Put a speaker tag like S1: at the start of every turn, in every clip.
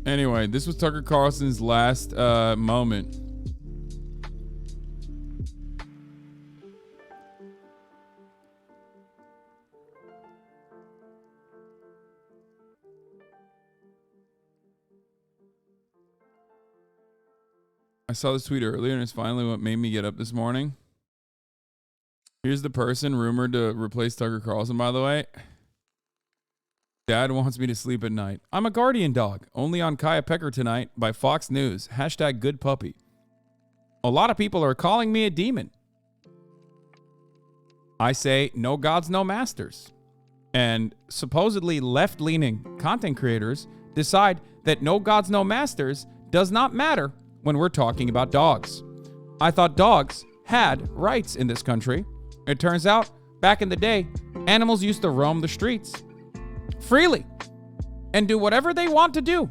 S1: Anyway, this was Tucker Carlson's last moment. I saw this tweet earlier, and it's finally what made me get up this morning. Here's the person rumored to replace Tucker Carlson, by the way. Dad wants me to sleep at night. I'm a guardian dog. Only on Kaya Pecker tonight by Fox News. Hashtag good puppy. A lot of people are calling me a demon. I say no gods, no masters. And supposedly left-leaning content creators decide that no gods, no masters does not matter when we're talking about dogs. I thought dogs had rights in this country. It turns out, back in the day, animals used to roam the streets freely and do whatever they want to do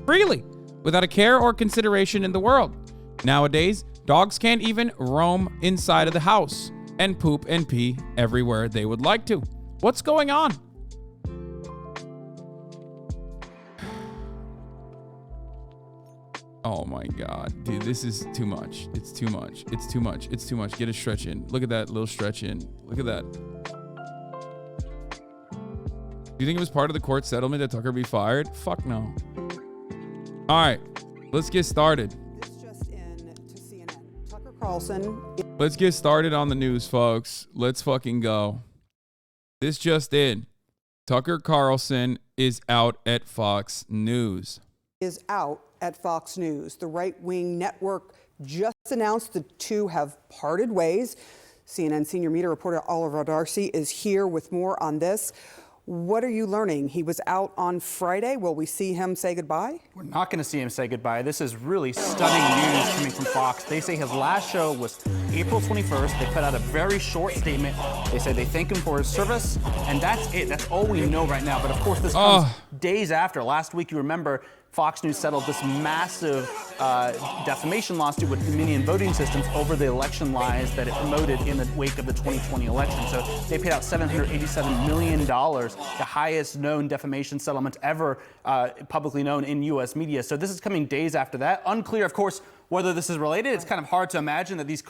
S1: freely without a care or consideration in the world. Nowadays, dogs can't even roam inside of the house and poop and pee everywhere they would like to. What's going on? Oh my God, dude, this is too much. It's too much. It's too much. It's too much. Get a stretch in. Look at that little stretch in. Look at that. Do you think it was part of the court settlement that Tucker be fired? Fuck no. All right, let's get started.
S2: This just in to CNN. Tucker Carlson.
S1: Let's get started on the news, folks. Let's fucking go. This just in. Tucker Carlson is out at Fox News.
S2: Is out at Fox News. The right-wing network just announced the two have parted ways. CNN senior media reporter Oliver Darcy is here with more on this. What are you learning? He was out on Friday. Will we see him say goodbye?
S3: We're not going to see him say goodbye. This is really stunning news coming from Fox. They say his last show was April 21st. They put out a very short statement. They say they thank him for his service, and that's it. That's all we know right now. But of course, this comes days after. Last week, you remember, Fox News settled this massive defamation lawsuit with Dominion Voting Systems over the election lies that it promoted in the wake of the 2020 election. So they paid out $787 million, the highest known defamation settlement ever publicly known in U.S. media. So this is coming days after that. Unclear, of course, whether this is related. It's kind of hard to imagine that these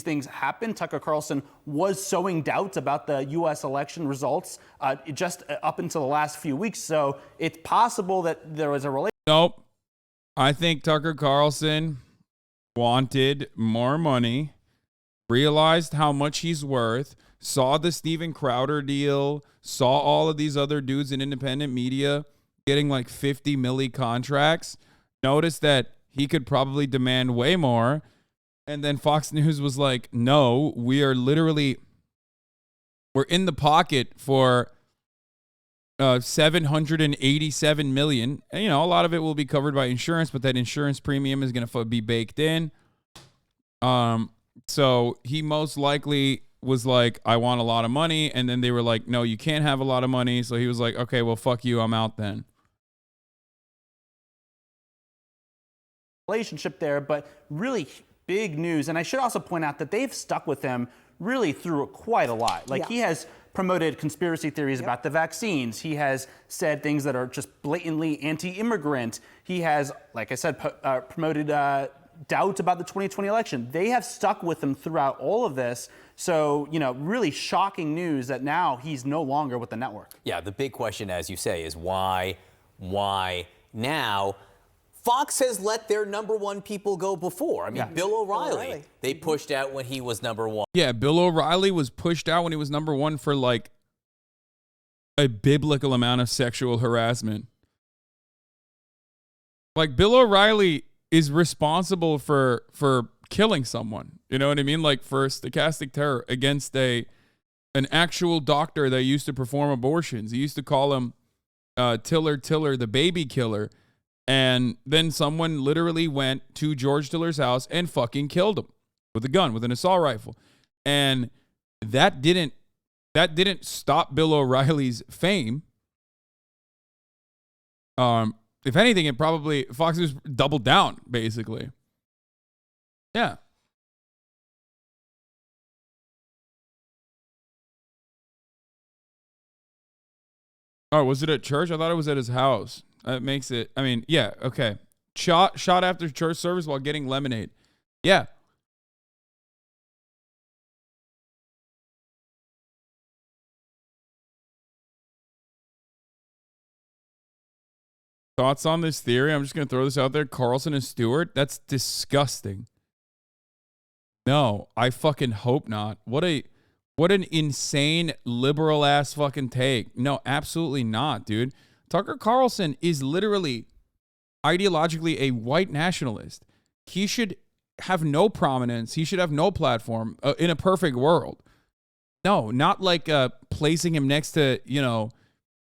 S3: things happen. Tucker Carlson was sowing doubt about the U.S. election results just up until the last few weeks. So it's possible that there was a relation.
S1: Nope. I think Tucker Carlson wanted more money, realized how much he's worth, saw the Steven Crowder deal, saw all of these other dudes in independent media getting like 50 milli contracts, noticed that he could probably demand way more. And then Fox News was like, no, we're in the pocket for $787 million. And, a lot of it will be covered by insurance, but that insurance premium is going to be baked in. So he most likely was like, I want a lot of money. And then they were like, no, you can't have a lot of money. So he was like, okay, well, fuck you. I'm out then.
S3: Relationship there, but really big news. And I should also point out that they've stuck with him really through quite a lot. He has promoted conspiracy theories about the vaccines. He has said things that are just blatantly anti-immigrant. He has, like I said, promoted doubt about the 2020 election. They have stuck with him throughout all of this. So, really shocking news that now he's no longer with the network.
S4: Yeah, the big question, as you say, is why now? Fox has let their number one people go before. I mean, Bill O'Reilly, they pushed out when he was number one.
S1: Yeah, Bill O'Reilly was pushed out when he was number one for like a biblical amount of sexual harassment. Like, Bill O'Reilly is responsible for killing someone. You know what I mean? Like, for stochastic terror against an actual doctor that used to perform abortions. He used to call him Tiller, the baby killer. And then someone literally went to George Tiller's house and fucking killed him with a gun, with an assault rifle. And that didn't stop Bill O'Reilly's fame. If anything, it probably, Fox News doubled down, basically. Yeah. Oh, was it at church? I thought it was at his house. That makes it. I mean, yeah, okay. Shot after church service while getting lemonade. Yeah. Thoughts on this theory? I'm just going to throw this out there. Carlson and Stewart? That's disgusting. No, I fucking hope not. What an insane liberal ass fucking take. No, absolutely not, dude. Tucker Carlson is literally ideologically a white nationalist. He should have no prominence. He should have no platform in a perfect world. No, not like placing him next to, you know,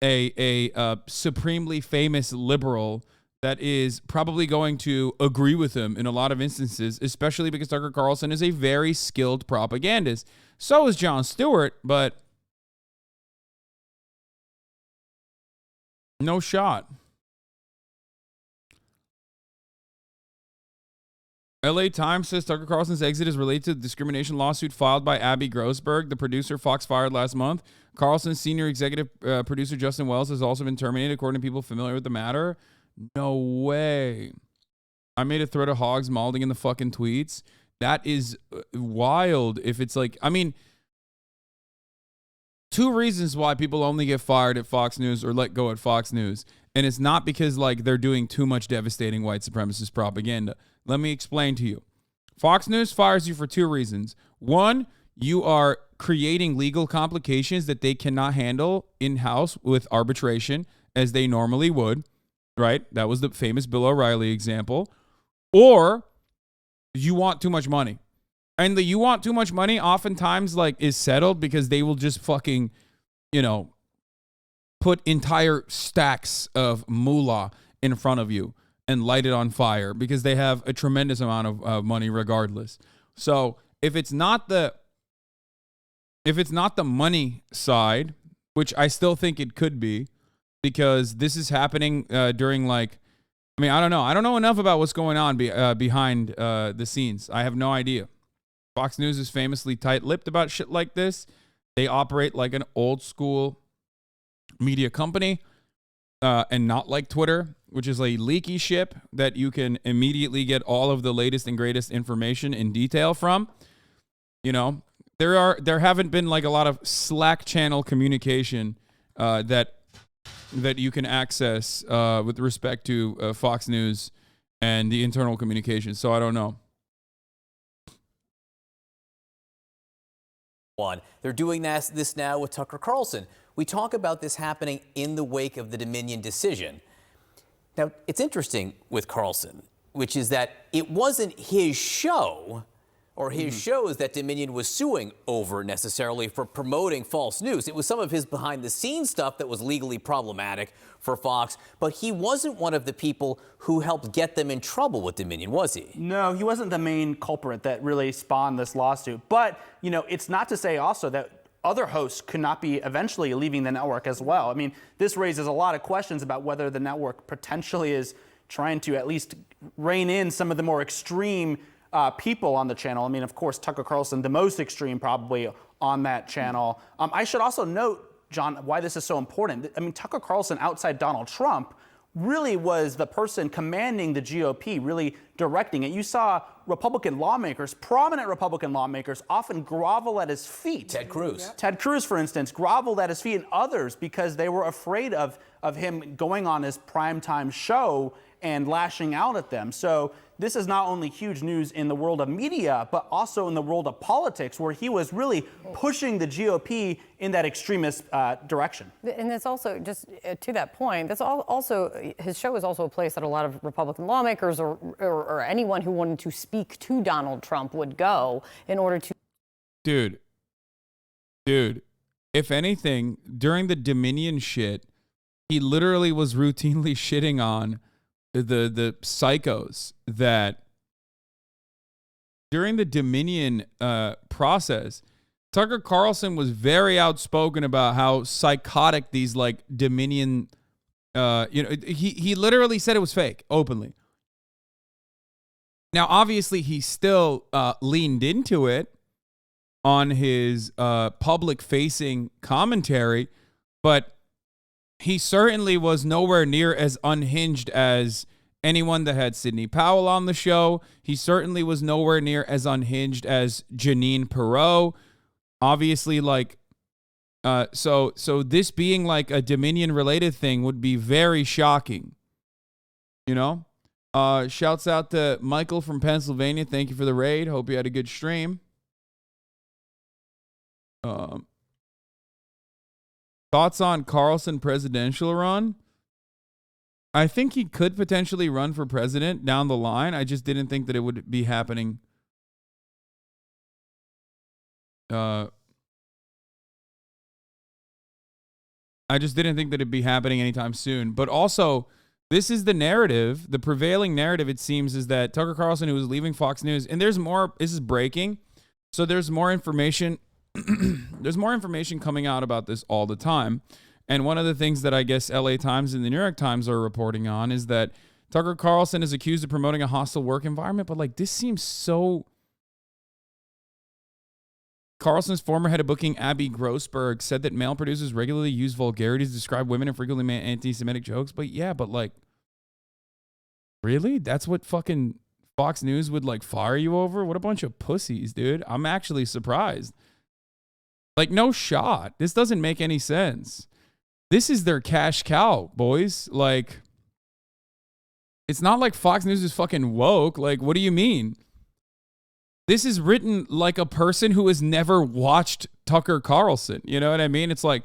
S1: a supremely famous liberal that is probably going to agree with him in a lot of instances, especially because Tucker Carlson is a very skilled propagandist. So is Jon Stewart, but no shot. LA Times says Tucker Carlson's exit is related to the discrimination lawsuit filed by Abby Grossberg, the producer Fox fired last month. Carlson's senior executive producer Justin Wells has also been terminated, according to people familiar with the matter. No way. I made a thread of hogs malding in the fucking tweets. That is wild. If it's like, I mean, two reasons why people only get fired at Fox News or let go at Fox News. And it's not because like they're doing too much devastating white supremacist propaganda. Let me explain to you. Fox News fires you for two reasons. One, you are creating legal complications that they cannot handle in-house with arbitration as they normally would, right? That was the famous Bill O'Reilly example. Or you want too much money. And the you want too much money oftentimes like is settled because they will just fucking, you know, put entire stacks of moolah in front of you and light it on fire because they have a tremendous amount of money regardless. So if it's not the money side, which I still think it could be, because this is happening during like, I mean, I don't know. I don't know enough about what's going on behind the scenes. I have no idea. Fox News is famously tight-lipped about shit like this. They operate like an old school media company and not like Twitter, which is a leaky ship that you can immediately get all of the latest and greatest information in detail from. You know, there haven't been like a lot of Slack channel communication that you can access with respect to Fox News and the internal communication. So I don't know.
S4: They're doing this now with Tucker Carlson. We talk about this happening in the wake of the Dominion decision. Now, it's interesting with Carlson, which is that it wasn't his show or his shows that Dominion was suing over necessarily for promoting false news. It was some of his behind-the-scenes stuff that was legally problematic for Fox, but he wasn't one of the people who helped get them in trouble with Dominion, was he?
S3: No, he wasn't the main culprit that really spawned this lawsuit. But, you know, it's not to say also that other hosts could not be eventually leaving the network as well. I mean, this raises a lot of questions about whether the network potentially is trying to at least rein in some of the more extreme people on the channel. I mean, of course, Tucker Carlson, the most extreme probably on that channel. I should also note, John, why this is so important. I mean, Tucker Carlson, outside Donald Trump, really was the person commanding the GOP, really directing it. You saw Republican lawmakers, prominent Republican lawmakers, often grovel at his feet.
S4: Ted Cruz.
S3: Yep. Ted Cruz, for instance, groveled at his feet, and others because they were afraid of him going on his primetime show and lashing out at them. So this is not only huge news in the world of media, but also in the world of politics, where he was really pushing the GOP in that extremist direction.
S5: And it's also, just to that point, that's also, his show is also a place that a lot of Republican lawmakers or anyone who wanted to speak to Donald Trump would go in order to.
S1: Dude, if anything, during the Dominion shit, he literally was routinely shitting on the psychos that during the Dominion process, Tucker Carlson was very outspoken about how psychotic these like Dominion, he literally said it was fake openly. Now, obviously, he still leaned into it on his public-facing commentary, but he certainly was nowhere near as unhinged as anyone that had Sidney Powell on the show. He certainly was nowhere near as unhinged as Janine Perot. Obviously, like, so this being like a Dominion related thing would be very shocking. You know? Shouts out to Michael from Pennsylvania. Thank you for the raid. Hope you had a good stream. Thoughts on Carlson presidential run? I think he could potentially run for president down the line. I just didn't think that it would be happening. I just didn't think that it'd be happening anytime soon. But also, this is the narrative. The prevailing narrative, it seems, is that Tucker Carlson, who was leaving Fox News, and there's more, this is breaking. So there's more information. There's more information coming out about this all the time. And one of the things that I guess LA Times and the New York Times are reporting on is that Tucker Carlson is accused of promoting a hostile work environment. But like, this seems so... Carlson's former head of booking, Abby Grossberg, said that male producers regularly use vulgarities to describe women and frequently make anti-Semitic jokes. But yeah, but like, really? That's what fucking Fox News would like fire you over? What a bunch of pussies, dude. I'm actually surprised. Like, no shot. This doesn't make any sense. This is their cash cow, boys. Like, it's not like Fox News is fucking woke. Like, what do you mean? This is written like a person who has never watched Tucker Carlson. You know what I mean? It's like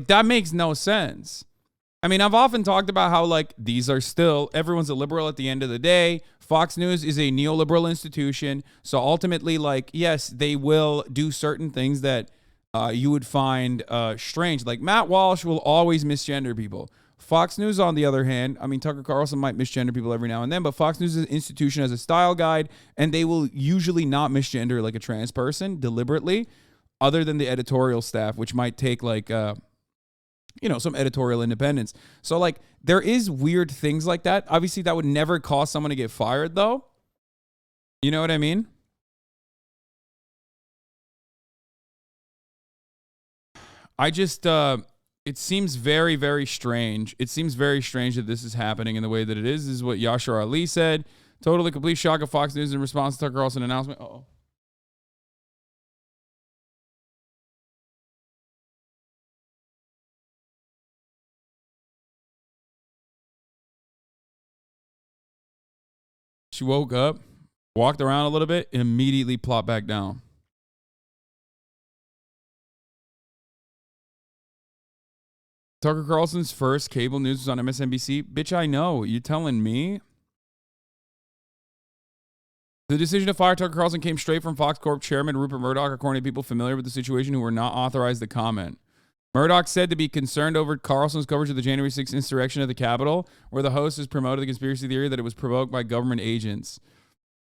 S1: that makes no sense. I mean, I've often talked about how like these are still, everyone's a liberal at the end of the day. Fox News is a neoliberal institution. So ultimately, like, yes, they will do certain things that you would find strange. Like Matt Walsh will always misgender people. Fox News, on the other hand, I mean, Tucker Carlson might misgender people every now and then, but Fox News is an institution as a style guide, and they will usually not misgender like a trans person deliberately, other than the editorial staff, which might take like, some editorial independence. So like, there is weird things like that. Obviously, that would never cause someone to get fired, though. You know what I mean? I just... it seems very, very strange. It seems very strange that this is happening in the way that it is. This is what Yashar Ali said. Totally complete shock of Fox News in response to Tucker Carlson announcement. Uh-oh. She woke up, walked around a little bit, and immediately plopped back down. Tucker Carlson's first cable news was on MSNBC. Bitch, I know. You telling me? The decision to fire Tucker Carlson came straight from Fox Corp chairman Rupert Murdoch, according to people familiar with the situation who were not authorized to comment. Murdoch said to be concerned over Carlson's coverage of the January 6th insurrection at the Capitol, where the host has promoted the conspiracy theory that it was provoked by government agents.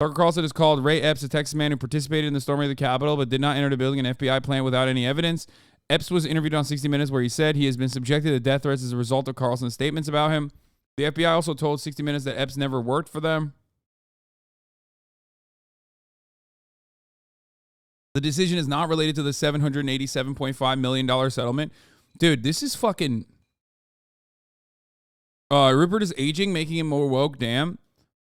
S1: Tucker Carlson has called Ray Epps a Texas man who participated in the storming of the Capitol but did not enter the building an FBI plant without any evidence. Epps was interviewed on 60 Minutes where he said he has been subjected to death threats as a result of Carlson's statements about him. The FBI also told 60 Minutes that Epps never worked for them. The decision is not related to the $787.5 million settlement. Dude, this is fucking... Rupert is aging, making him more woke. Damn.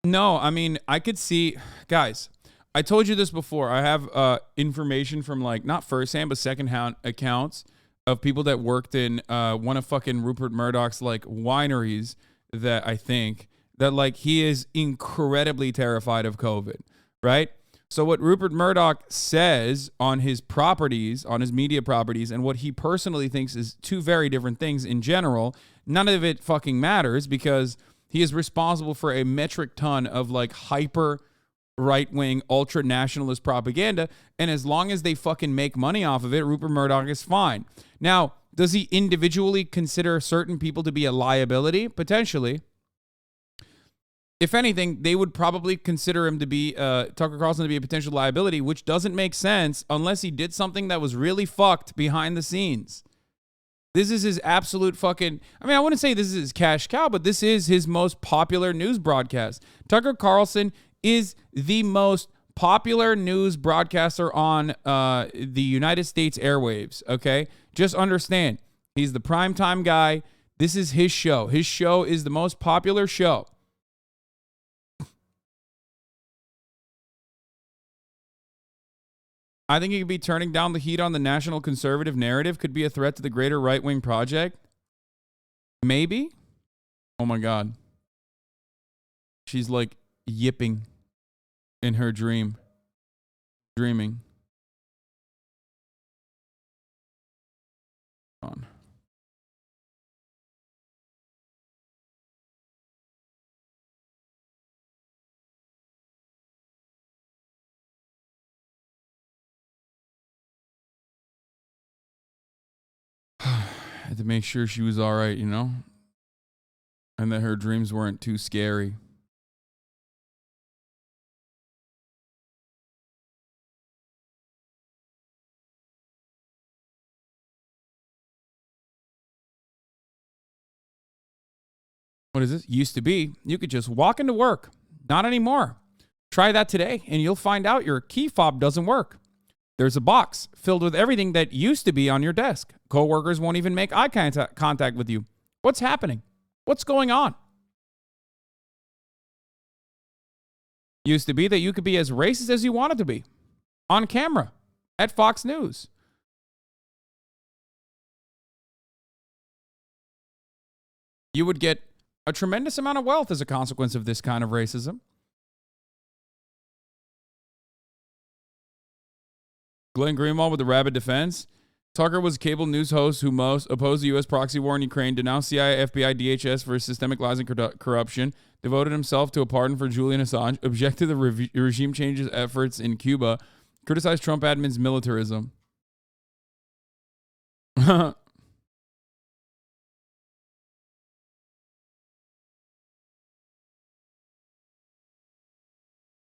S1: No, I mean, I could see... Guys... I told you this before. I have information from like not firsthand but secondhand accounts of people that worked in one of fucking Rupert Murdoch's like wineries that I think that like he is incredibly terrified of COVID, right? So what Rupert Murdoch says on his properties, on his media properties, and what he personally thinks is two very different things in general, none of it fucking matters because he is responsible for a metric ton of like hyper right-wing ultra-nationalist propaganda, and as long as they fucking make money off of it, Rupert Murdoch is fine. Now, does he individually consider certain people to be a liability? Potentially. If anything, they would probably consider him to be, Tucker Carlson to be a potential liability, which doesn't make sense unless he did something that was really fucked behind the scenes. This is his absolute fucking... I mean, I wouldn't say this is his cash cow, but this is his most popular news broadcast. Tucker Carlson is the most popular news broadcaster on the United States airwaves, okay? Just understand, he's the primetime guy. This is his show. His show is the most popular show. I think he could be turning down the heat on the national conservative narrative, could be a threat to the greater right-wing project. Maybe. Oh my God. She's like yipping in her dreaming. On. Had to make sure she was all right, you know? And that her dreams weren't too scary. What is this? Used to be, you could just walk into work. Not anymore. Try that today, and you'll find out your key fob doesn't work. There's a box filled with everything that used to be on your desk. Coworkers won't even make eye contact with you. What's happening? What's going on? Used to be that you could be as racist as you wanted to be. On camera. At Fox News. You would get a tremendous amount of wealth as a consequence of this kind of racism. Glenn Greenwald with the rabid defense. Tucker was a cable news host who most opposed the U.S. proxy war in Ukraine, denounced CIA, FBI, DHS for systemic lies and corruption, devoted himself to a pardon for Julian Assange, objected to the regime changes efforts in Cuba, criticized Trump admin's militarism.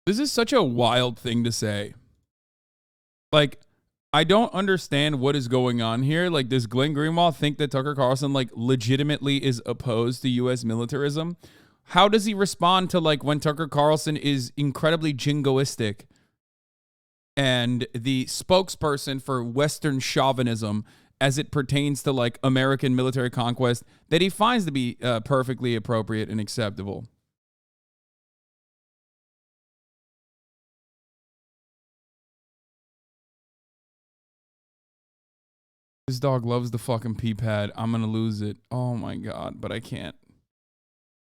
S1: This is such a wild thing to say. Like, I don't understand what is going on here. Like, does Glenn Greenwald think that Tucker Carlson, like, legitimately is opposed to U.S. militarism? How does he respond to, like, when Tucker Carlson is incredibly jingoistic and the spokesperson for Western chauvinism as it pertains to, like, American military conquest that he finds to be perfectly appropriate and acceptable? This dog loves the fucking pee pad. I'm gonna lose it. Oh my God, but I can't.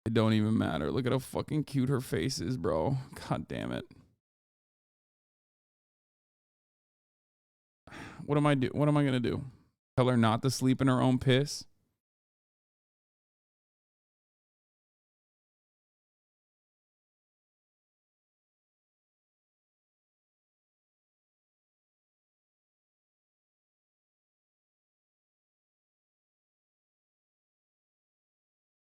S1: It don't even matter. Look at how fucking cute her face is, bro. God damn it. What am I gonna do? Tell her not to sleep in her own piss?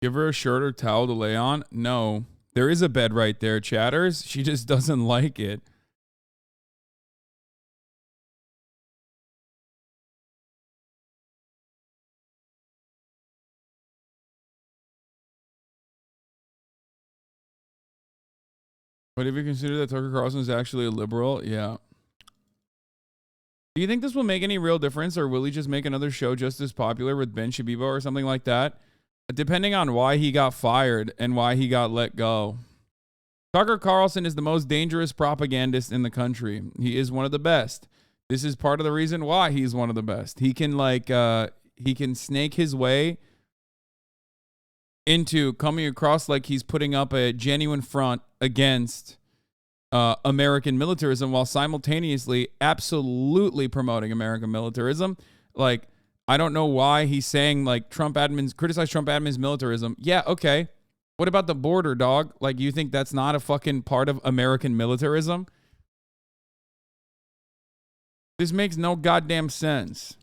S1: Give her a shirt or towel to lay on? No. There is a bed right there, chatters. She just doesn't like it. But if you consider that Tucker Carlson is actually a liberal, yeah. Do you think this will make any real difference, or will he just make another show just as popular with Ben Shabibo or something like that? Depending on why he got fired and why he got let go. Tucker Carlson is the most dangerous propagandist in the country. He is one of the best. This is part of the reason why he's one of the best. He can he can snake his way into coming across like he's putting up a genuine front against American militarism while simultaneously absolutely promoting American militarism. Like, I don't know why he's saying, like, criticize Trump admin's militarism. Yeah, okay. What about the border, dog? Like, you think that's not a fucking part of American militarism? This makes no goddamn sense.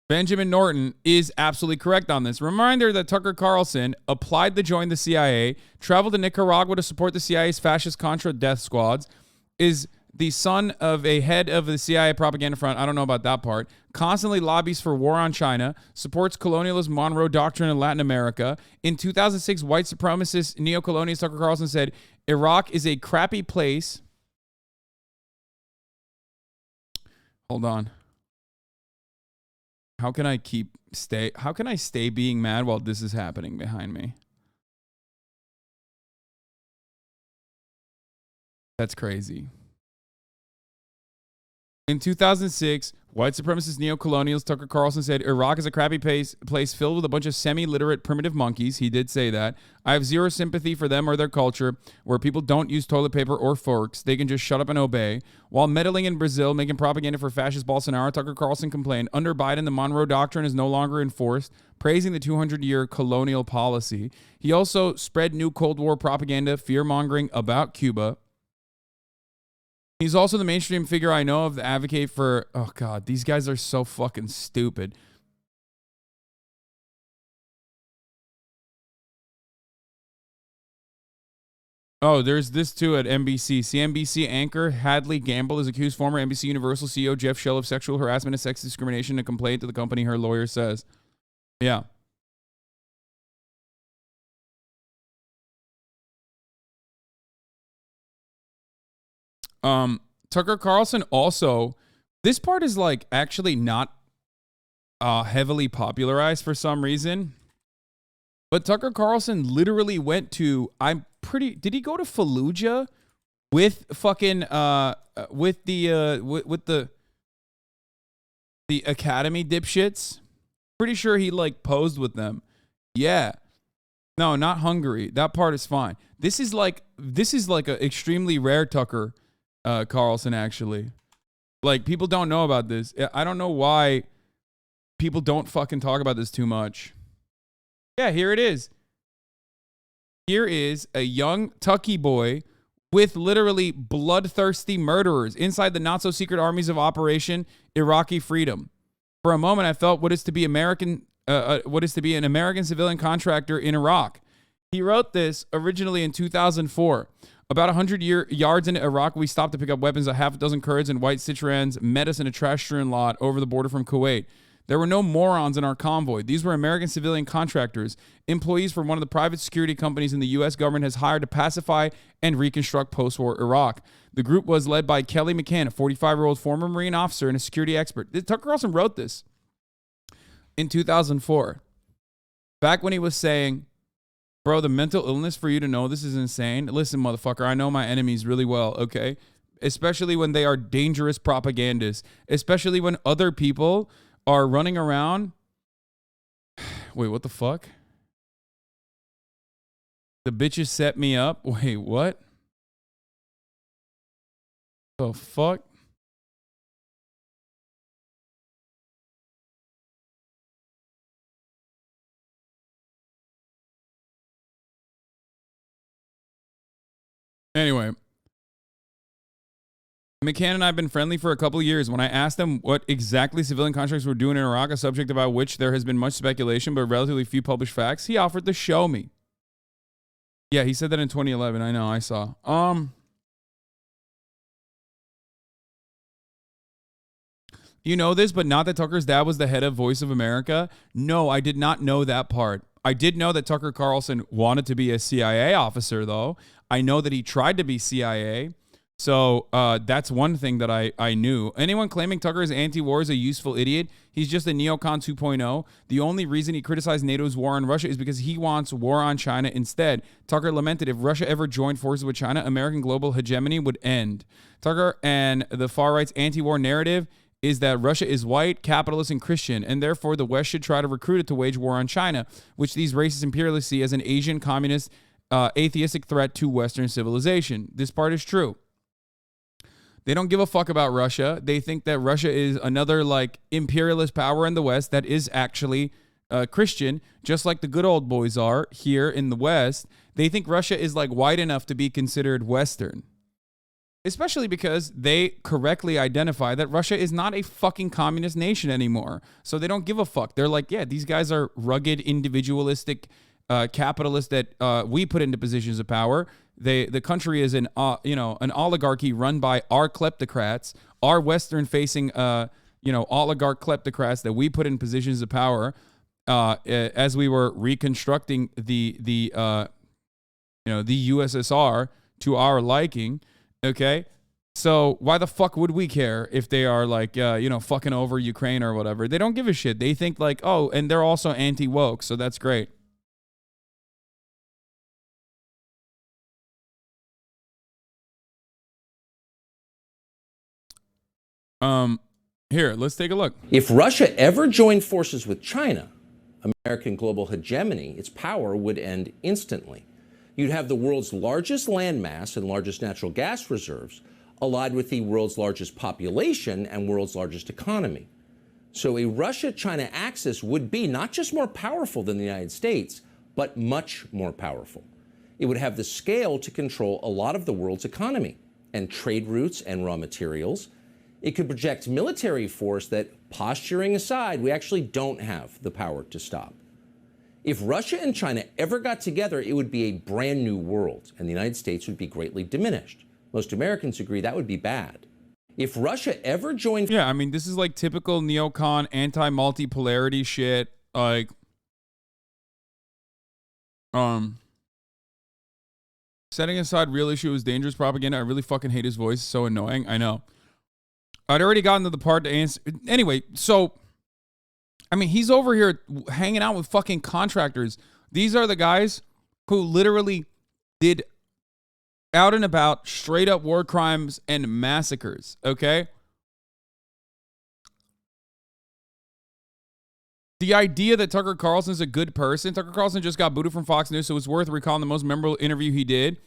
S1: Benjamin Norton is absolutely correct on this. Reminder that Tucker Carlson applied to join the CIA, traveled to Nicaragua to support the CIA's fascist Contra death squads, is the son of a head of the CIA propaganda front. I don't know about that part. Constantly lobbies for war on China, supports colonialist Monroe Doctrine in Latin America. In 2006, white supremacist neocolonialist Tucker Carlson said, Iraq is a crappy place. Hold on. How can I stay being mad while this is happening behind me? That's crazy. In 2006, white supremacist neo-colonials Tucker Carlson said Iraq is a crappy place filled with a bunch of semi-literate primitive monkeys. He did say that. I have zero sympathy for them or their culture, where people don't use toilet paper or forks. They can just shut up and obey. While meddling in Brazil, making propaganda for fascist Bolsonaro, Tucker Carlson complained, under Biden, the Monroe Doctrine is no longer enforced, praising the 200-year colonial policy. He also spread new Cold War propaganda, fear-mongering about Cuba. He's also the mainstream figure I know of that advocate for, oh God, these guys are so fucking stupid. Oh, there's this too at NBC. CNBC anchor Hadley Gamble is accused former NBC Universal CEO Jeff Shell of sexual harassment and sex discrimination in a complaint to the company, her lawyer says. Yeah. Tucker Carlson also, this part is like actually not heavily popularized for some reason. But Tucker Carlson literally went to, did he go to Fallujah with fucking with the Academy dipshits? Pretty sure he like posed with them. Yeah. No, not Hungary. That part is fine. This is like an extremely rare Tucker Carlson, actually. Like, people don't know about this. I don't know why people don't fucking talk about this too much. Yeah, here it is. Here is a young Tucky boy with literally bloodthirsty murderers inside the not-so-secret armies of Operation Iraqi Freedom. For a moment, I felt what is to be an American civilian contractor in Iraq. He wrote this originally in 2004. About 100 yards into Iraq, we stopped to pick up weapons. A half a dozen Kurds and white Citroens met us in a trash-strewn lot over the border from Kuwait. There were no morons in our convoy. These were American civilian contractors, employees from one of the private security companies in the U.S. government has hired to pacify and reconstruct post-war Iraq. The group was led by Kelly McCann, a 45-year-old former Marine officer and a security expert. Tucker Carlson wrote this in 2004. Back when he was saying, bro, the mental illness for you to know this is insane. Listen, motherfucker, I know my enemies really well, okay? Especially when they are dangerous propagandists. Especially when other people are running around. Wait, what the fuck? The bitches set me up. Wait, what? The fuck? Anyway, McCann and I have been friendly for a couple of years. When I asked him what exactly civilian contractors were doing in Iraq, a subject about which there has been much speculation but relatively few published facts, he offered to show me. Yeah, he said that in 2011. I know, I saw. You know this, but not that Tucker's dad was the head of Voice of America? No, I did not know that part. I did know that Tucker Carlson wanted to be a CIA officer, though. I know that he tried to be CIA. So that's one thing that I knew. Anyone claiming Tucker is anti-war is a useful idiot. He's just a neocon 2.0. The only reason he criticized NATO's war on Russia is because he wants war on China instead. Tucker lamented if Russia ever joined forces with China, American global hegemony would end. Tucker and the far-right's anti-war narrative is that Russia is white, capitalist, and Christian, and therefore the West should try to recruit it to wage war on China, which these racist imperialists see as an Asian, communist, atheistic threat to Western civilization. This part is true. They don't give a fuck about Russia. They think that Russia is another like imperialist power in the West that is actually Christian, just like the good old boys are here in the West. They think Russia is like white enough to be considered Western. Especially because they correctly identify that Russia is not a fucking communist nation anymore. So they don't give a fuck. They're like, yeah, these guys are rugged, individualistic capitalists that we put into positions of power. The country is an oligarchy run by our kleptocrats, our Western-facing oligarch kleptocrats that we put in positions of power as we were reconstructing the USSR to our liking. Okay, So why the fuck would we care if they are like, fucking over Ukraine or whatever? They don't give a shit. They think like, oh, and they're also anti-woke, so that's great. Here, let's take a look.
S6: If Russia ever joined forces with China, American global hegemony, its power would end instantly. You'd have the world's largest landmass and largest natural gas reserves allied with the world's largest population and world's largest economy. So a Russia-China axis would be not just more powerful than the United States, but much more powerful. It would have the scale to control a lot of the world's economy and trade routes and raw materials. It could project military force that, posturing aside, we actually don't have the power to stop. If Russia and China ever got together, it would be a brand new world, and the United States would be greatly diminished. Most Americans agree that would be bad. If Russia ever joined...
S1: Yeah, I mean, this is like typical neocon anti-multipolarity shit. Like, setting aside real issue is dangerous propaganda. I really fucking hate his voice. It's so annoying. I know. I'd already gotten to the part to answer. Anyway, so, I mean, he's over here hanging out with fucking contractors. These are the guys who literally did out and about straight up war crimes and massacres, okay? The idea that Tucker Carlson is a good person, Tucker Carlson just got booted from Fox News, so it's worth recalling the most memorable interview he did.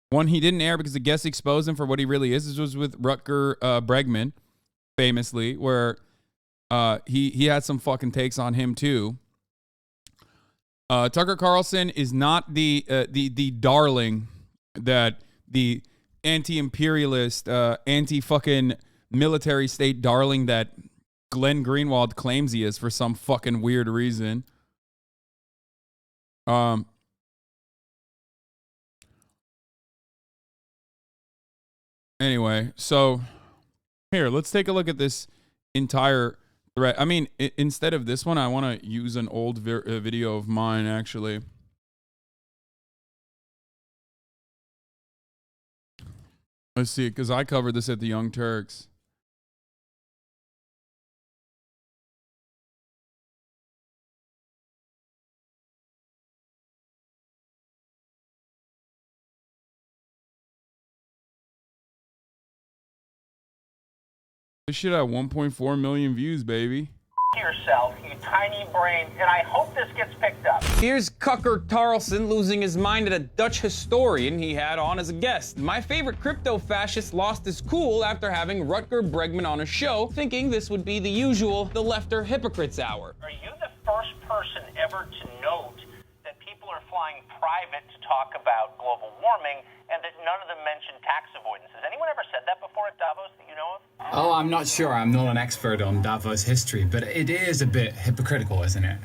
S1: One he didn't air because the guests exposed him for what he really is. This was with Rutger Bregman, famously, where he had some fucking takes on him too. Tucker Carlson is not the darling that the anti-imperialist, anti-fucking military state darling that Glenn Greenwald claims he is for some fucking weird reason. Anyway, so here, let's take a look at this entire thread. I mean, instead of this one, I want to use an old video of mine, actually. Let's see, because I covered this at the Young Turks. This shit had 1.4 million views, baby.
S7: Yourself, you tiny brain, and I hope this gets picked up.
S8: Here's Tucker Carlson losing his mind at a Dutch historian he had on as a guest. My favorite crypto fascist lost his cool after having Rutger Bregman on a show, thinking this would be the usual the lefter hypocrites hour.
S7: Are you the first person ever to note that people are flying private to talk about global warming and that none of them mention tax avoidance? Has anyone ever said that before at Davos that you know of?
S9: Oh, I'm not sure. I'm not an expert on Davos history, but it is a bit hypocritical, isn't it?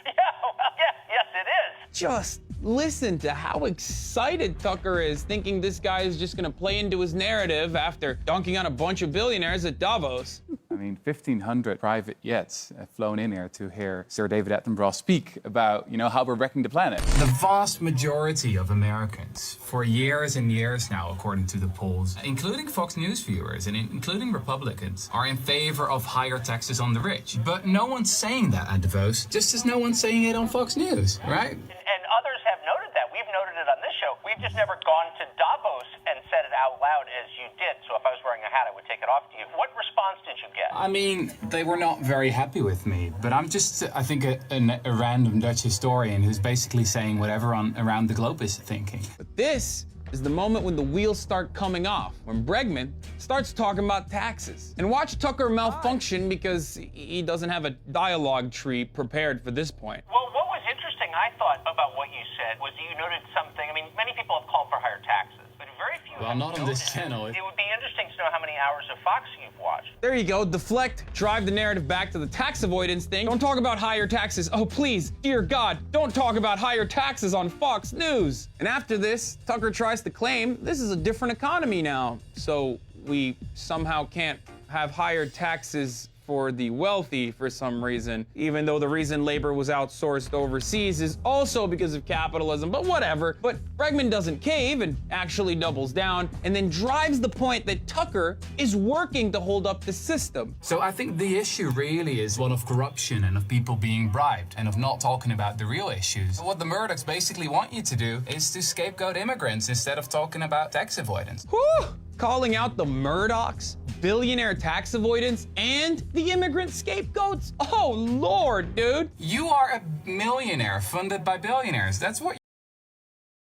S7: Yes, it is.
S8: Just listen to how excited Tucker is, thinking this guy is just going to play into his narrative after dunking on a bunch of billionaires at Davos.
S10: I mean, 1,500 private jets have flown in here to hear Sir David Attenborough speak about, how we're wrecking the planet.
S9: The vast majority of Americans, for years and years now, according to the polls, including Fox News viewers and including Republicans, are in favor of higher taxes on the rich. But no one's saying that at Davos, just as no one's saying it on Fox News, right?
S7: And others have noted that. We've noted it on this show. We've just never gone to Davos and said it out loud as you did. So if I was wearing a hat, I would take it off to you. What response did you get?
S9: I mean, they were not very happy with me, but I'm just, I think, a random Dutch historian who's basically saying whatever around the globe is thinking.
S8: But this is the moment when the wheels start coming off, when Bregman starts talking about taxes. And watch Tucker malfunction because he doesn't have a dialogue tree prepared for this point.
S7: Well, what was interesting, I thought, about what you said was you noted something. I mean, many people have called for higher taxes, but very few
S9: Well,
S7: have
S9: not on this
S7: noted.
S9: channel.
S7: It would be interesting to know how many hours of Fox you've watched.
S8: There you go, deflect, drive the narrative back to the tax avoidance thing. Don't talk about higher taxes. Oh, please, dear God, don't talk about higher taxes on Fox News. And after this, Tucker tries to claim this is a different economy now, so we somehow can't have higher taxes for the wealthy for some reason, even though the reason labor was outsourced overseas is also because of capitalism, but whatever. But Bregman doesn't cave and actually doubles down and then drives the point that Tucker is working to hold up the system.
S9: So I think the issue really is one of corruption and of people being bribed and of not talking about the real issues. What the Murdochs basically want you to do is to scapegoat immigrants instead of talking about tax avoidance.
S8: Whew! Calling out the Murdochs, billionaire tax avoidance, and the immigrant scapegoats? Oh, Lord, dude.
S9: You are a millionaire funded by billionaires. That's what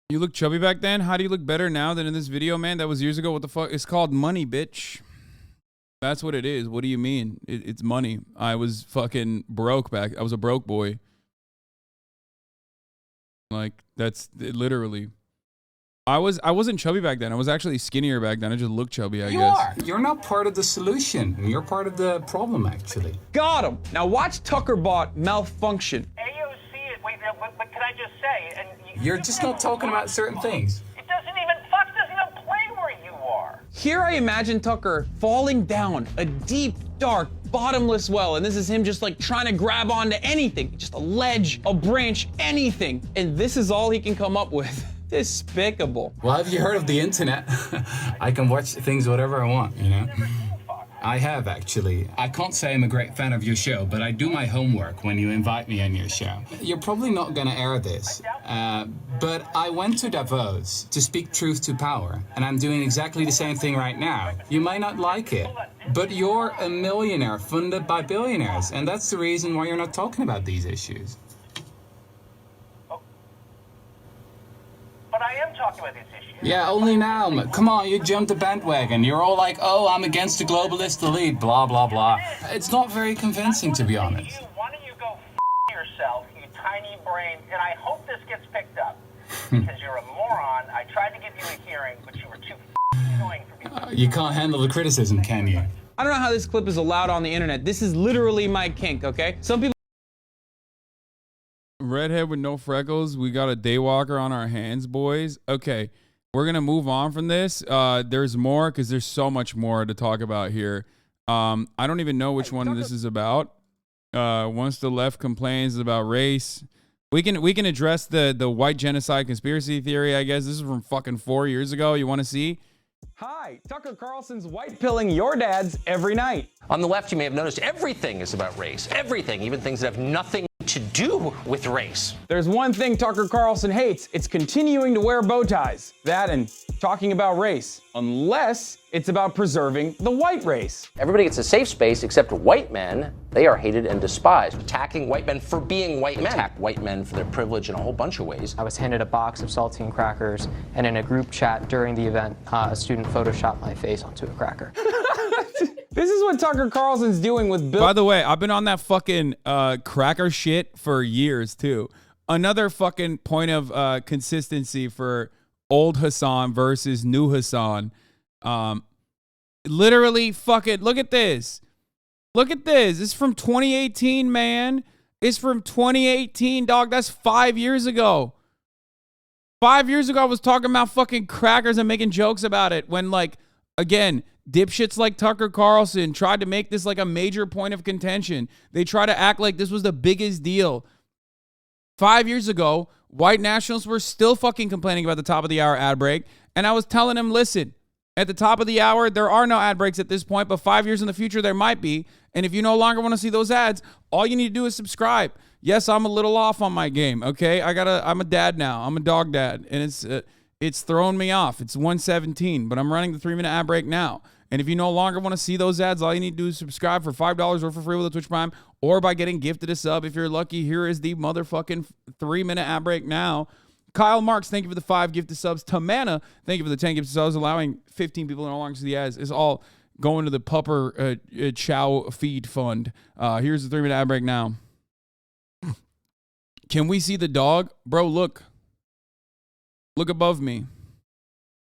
S1: You look chubby back then? How do you look better now than in this video, man? That was years ago. What the fuck? It's called money, bitch. That's what it is. What do you mean? It's money. I was fucking broke back. I was a broke boy. Like, that's literally. I wasn't chubby back then. I was actually skinnier back then. I just looked chubby, I guess.
S9: you are. You're not part of the solution. You're part of the problem, actually.
S8: Got him. Now watch TuckerBot malfunction.
S7: AOC, wait, but can I just say, and
S9: You're just not talking about certain things.
S7: Fox doesn't even play where you are.
S8: Here I imagine Tucker falling down a deep, dark, bottomless well, and this is him just like trying to grab onto anything, just a ledge, a branch, anything, and this is all he can come up with. Despicable.
S9: Well, have you heard of the internet? I can watch things whatever I want, you know? I have, actually. I can't say I'm a great fan of your show, but I do my homework when you invite me on your show. You're probably not gonna air this, but I went to Davos to speak truth to power, and I'm doing exactly the same thing right now. You might not like it, but you're a millionaire funded by billionaires, and that's the reason why you're not talking about these issues.
S7: But I am talking about these issues.
S9: Yeah, only now. Come on, you jumped the bandwagon. You're all like, oh, I'm against the globalist elite, blah, blah, blah. It's not very convincing, to be honest.
S7: Why don't you go yourself, you tiny brain, and I hope this gets picked up. Because you're a moron. I tried to give you a hearing, but you were too annoying for me.
S9: You can't handle the criticism, can you?
S8: I don't know how this clip is allowed on the internet. This is literally my kink, okay? Some people
S1: Redhead with no freckles. We got a daywalker on our hands, boys. Okay, we're gonna move on from this. There's more because there's so much more to talk about here. I don't even know which one this is about. Once the left complains about race, we can address the white genocide conspiracy theory. I guess this is from fucking 4 years ago. You want to see?
S8: Hi, Tucker Carlson's white pilling your dads every night.
S11: On the left, you may have noticed everything is about race. Everything, even things that have nothing to do with race.
S8: There's one thing Tucker Carlson hates. It's continuing to wear bow ties. That and talking about race. Unless it's about preserving the white race.
S11: Everybody gets a safe space except white men. They are hated and despised. Attacking white men for being white men. Attack white men for their privilege in a whole bunch of ways.
S12: I was handed a box of saltine crackers, and in a group chat during the event, a student photoshopped my face onto a cracker.
S8: This is what Tucker Carlson's doing with Bill.
S1: By the way, I've been on that fucking cracker shit for years too. Another fucking point of consistency for old Hasan versus new Hasan. Literally fucking look at this. Look at this. This is from 2018, man. It's from 2018, dog. That's 5 years ago. 5 years ago, I was talking about fucking crackers and making jokes about it when, like, again, dipshits like Tucker Carlson tried to make this like a major point of contention. They try to act like this was the biggest deal. 5 years ago, white nationalists were still fucking complaining about the top of the hour ad break. And I was telling them, listen, at the top of the hour, there are no ad breaks at this point, but 5 years in the future, there might be. And if you no longer want to see those ads, all you need to do is subscribe. Yes, I'm a little off on my game, okay? I'm a dad now. I'm a dog dad, and it's throwing me off. It's 1:17, but I'm running the 3-minute ad break now. And if you no longer want to see those ads, all you need to do is subscribe for $5 or for free with a Twitch Prime or by getting gifted a sub. If you're lucky, here is the motherfucking 3-minute ad break now. Kyle Marks, thank you for the 5 gifted subs. Tamana, thank you for the 10 gifted subs. Allowing 15 people no longer to see the ads is all going to the Pupper Chow Feed Fund. Here's the 3-minute ad break now. Can we see the dog? Bro, look. Look above me.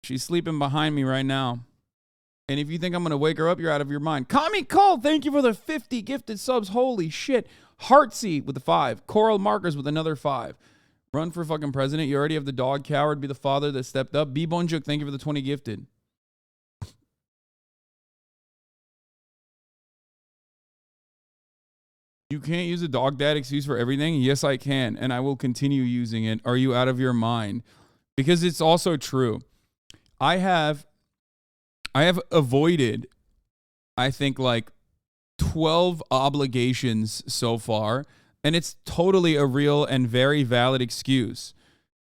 S1: She's sleeping behind me right now. And if you think I'm going to wake her up, you're out of your mind. Kami Cole, thank you for the 50 gifted subs. Holy shit. Heartsy with the 5. Coral Markers with another 5. Run for fucking president. You already have the dog. Coward, be the father that stepped up. B Bonjuk, thank you for the 20 gifted. You can't use a dog dad excuse for everything. Yes, I can, and I will continue using it. Are you out of your mind? Because it's also true. I have avoided, I think, like 12 obligations so far, and it's totally a real and very valid excuse.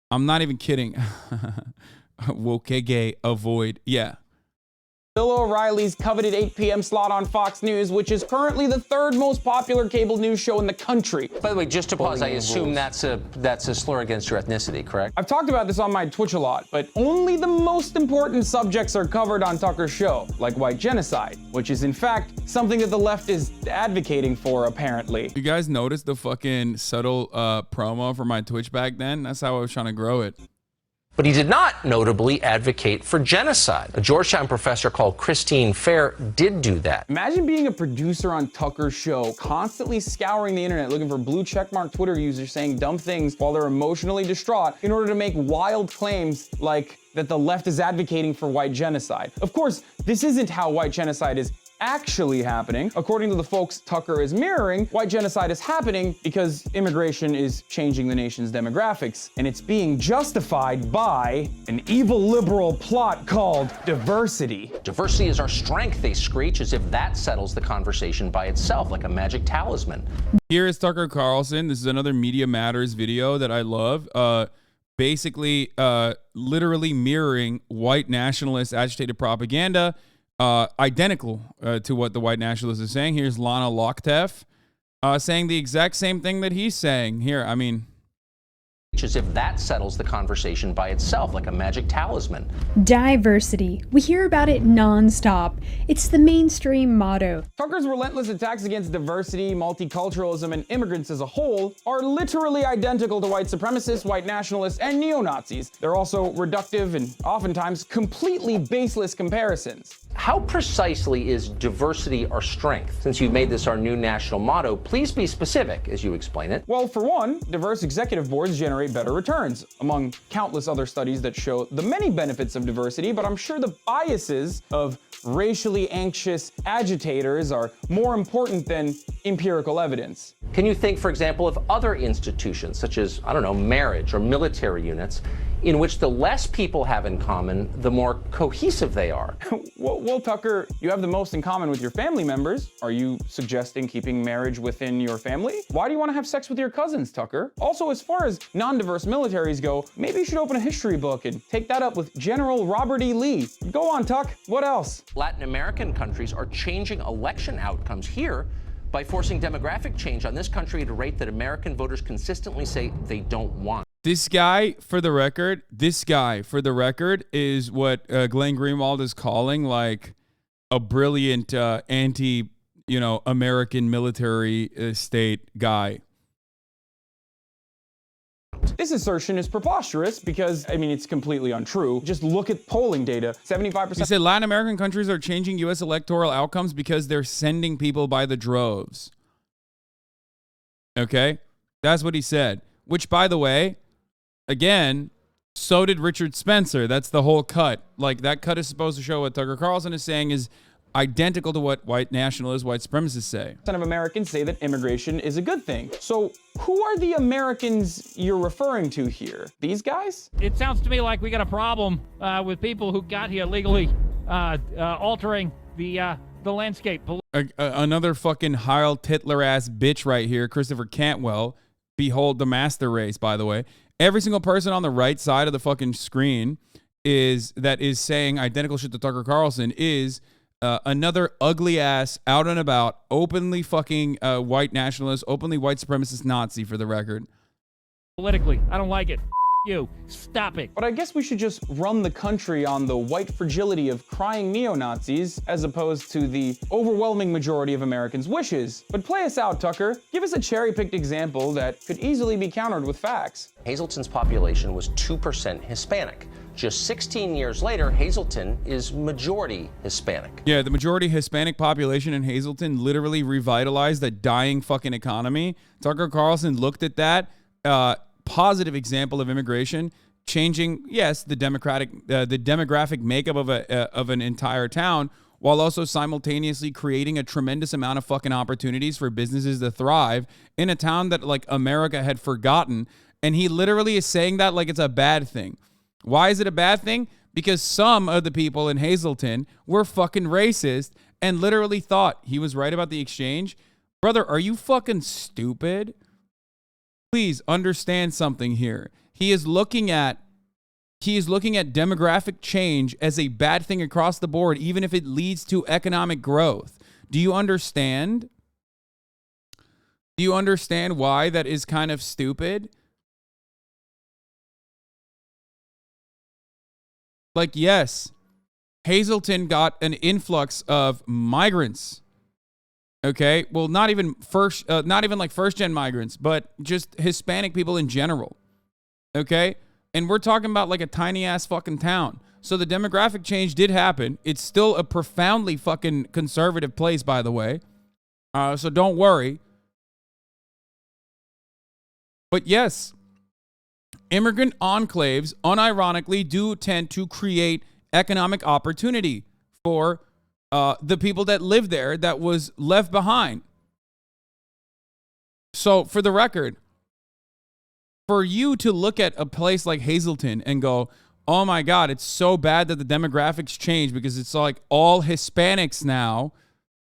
S1: I'm not even kidding. Wokege, avoid. Yeah.
S8: Bill O'Reilly's coveted 8 p.m. slot on Fox News, which is currently the 3rd most popular cable news show in the country.
S11: By the way, just to pause, I assume that's a slur against your ethnicity, correct?
S8: I've talked about this on my Twitch a lot, but only the most important subjects are covered on Tucker's show, like white genocide, which is in fact something that the left is advocating for, apparently.
S1: You guys noticed the fucking subtle promo for my Twitch back then? That's how I was trying to grow it.
S11: But he did not notably advocate for genocide. A Georgetown professor called Christine Fair did do that.
S8: Imagine being a producer on Tucker's show, constantly scouring the internet looking for blue checkmark Twitter users saying dumb things while they're emotionally distraught in order to make wild claims like that the left is advocating for white genocide. Of course, this isn't how white genocide is actually happening. According to the folks Tucker is mirroring, white genocide is happening because immigration is changing the nation's demographics, and it's being justified by an evil liberal plot called diversity.
S11: Diversity is our strength, they screech, as if that settles the conversation by itself, like a magic talisman.
S1: Here is Tucker Carlson. This is another Media Matters video that I love. Basically, literally mirroring white nationalist agitated propaganda. Identical to what the white nationalists are saying. Here's Lana Lochtef saying the exact same thing that he's saying. Here, I mean,
S11: as if that settles the conversation by itself, like a magic talisman.
S13: Diversity. We hear about it nonstop. It's the mainstream motto.
S8: Tucker's relentless attacks against diversity, multiculturalism, and immigrants as a whole are literally identical to white supremacists, white nationalists, and neo-Nazis. They're also reductive and oftentimes completely baseless comparisons.
S11: How precisely is diversity our strength? Since you've made this our new national motto, please be specific as you explain it.
S8: Well, for one, diverse executive boards generate better returns, among countless other studies that show the many benefits of diversity, but I'm sure the biases of racially anxious agitators are more important than empirical evidence.
S11: Can you think, for example, of other institutions, such as, I don't know, marriage or military units, in which the less people have in common, the more cohesive they are?
S8: Well, Tucker, you have the most in common with your family members. Are you suggesting keeping marriage within your family? Why do you want to have sex with your cousins, Tucker? Also, as far as non-diverse militaries go, maybe you should open a history book and take that up with General Robert E. Lee. Go on, Tuck. What else?
S11: Latin American countries are changing election outcomes here by forcing demographic change on this country at a rate that American voters consistently say they don't want.
S1: This guy, for the record, is what Glenn Greenwald is calling like a brilliant American military state guy.
S8: This assertion is preposterous because, I mean, it's completely untrue. Just look at polling data. 75%.
S1: He said Latin American countries are changing U.S. electoral outcomes because they're sending people by the droves. Okay? That's what he said. Which, by the way, again, so did Richard Spencer. That's the whole cut. Like, that cut is supposed to show what Tucker Carlson is saying is identical to what white nationalists, white supremacists say.
S8: Some of Americans say that immigration is a good thing. So who are the Americans you're referring to here? These guys?
S14: It sounds to me like we got a problem with people who got here legally altering the landscape.
S1: Another fucking Heil Titler-ass bitch right here, Christopher Cantwell. Behold the master race, by the way. Every single person on the right side of the fucking screen is saying identical shit to Tucker Carlson is another ugly ass, out and about, openly fucking white nationalist, openly white supremacist Nazi, for the record.
S14: Politically, I don't like it. You, stop it.
S8: But I guess we should just run the country on the white fragility of crying neo-Nazis as opposed to the overwhelming majority of Americans' wishes. But play us out, Tucker. Give us a cherry-picked example that could easily be countered with facts.
S11: Hazleton's population was 2% Hispanic. Just 16 years later, Hazleton is majority Hispanic.
S1: Yeah, the majority Hispanic population in Hazleton literally revitalized a dying fucking economy. Tucker Carlson looked at that positive example of immigration changing, yes, the demographic makeup of an entire town, while also simultaneously creating a tremendous amount of fucking opportunities for businesses to thrive in a town that like America had forgotten. And he literally is saying that like it's a bad thing. Why is it a bad thing? Because some of the people in Hazleton were fucking racist and literally thought he was right about the exchange. Brother, are you fucking stupid? Please understand something here. He is looking at demographic change as a bad thing across the board, even if it leads to economic growth. Do you understand? Do you understand why that is kind of stupid? Like, yes, Hazleton got an influx of migrants. Okay, well, not even like first-gen migrants, but just Hispanic people in general. Okay, and we're talking about like a tiny-ass fucking town. So the demographic change did happen. It's still a profoundly fucking conservative place, by the way. So don't worry. But yes, immigrant enclaves unironically do tend to create economic opportunity for the people that live there that was left behind. So for the record, for you to look at a place like Hazleton and go, oh my God, it's so bad that the demographics change because it's like all Hispanics now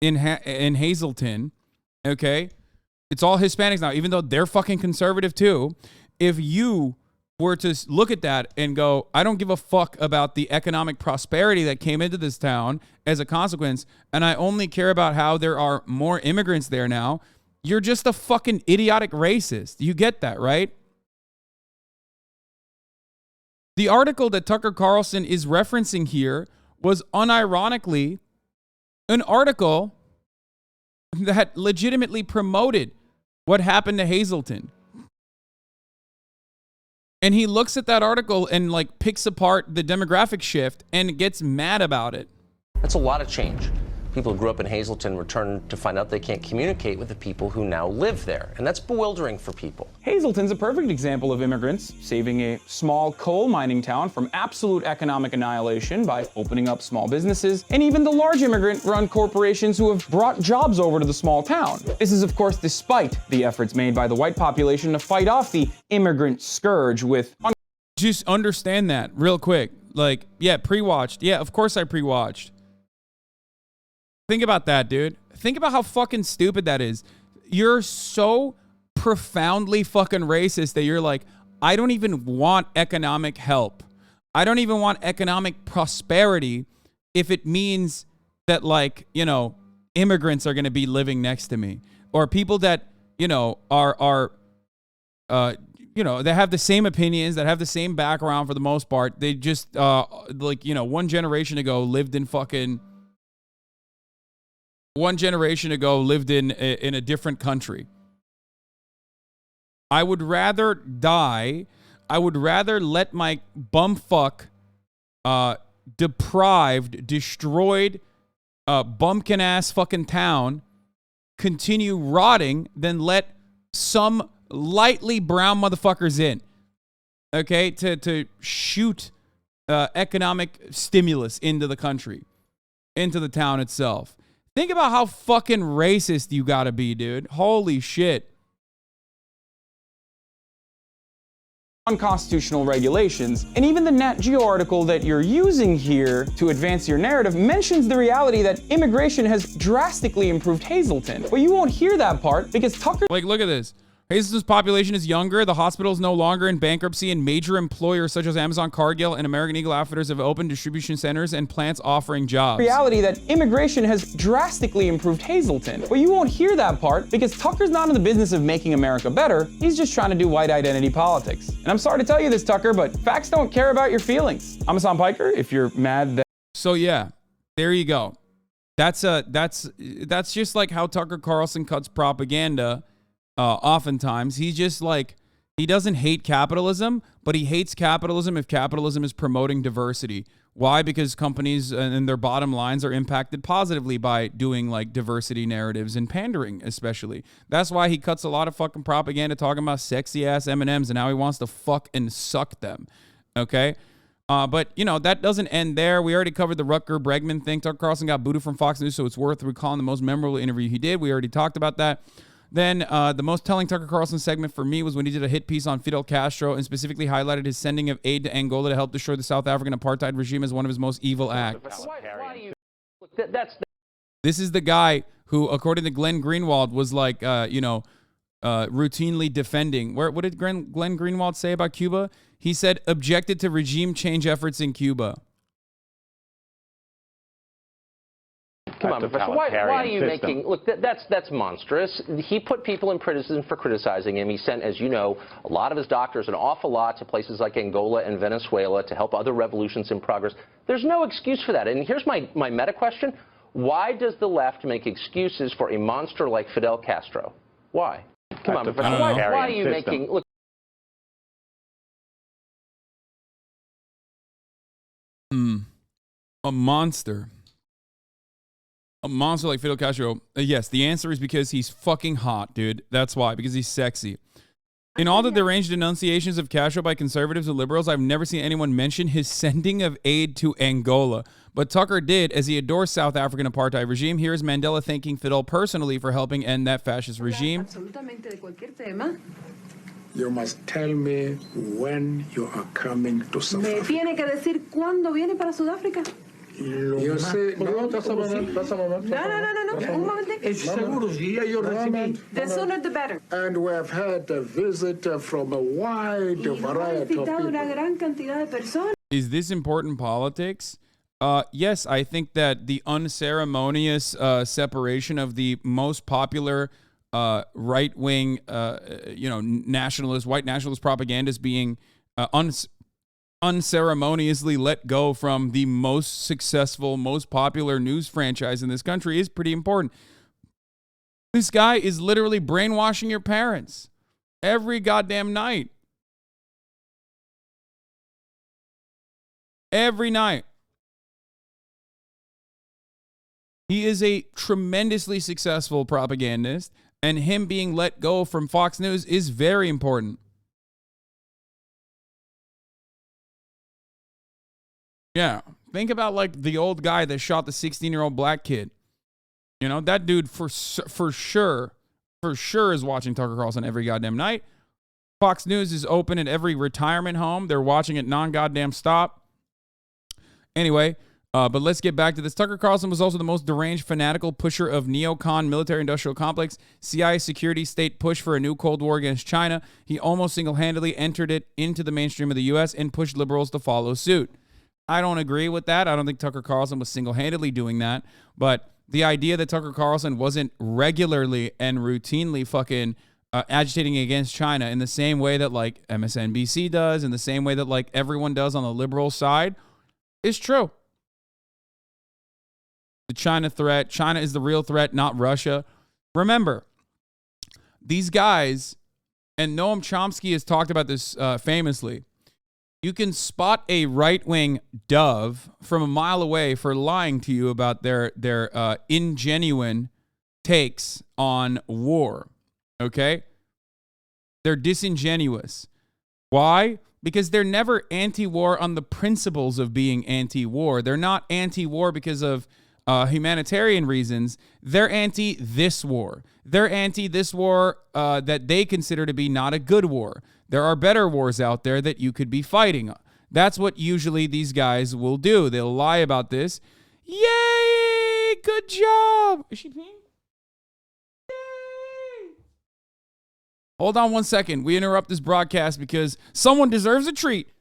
S1: in Hazleton, okay? It's all Hispanics now, even though they're fucking conservative too. If you were to look at that and go, I don't give a fuck about the economic prosperity that came into this town as a consequence, and I only care about how there are more immigrants there now, you're just a fucking idiotic racist. You get that, right? The article that Tucker Carlson is referencing here was unironically an article that legitimately promoted what happened to Hazleton. And he looks at that article and like picks apart the demographic shift and gets mad about it.
S11: That's a lot of change. People who grew up in Hazleton return to find out they can't communicate with the people who now live there. And that's bewildering for people.
S8: Hazleton's a perfect example of immigrants saving a small coal mining town from absolute economic annihilation by opening up small businesses, and even the large immigrant-run corporations who have brought jobs over to the small town. This is, of course, despite the efforts made by the white population to fight off the immigrant scourge with...
S1: Just understand that real quick. Like, yeah, pre-watched. Yeah, of course I pre-watched. Think about that, dude. Think about how fucking stupid that is. You're so profoundly fucking racist that you're like, I don't even want economic help. I don't even want economic prosperity if it means that, like, you know, immigrants are going to be living next to me, or people that, you know, are you know, they have the same opinions, that have the same background for the most part. They just, like, you know, one generation ago lived in a different country. I would rather die. I would rather let my bumfuck, deprived, destroyed, bumpkin ass fucking town continue rotting than let some lightly brown motherfuckers in. Okay, to shoot economic stimulus into the country, into the town itself. Think about how fucking racist you gotta be, dude. Holy shit.
S8: Unconstitutional regulations, and even the Nat Geo article that you're using here to advance your narrative mentions the reality that immigration has drastically improved Hazleton. But you won't hear that part because Tucker...
S1: Like, look at this. Hazleton's population is younger, the hospital is no longer in bankruptcy, and major employers such as Amazon, Cargill, and American Eagle Outfitters have opened distribution centers and plants offering jobs.
S8: Reality that immigration has drastically improved Hazleton. But you won't hear that part because Tucker's not in the business of making America better. He's just trying to do white identity politics. And I'm sorry to tell you this, Tucker, but facts don't care about your feelings. I'm Hasan Piker. If you're mad that...
S1: So yeah, there you go. That's just like how Tucker Carlson cuts propaganda. Oftentimes he's just like, he doesn't hate capitalism, but he hates capitalism if capitalism is promoting diversity. Why? Because companies and their bottom lines are impacted positively by doing like diversity narratives and pandering, especially. That's why he cuts a lot of fucking propaganda talking about sexy ass M&Ms and how he wants to fuck and suck them. Okay. But, you know, that doesn't end there. We already covered the Rutger Bregman thing. Tucker Carlson got booted from Fox News, so it's worth recalling the most memorable interview he did. We already talked about that. Then the most telling Tucker Carlson segment for me was when he did a hit piece on Fidel Castro and specifically highlighted his sending of aid to Angola to help destroy the South African apartheid regime as one of his most evil acts.
S11: Why do you... Look,
S1: This is the guy who, according to Glenn Greenwald, was like, routinely defending. What did Glenn Greenwald say about Cuba? He said, objected to regime change efforts in Cuba.
S11: Come on, Professor. Why are you making... Look, that's monstrous. He put people in prison for criticizing him. He sent, as you know, a lot of his doctors an awful lot to places like Angola and Venezuela to help other revolutions in progress. There's no excuse for that. And here's my meta question. Why does the left make excuses for a monster like Fidel Castro? Why? Come on, Professor. Why are you making... Look,
S1: A monster. A monster like Fidel Castro. Yes, the answer is because he's fucking hot, dude. That's why, because he's sexy. In all the deranged denunciations of Castro by conservatives and liberals, I've never seen anyone mention his sending of aid to Angola. But Tucker did, as he adores South African apartheid regime. Here is Mandela thanking Fidel personally for helping end that fascist regime.
S15: You must tell me when you are coming to South Africa.
S16: Me tiene que decir cuándo viene para Sudáfrica.
S15: Yo sé, no, un momentito. Es seguro, sí, yo recibí.
S16: The sooner the better.
S15: And we have had a visit from a wide variety of people.
S16: Una gran cantidad de personas.
S1: Is this important politics? Yes, I think that the unceremonious separation of the most popular right-wing, nationalist, white nationalist propaganda is being unceremoniously let go from the most successful, most popular news franchise in this country is pretty important. This guy is literally brainwashing your parents every goddamn night. Every night. He is a tremendously successful propagandist, and him being let go from Fox News is very important. Yeah, think about like the old guy that shot the 16-year-old black kid. You know, that dude for sure is watching Tucker Carlson every goddamn night. Fox News is open at every retirement home. They're watching it non-goddamn stop. Anyway, but let's get back to this. Tucker Carlson was also the most deranged, fanatical pusher of neocon military-industrial complex, CIA security state push for a new Cold War against China. He almost single-handedly entered it into the mainstream of the U.S. and pushed liberals to follow suit. I don't agree with that. I don't think Tucker Carlson was single-handedly doing that. But the idea that Tucker Carlson wasn't regularly and routinely fucking agitating against China in the same way that like MSNBC does, in the same way that like everyone does on the liberal side, is true. The China threat. China is the real threat, not Russia. Remember, these guys, and Noam Chomsky has talked about this famously, you can spot a right-wing dove from a mile away for lying to you about their ingenuine takes on war, okay? They're disingenuous. Why? Because they're never anti-war on the principles of being anti-war. They're not anti-war because of humanitarian reasons. They're anti this war. They're anti this war that they consider to be not a good war. There are better wars out there that you could be fighting. That's what usually these guys will do. They'll lie about this. Yay! Good job. Is she peeing? Yay! Hold on 1 second. We interrupt this broadcast because someone deserves a treat.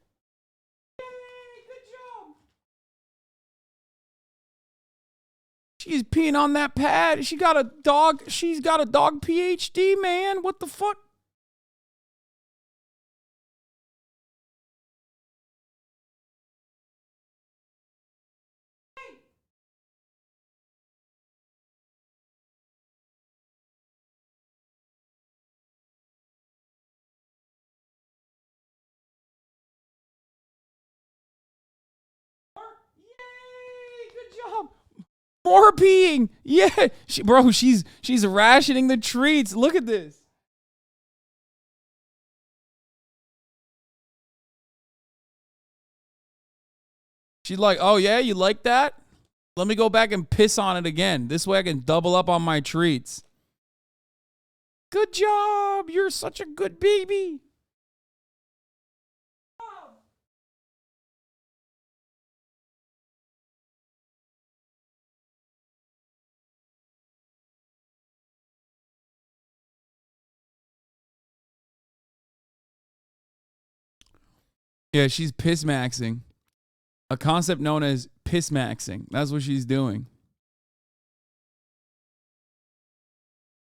S1: She's peeing on that pad. She got a dog. She's got a dog PhD, man. What the fuck? Yay! Good job. More peeing. Yeah. She's rationing the treats. Look at this. She's like, oh yeah, you like that? Let me go back and piss on it again. This way I can double up on my treats. Good job. You're such a good baby. Yeah, she's piss maxing. A concept known as piss maxing. That's what she's doing.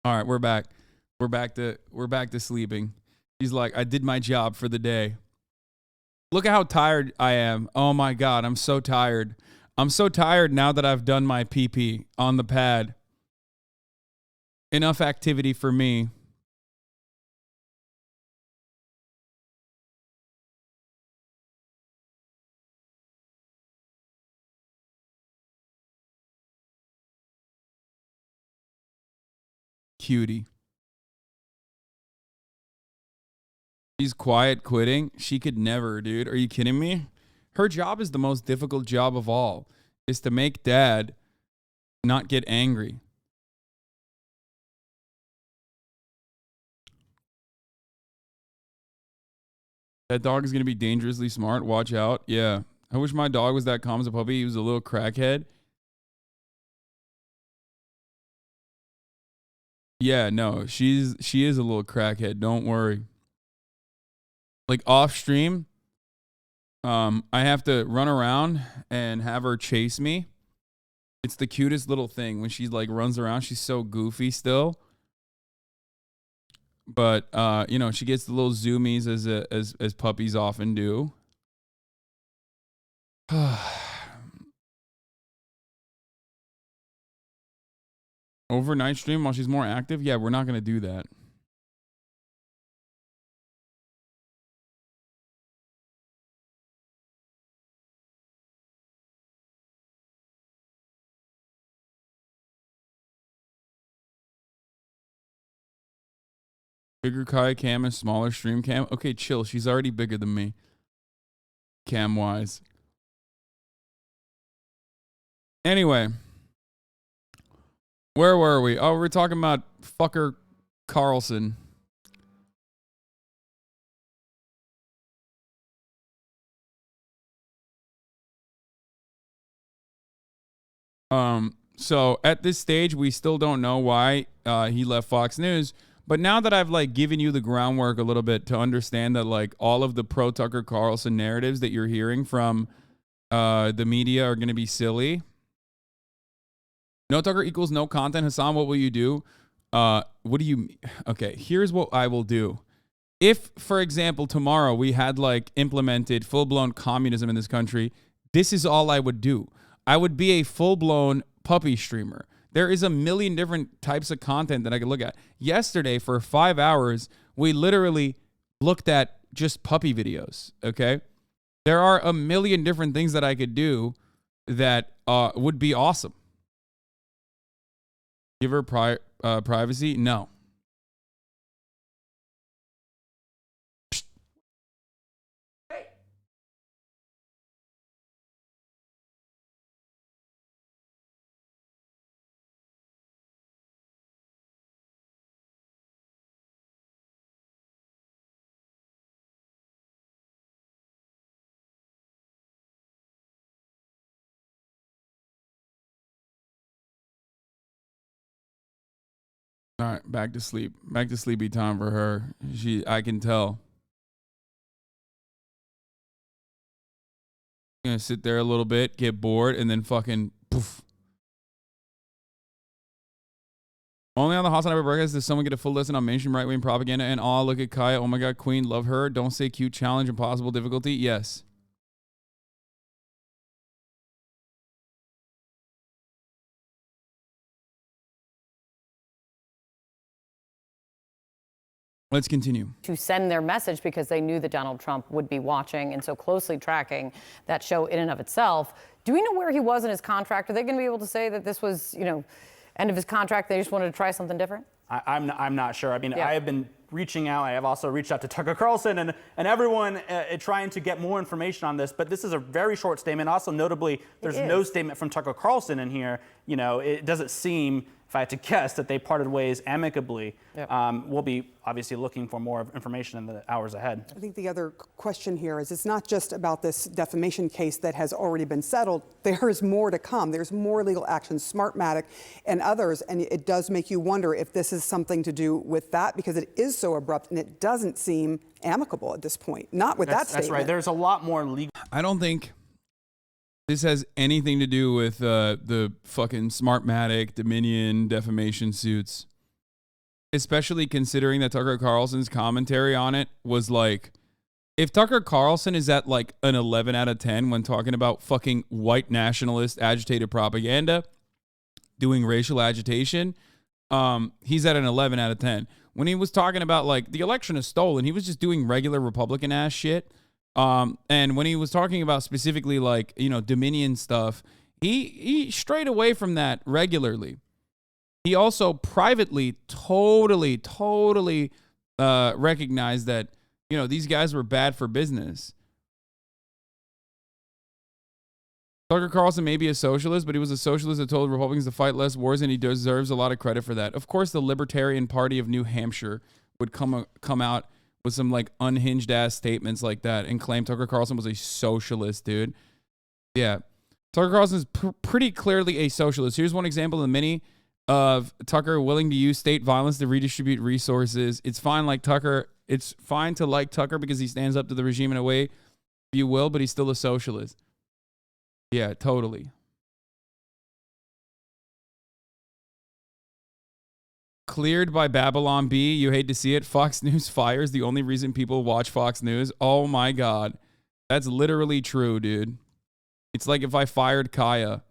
S1: All right, we're back. We're back to sleeping. She's like, I did my job for the day. Look at how tired I am. Oh my God, I'm so tired. I'm so tired now that I've done my pee-pee on the pad. Enough activity for me. Cutie. She's quiet quitting. She could never, dude. Are you kidding me? Her job is the most difficult job of all. Is to make dad not get angry. That dog is going to be dangerously smart. Watch out. Yeah. I wish my dog was that calm as a puppy. He was a little crackhead. Yeah, no, she is a little crackhead. Don't worry. Like off stream, I have to run around and have her chase me. It's the cutest little thing when she like runs around. She's so goofy still. But you know, she gets the little zoomies as puppies often do. Overnight stream while she's more active? Yeah, we're not going to do that. Bigger Kai cam and smaller stream cam? Okay, chill. She's already bigger than me. Cam-wise. Anyway. Where were we? Oh, we're talking about fucker Carlson. So at this stage, we still don't know why he left Fox News. But now that I've like given you the groundwork a little bit to understand that like all of the pro Tucker Carlson narratives that you're hearing from the media are going to be silly. No Tucker equals no content. Hasan, what will you do? What do you... Okay, here's what I will do. If, for example, tomorrow we had like implemented full-blown communism in this country, this is all I would do. I would be a full-blown puppy streamer. There is a million different types of content that I could look at. Yesterday, for 5 hours, we literally looked at just puppy videos, okay? There are a million different things that I could do that would be awesome. Give her privacy? No. All right, back to sleep. Back to sleepy time for her. I can tell. Gonna sit there a little bit, get bored, and then fucking poof. Only on the HasanAbi broadcast does someone get a full lesson on mainstream right-wing propaganda and all. Look at Kaya. Oh my God, Queen, love her. Don't say cute, challenge, impossible, difficulty. Yes. Let's continue.
S5: To send their message because they knew that Donald Trump would be watching and so closely tracking that show in and of itself. Do we know where he was in his contract? Are they going to be able to say that this was, you know, end of his contract? They just wanted to try something different?
S3: I'm not sure. I mean,
S5: Yeah.
S3: I have been reaching out. I have also reached out to Tucker Carlson and everyone trying to get more information on this. But this is a very short statement. Also, notably, there's no statement from Tucker Carlson in here. You know, it doesn't seem, if I had to guess, that they parted ways amicably. Yep. We'll be obviously looking for more information in the hours ahead.
S2: I think the other question here is it's not just about this defamation case that has already been settled. There is more to come. There's more legal action, Smartmatic and others, and it does make you wonder if this is something to do with that, because it is so abrupt and it doesn't seem amicable at this point. Not with that statement.
S3: That's right. There's a lot more legal.
S1: I don't think this has anything to do with the fucking Smartmatic, Dominion defamation suits. Especially considering that Tucker Carlson's commentary on it was like, if Tucker Carlson is at like an 11 out of 10 when talking about fucking white nationalist agitated propaganda, doing racial agitation, he's at an 11 out of 10. When he was talking about like the election is stolen, he was just doing regular Republican ass shit. And when he was talking about specifically like, you know, Dominion stuff, he strayed away from that regularly. He also privately totally recognized that, you know, these guys were bad for business. Tucker Carlson may be a socialist, but he was a socialist that told Republicans to fight less wars, and he deserves a lot of credit for that. Of course, the Libertarian Party of New Hampshire would come out with some like unhinged ass statements like that and claim Tucker Carlson was a socialist, dude. Yeah. Tucker Carlson is pretty clearly a socialist. Here's one example in many of Tucker willing to use state violence to redistribute resources. It's fine like Tucker. It's fine to like Tucker because he stands up to the regime in a way, if you will, but he's still a socialist. Yeah, totally. Cleared by Babylon B. You hate to see it. Fox News fires the only reason people watch Fox News. Oh my God. That's literally true, dude. It's like if I fired Kaya.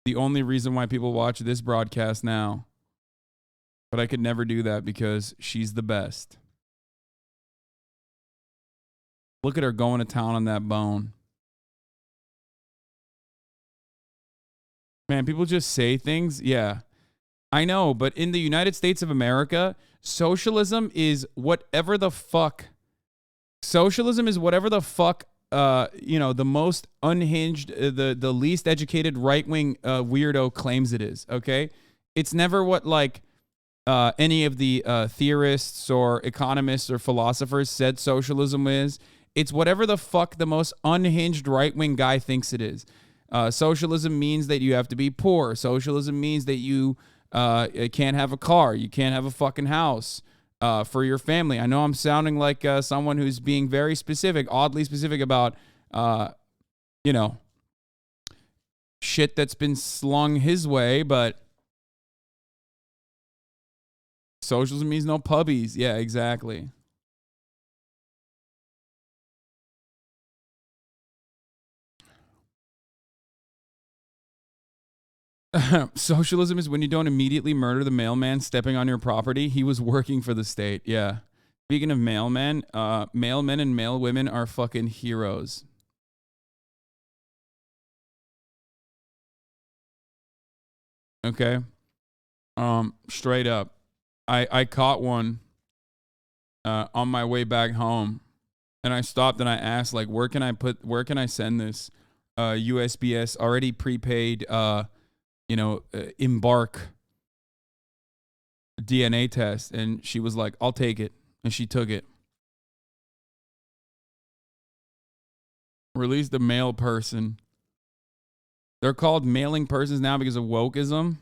S1: The only reason why people watch this broadcast now. But I could never do that because she's the best. Look at her going to town on that bone. Man, people just say things. Yeah, I know. But in the United States of America, socialism is whatever the fuck. Socialism is whatever the fuck. You know, the most unhinged, the least educated right-wing weirdo claims it is, okay? It's never what, like, any of the theorists or economists or philosophers said socialism is. It's whatever the fuck the most unhinged right-wing guy thinks it is. Socialism means that you have to be poor. Socialism means that you can't have a car. You can't have a fucking house. For your family. I know I'm sounding like someone who's being very specific, oddly specific about, you know, shit that's been slung his way, but socialism means no puppies. Yeah, exactly. Socialism is when you don't immediately murder the mailman stepping on your property. He was working for the state. Yeah. Speaking of mailmen, mailmen and mailwomen are fucking heroes. Okay. Straight up. I caught one on my way back home, and I stopped and I asked, like, where can I send this USPS already prepaid you know, Embark DNA test. And she was like, I'll take it. And she took it. Released a mail person. They're called mailing persons now because of wokeism.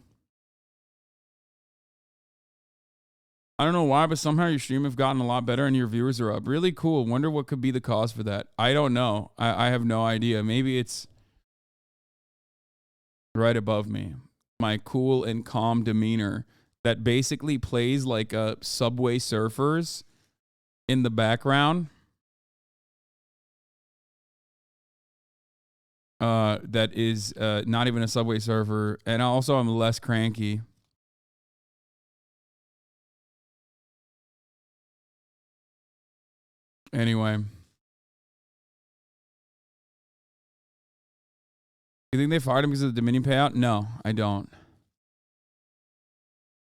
S1: I don't know why, but somehow your stream have gotten a lot better and your viewers are up. Really cool. Wonder what could be the cause for that. I don't know. I have no idea. Maybe it's right above me. My cool and calm demeanor that basically plays like a Subway Surfers in the background. That is not even a Subway Surfer. And also I'm less cranky. Anyway. You think they fired him because of the Dominion payout? No, I don't.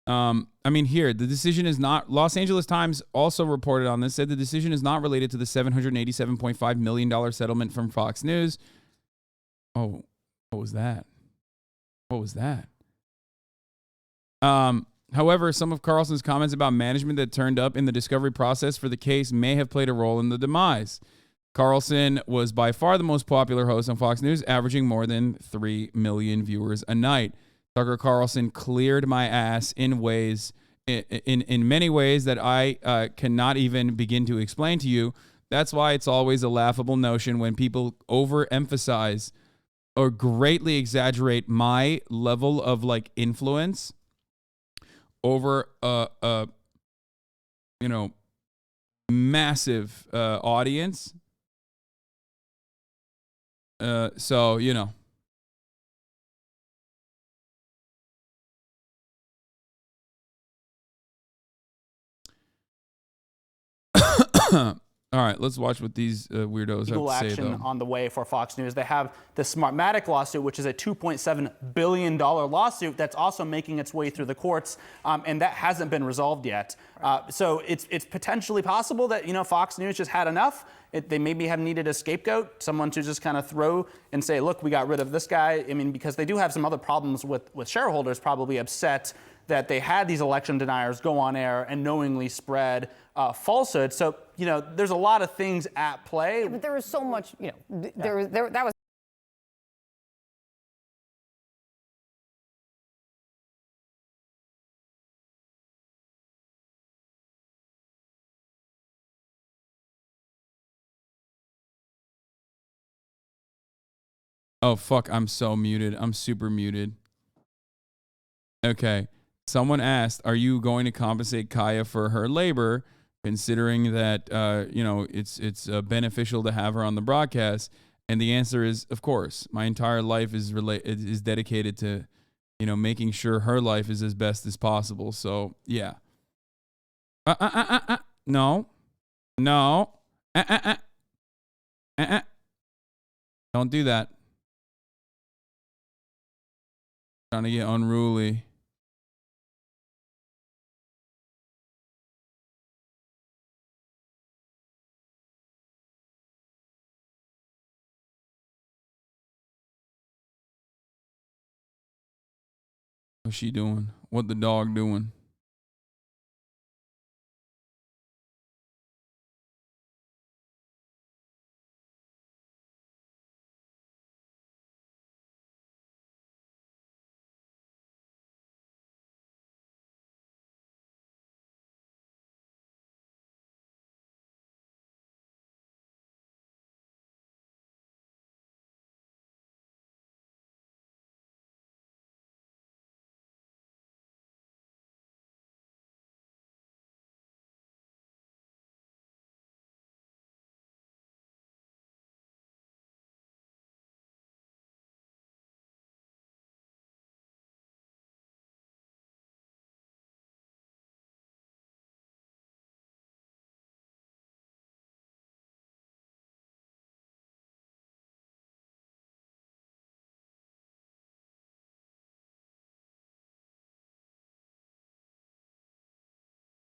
S1: I mean, here, the decision is not, Los Angeles Times also reported on this, said the decision is not related to the $787.5 million settlement from Fox News. Oh, what was that? What was that? However, some of Carlson's comments about management that turned up in the discovery process for the case may have played a role in the demise. Carlson was by far the most popular host on Fox News, averaging more than 3 million viewers a night. Tucker Carlson cleared my ass in ways, in many ways that I cannot even begin to explain to you. That's why it's always a laughable notion when people overemphasize or greatly exaggerate my level of like influence over massive audience. So, you know. All right, let's watch what these weirdos have to say,
S3: action
S1: though.
S3: on the way for Fox News. They have the Smartmatic lawsuit, which is a $2.7 billion lawsuit that's also making its way through the courts, and that hasn't been resolved yet. So it's potentially possible that, Fox News just had enough. They maybe have needed a scapegoat, someone to just kind of throw and say, look, we got rid of this guy. I mean, because they do have some other problems with shareholders probably upset that they had these election deniers go on air and knowingly spread falsehoods. So, there's a lot of things at play.
S5: Yeah, but there was so much, that was.
S1: Oh, fuck, I'm so muted. I'm super muted. Okay. Someone asked, are you going to compensate Kaya for her labor, considering that, it's beneficial to have her on the broadcast? And the answer is, of course. My entire life is dedicated to, making sure her life is as best as possible. So, yeah. No. Don't do that. Trying to get unruly. What's she doing? What the dog doing?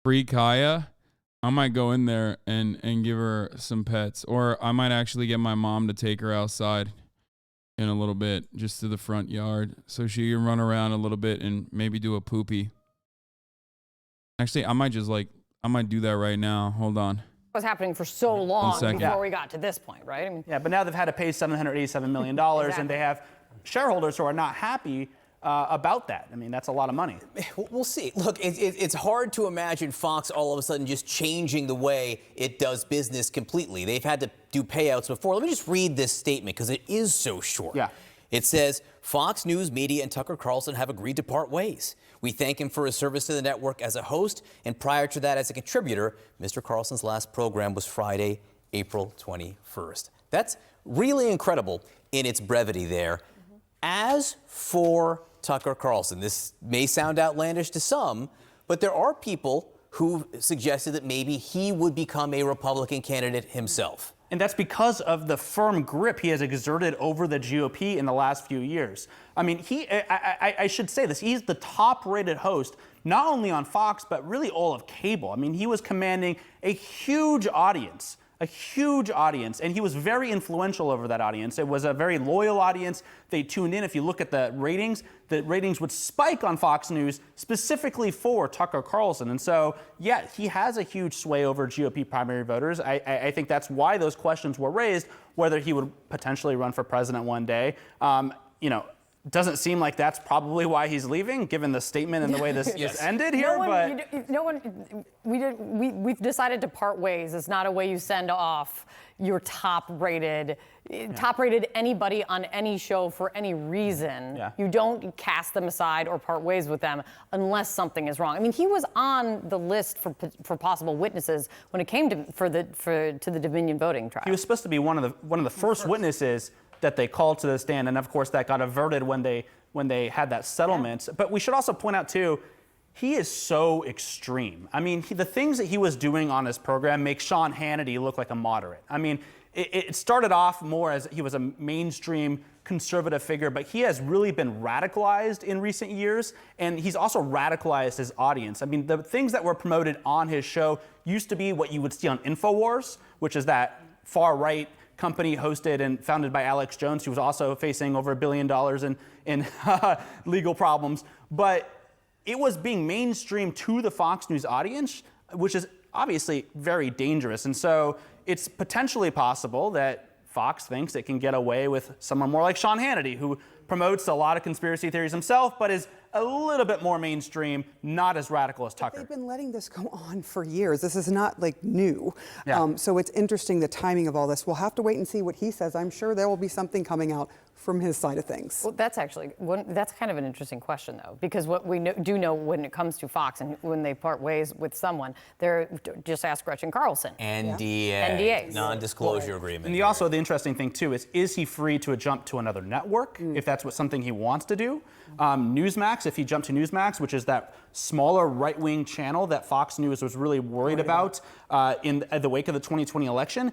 S1: Free Kaya, I might go in there and give her some pets. Or I might actually get my mom to take her outside in a little bit, just to the front yard, so she can run around a little bit and maybe do a poopy. Actually, I might do that right now. Hold on.
S5: Was happening for so long before we got to this point, right? I mean,
S3: yeah, but now they've had to pay $787 million, exactly. And they have shareholders who are not happy about that. I mean, that's a lot of money.
S4: We'll see. Look, it's hard to imagine Fox all of a sudden just changing the way it does business completely. They've had to do payouts before. Let me just read this statement because it is so short.
S3: Yeah.
S4: It says, Fox News Media and Tucker Carlson have agreed to part ways. We thank him for his service to the network as a host, and prior to that as a contributor. Mr. Carlson's last program was Friday, April 21st. That's really incredible in its brevity there. Mm-hmm. As for Tucker Carlson, this may sound outlandish to some, but there are people who suggested that maybe he would become a Republican candidate himself.
S3: And that's because of the firm grip he has exerted over the GOP in the last few years. I mean, I should say this, he's the top-rated host not only on Fox, but really all of cable. I mean, he was commanding a huge audience, and he was very influential over that audience. It was a very loyal audience. They tuned in. If you look at the ratings would spike on Fox News specifically for Tucker Carlson. And so, yeah, he has a huge sway over GOP primary voters. I think that's why those questions were raised, whether he would potentially run for president one day. Doesn't seem like that's probably why he's leaving, given the statement and the way this ended here.
S5: We've decided to part ways. It's not a way you send off your top-rated anybody on any show for any reason. Yeah. You don't cast them aside or part ways with them unless something is wrong. I mean, he was on the list for possible witnesses when it came to the Dominion voting trial.
S3: He was supposed to be one of the first witnesses that they called to the stand, and of course that got averted when they had that settlement. Yeah. But we should also point out too, he is so extreme. I mean, the things that he was doing on his program make Sean Hannity look like a moderate. I mean, it started off more as he was a mainstream conservative figure, but he has really been radicalized in recent years, and he's also radicalized his audience. I mean, the things that were promoted on his show used to be what you would see on InfoWars, which is that far-right company hosted and founded by Alex Jones, who was also facing over $1 billion in legal problems. But it was being mainstreamed to the Fox News audience, which is obviously very dangerous. And so it's potentially possible that Fox thinks it can get away with someone more like Sean Hannity, who promotes a lot of conspiracy theories himself, but is a little bit more mainstream, not as radical as Tucker.
S2: They've been letting this go on for years. This is not like new.
S3: Yeah.
S2: So it's interesting, the timing of all this. We'll have to wait and see what he says. I'm sure there will be something coming out from his side of things.
S5: Well, that's kind of an interesting question, though, because what we do know when it comes to Fox and when they part ways with someone, just ask Gretchen Carlson.
S4: NDAs. Non-disclosure agreement.
S3: And also the interesting thing, too, is he free to jump to another network if that's something he wants to do? Newsmax, if he jumped to Newsmax, which is that smaller right-wing channel that Fox News was really worried about in the wake of the 2020 election,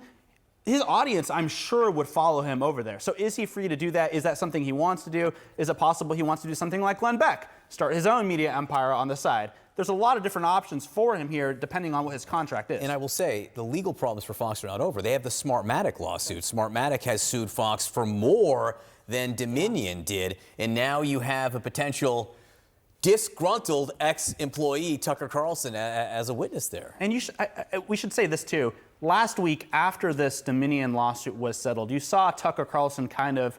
S3: his audience, I'm sure, would follow him over there. So is he free to do that? Is that something he wants to do? Is it possible he wants to do something like Glenn Beck, start his own media empire on the side? There's a lot of different options for him here, depending on what his contract is.
S4: And I will say, the legal problems for Fox are not over. They have the Smartmatic lawsuit. Smartmatic has sued Fox for more than Dominion did, and now you have a potential disgruntled ex-employee, Tucker Carlson, as a witness there.
S3: And we should say this, too. Last week, after this Dominion lawsuit was settled, you saw Tucker Carlson kind of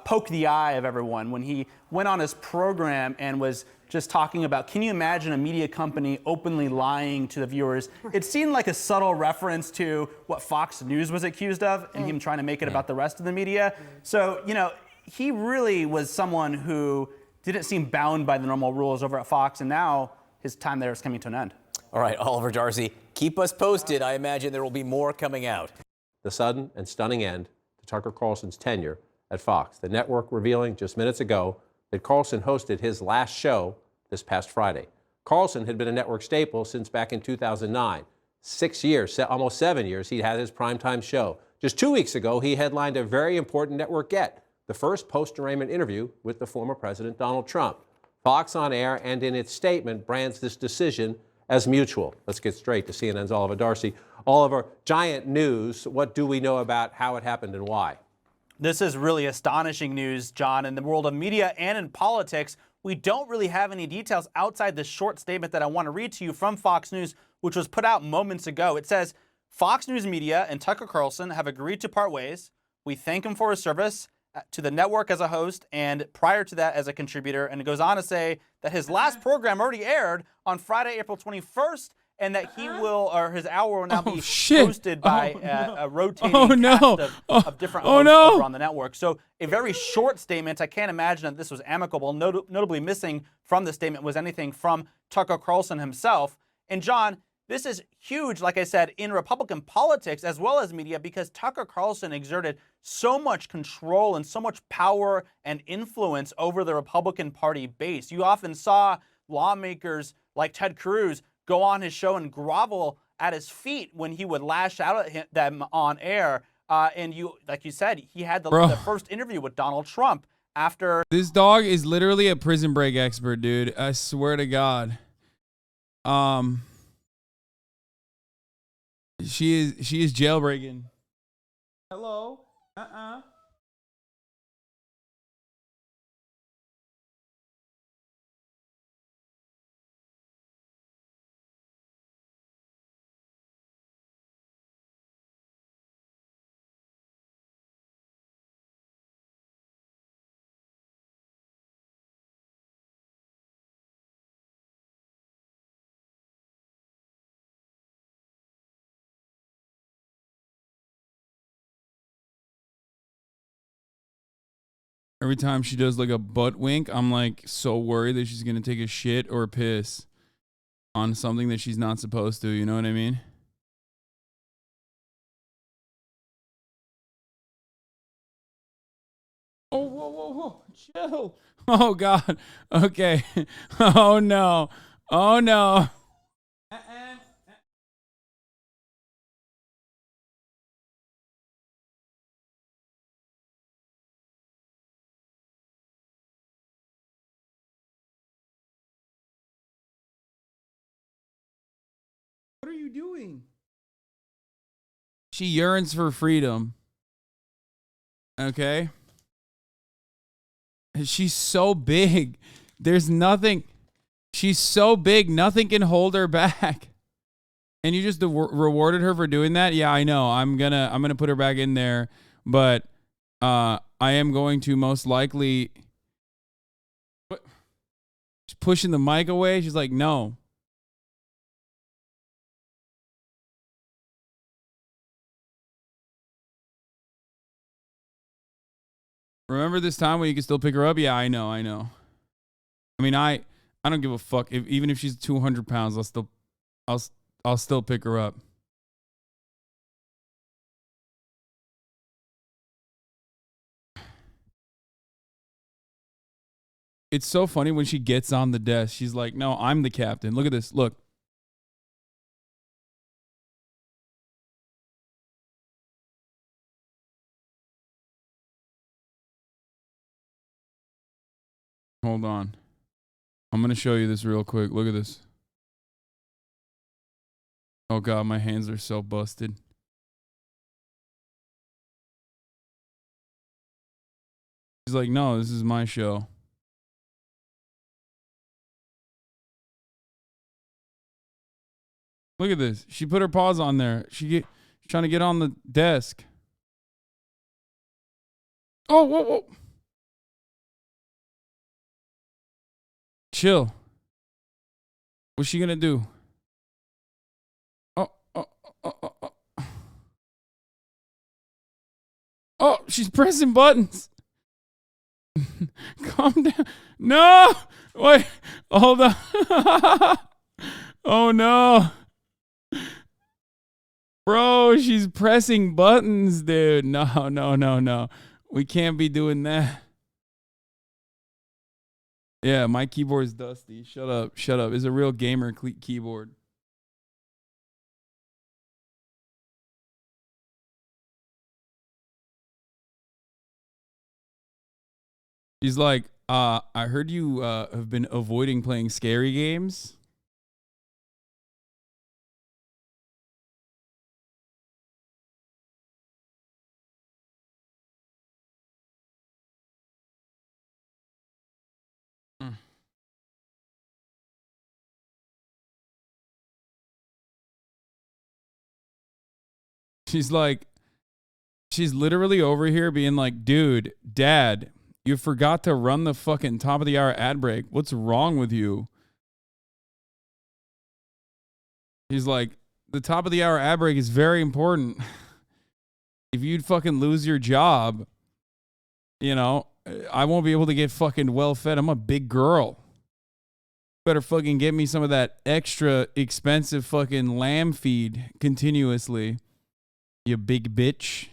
S3: poke the eye of everyone when he went on his program and was just talking about, can you imagine a media company openly lying to the viewers? It seemed like a subtle reference to what Fox News was accused of and him trying to make it about the rest of the media. So, he really was someone who didn't seem bound by the normal rules over at Fox, and now his time there is coming to an end.
S4: All right, Oliver Darcy, keep us posted. I imagine there will be more coming out.
S17: The sudden and stunning end to Tucker Carlson's tenure at Fox. The network revealing just minutes ago that Carlson hosted his last show this past Friday. Carlson had been a network staple since back in 2009. 6 years, almost 7 years, he'd had his primetime show. Just 2 weeks ago, he headlined a very important network get, the first post-arraignment interview with the former President Donald Trump. Fox on air and in its statement brands this decision as mutual. Let's get straight to CNN's Oliver Darcy. Oliver, giant news. What do we know about how it happened and why?
S3: This is really astonishing news, John. In the world of media and in politics, we don't really have any details outside the short statement that I want to read to you from Fox News, which was put out moments ago. It says, Fox News Media and Tucker Carlson have agreed to part ways. We thank him for his service to the network as a host and prior to that as a contributor. And it goes on to say that his last program already aired on Friday, April 21st, and that he will, or his hour will now be hosted by a rotating cast of different hosts over on the network. So a very short statement. I can't imagine that this was amicable. Notably missing from the statement was anything from Tucker Carlson himself. And John, this is huge, like I said, in Republican politics as well as media, because Tucker Carlson exerted so much control and so much power and influence over the Republican Party base. You often saw lawmakers like Ted Cruz go on his show and grovel at his feet when he would lash out at them on air. And like you said, he had the first interview with Donald Trump after.
S1: This dog is literally a Prison Break expert, dude. I swear to God. She is jailbreaking. Hello. Every time she does like a butt wink, I'm like so worried that she's gonna take a shit or piss on something that she's not supposed to. You know what I mean? Oh, whoa, whoa, whoa. Chill. Oh, God. Okay. Oh, no. Oh, no. What are you doing? She yearns for freedom. Okay? She's so big. There's nothing. She's so big, nothing can hold her back. And you just rewarded her for doing that? Yeah, I know. I'm gonna put her back in there, but I am going to most likely. What? She's pushing the mic away. She's like, no. Remember this time when you can still pick her up? Yeah, I know. I mean, I don't give a fuck. Even if she's 200 pounds, I'll still pick her up. It's so funny when she gets on the desk. She's like, no, I'm the captain. Look at this. Look. Hold on. I'm going to show you this real quick. Look at this. Oh, God, my hands are so busted. She's like, no, this is my show. Look at this. She put her paws on there. She's trying to get on the desk. Oh, whoa, whoa. Chill. What's she gonna do? Oh, she's pressing buttons. Calm down. No! Wait. Hold on. Oh, no. Bro, she's pressing buttons, dude. No. We can't be doing that. Yeah, my keyboard's dusty. Shut up. It's a real gamer keyboard. She's like, I heard you have been avoiding playing scary games. She's like, she's literally over here being like, dude, dad, you forgot to run the fucking top of the hour ad break. What's wrong with you? He's like, the top of the hour ad break is very important. If you'd fucking lose your job, you know, I won't be able to get fucking well fed. I'm a big girl. Better fucking get me some of that extra expensive fucking lamb feed continuously. You big bitch.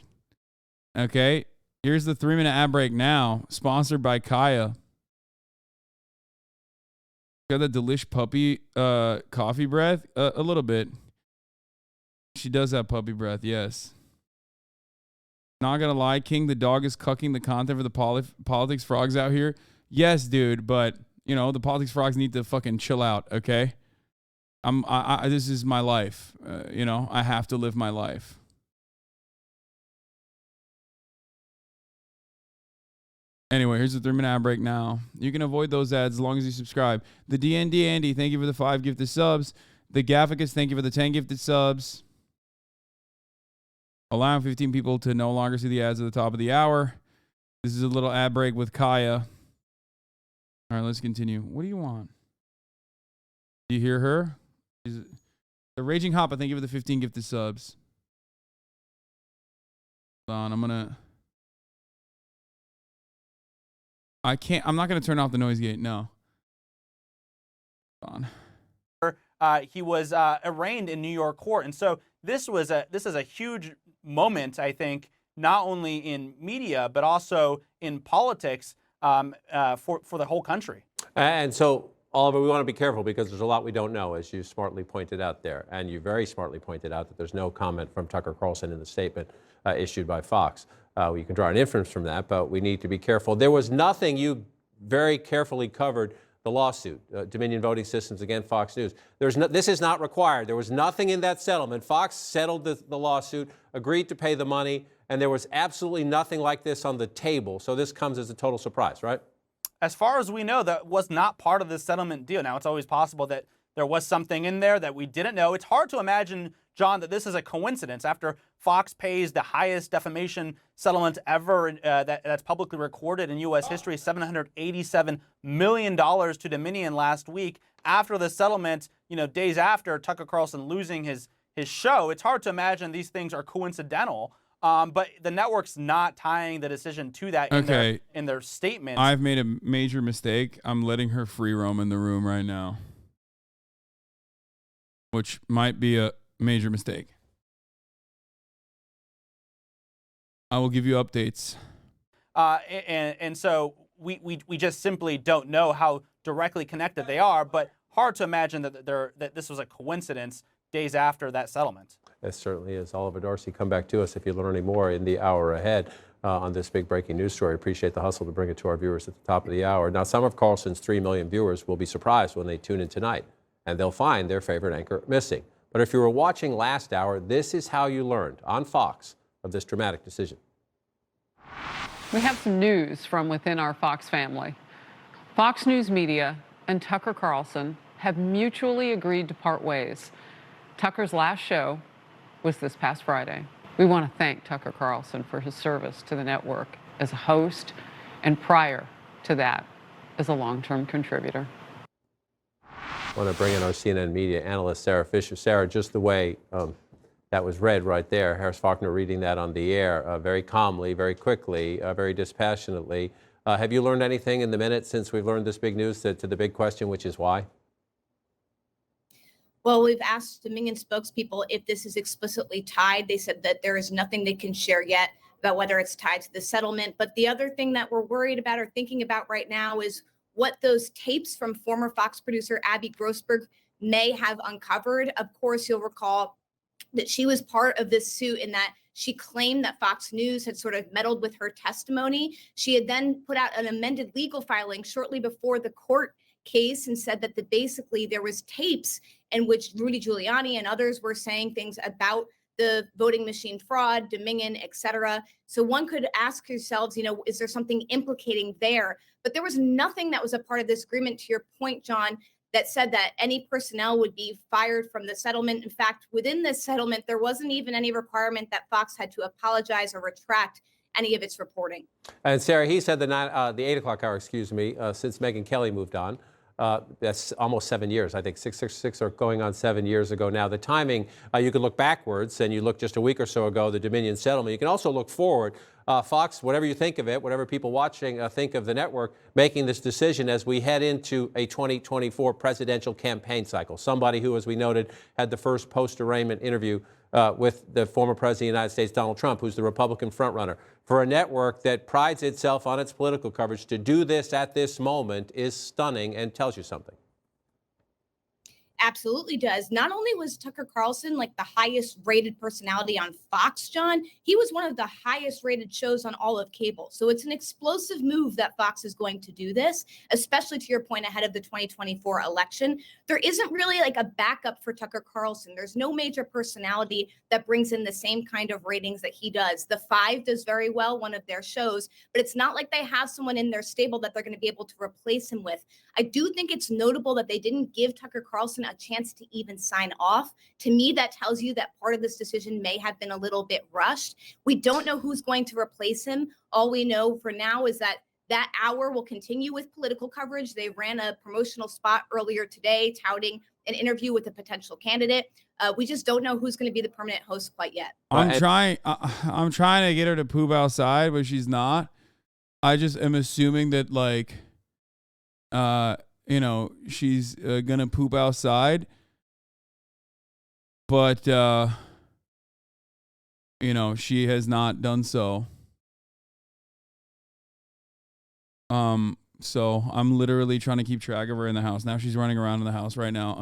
S1: Okay. Here's the 3-minute ad break now. Sponsored by Kaya. Got that delish puppy coffee breath? A little bit. She does have puppy breath, yes. Not gonna lie, King, the dog is cucking the content for the politics frogs out here. Yes, dude, but, you know, the politics frogs need to fucking chill out, okay? This is my life. I have to live my life. Anyway, here's the 3-minute ad break now. You can avoid those ads as long as you subscribe. The DND Andy, thank you for the 5 gifted subs. The Gafficus, thank you for the 10 gifted subs. Allowing 15 people to no longer see the ads at the top of the hour. This is a little ad break with Kaya. All right, let's continue. What do you want? Do you hear her? The Raging Hoppa, thank you for the 15 gifted subs. Hold on, I'm not gonna turn off the noise gate. No. Hold
S3: on. He was arraigned in New York court, and so this is a huge moment, I think, not only in media but also in politics for the whole country.
S17: And so, Oliver, we want to be careful because there's a lot we don't know, as you smartly pointed out there, and you very smartly pointed out that there's no comment from Tucker Carlson in the statement issued by Fox. You can draw an inference from that, but we need to be careful. There was nothing, you very carefully covered the lawsuit, Dominion Voting Systems against Fox News. This is not required. There was nothing in that settlement. Fox settled the lawsuit, agreed to pay the money, and there was absolutely nothing like this on the table. So this comes as a total surprise, right?
S3: As far as we know, that was not part of the settlement deal. Now, it's always possible that there was something in there that we didn't know. It's hard to imagine, John, that this is a coincidence. After Fox pays the highest defamation settlement ever that's publicly recorded in U.S. history, $787 million to Dominion last week. After the settlement, days after Tucker Carlson losing his show, it's hard to imagine these things are coincidental. But the network's not tying the decision to that in their statement.
S1: I've made a major mistake. I'm letting her free roam in the room right now, which might be a major mistake. I will give you updates.
S3: And so we just simply don't know how directly connected they are, but hard to imagine that this was a coincidence days after that settlement.
S17: It certainly is. Oliver Darcy, come back to us if you learn any more in the hour ahead on this big breaking news story. Appreciate the hustle to bring it to our viewers at the top of the hour. Now, some of Carlson's 3 million viewers will be surprised when they tune in tonight, and they'll find their favorite anchor missing. But if you were watching last hour, this is how you learned on Fox of this dramatic decision.
S18: We have some news from within our Fox family. Fox News Media and Tucker Carlson have mutually agreed to part ways. Tucker's last show was this past Friday. We want to thank Tucker Carlson for his service to the network as a host and prior to that as a long-term contributor.
S17: I want to bring in our CNN media analyst, Sarah Fisher. Sarah, just the way that was read right there, Harris Faulkner reading that on the air very calmly, very quickly, very dispassionately. Have you learned anything in the minute since we've learned this big news to the big question, which is why?
S19: Well, we've asked Dominion spokespeople if this is explicitly tied. They said that there is nothing they can share yet about whether it's tied to the settlement. But the other thing that we're worried about or thinking about right now is what those tapes from former Fox producer Abby Grossberg may have uncovered. Of course, you'll recall that she was part of this suit in that she claimed that Fox News had sort of meddled with her testimony. She had then put out an amended legal filing shortly before the court case and said that basically there was tapes in which Rudy Giuliani and others were saying things about the voting machine fraud, Dominion, et cetera. So one could ask yourselves, is there something implicating there? But there was nothing that was a part of this agreement, to your point, John, that said that any personnel would be fired from the settlement. In fact, within this settlement, there wasn't even any requirement that Fox had to apologize or retract any of its reporting.
S17: And Sarah, he said the 8 o'clock hour, since Megyn Kelly moved on. That's almost 7 years. I think 6 are going on 7 years ago now. The timing, you could look backwards, and you look just a week or so ago, the Dominion settlement. You can also look forward. Fox, whatever you think of it, whatever people watching think of the network, making this decision as we head into a 2024 presidential campaign cycle. Somebody who, as we noted, had the first post-arraignment interview with the former president of the United States, Donald Trump, who's the Republican frontrunner. For a network that prides itself on its political coverage, to do this at this moment is stunning and tells you something.
S19: absolutely does. Not only was Tucker Carlson like the highest rated personality on Fox, John, he was one of the highest rated shows on all of cable. So it's an explosive move that Fox is going to do this, especially to your point ahead of the 2024 election. There isn't really like a backup for Tucker Carlson. There's no major personality that brings in the same kind of ratings that he does. The Five does very well, one of their shows, but it's not like they have someone in their stable that they're going to be able to replace him with. I do think it's notable that they didn't give Tucker Carlson a chance to even sign off. To me, that tells you that part of this decision may have been a little bit rushed. We don't know who's going to replace him. All we know for now is that that hour will continue with political coverage. They ran a promotional spot earlier today touting an interview with a potential candidate. We just don't know who's going to be the permanent host quite yet.
S1: I'm trying to get her to poop outside, but she's not. I just am assuming that like, she's gonna poop outside, but she has not done so. So I'm literally trying to keep track of her in the house. Now she's running around in the house right now,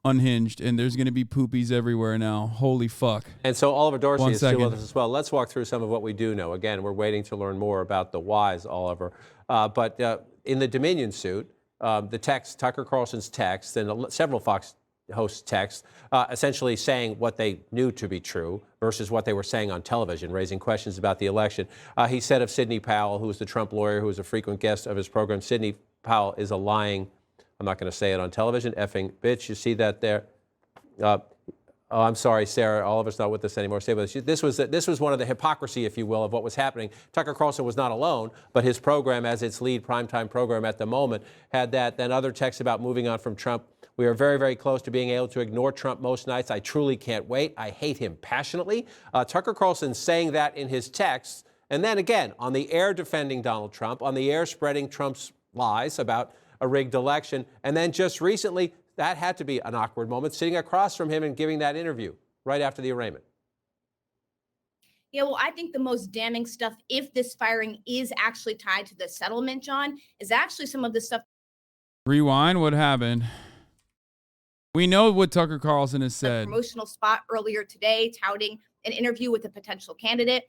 S1: unhinged, and there's going to be poopies everywhere now. Holy fuck.
S17: And so Oliver Dorsey is still with us as well. Let's walk through some of what we do know. Again, we're waiting to learn more about the whys, Oliver. But in the Dominion suit, the text, Tucker Carlson's text, and several Fox hosts text, essentially saying what they knew to be true versus what they were saying on television, raising questions about the election. He said of Sidney Powell, who was the Trump lawyer, who was a frequent guest of his program, Sidney Powell is a lying, I'm not going to say it on television, effing bitch. You see that there? I'm sorry, Sarah. Oliver's not with us anymore. Stay with us. This was one of the hypocrisy, if you will, of what was happening. Tucker Carlson was not alone, but his program, as its lead primetime program at the moment, had that. Then other texts about moving on from Trump. We are very, very close to being able to ignore Trump most nights. I truly can't wait. I hate him passionately. Tucker Carlson saying that in his texts, and then again on the air defending Donald Trump, on the air spreading Trump's lies about a rigged election, and then just recently. That had to be an awkward moment, sitting across from him and giving that interview right after the arraignment.
S19: Yeah, well, I think the most damning stuff, if this firing is actually tied to the settlement, John, is actually some of the stuff.
S1: Rewind, what happened? We know what Tucker Carlson has said.
S19: Promotional spot earlier today touting an interview with a potential candidate.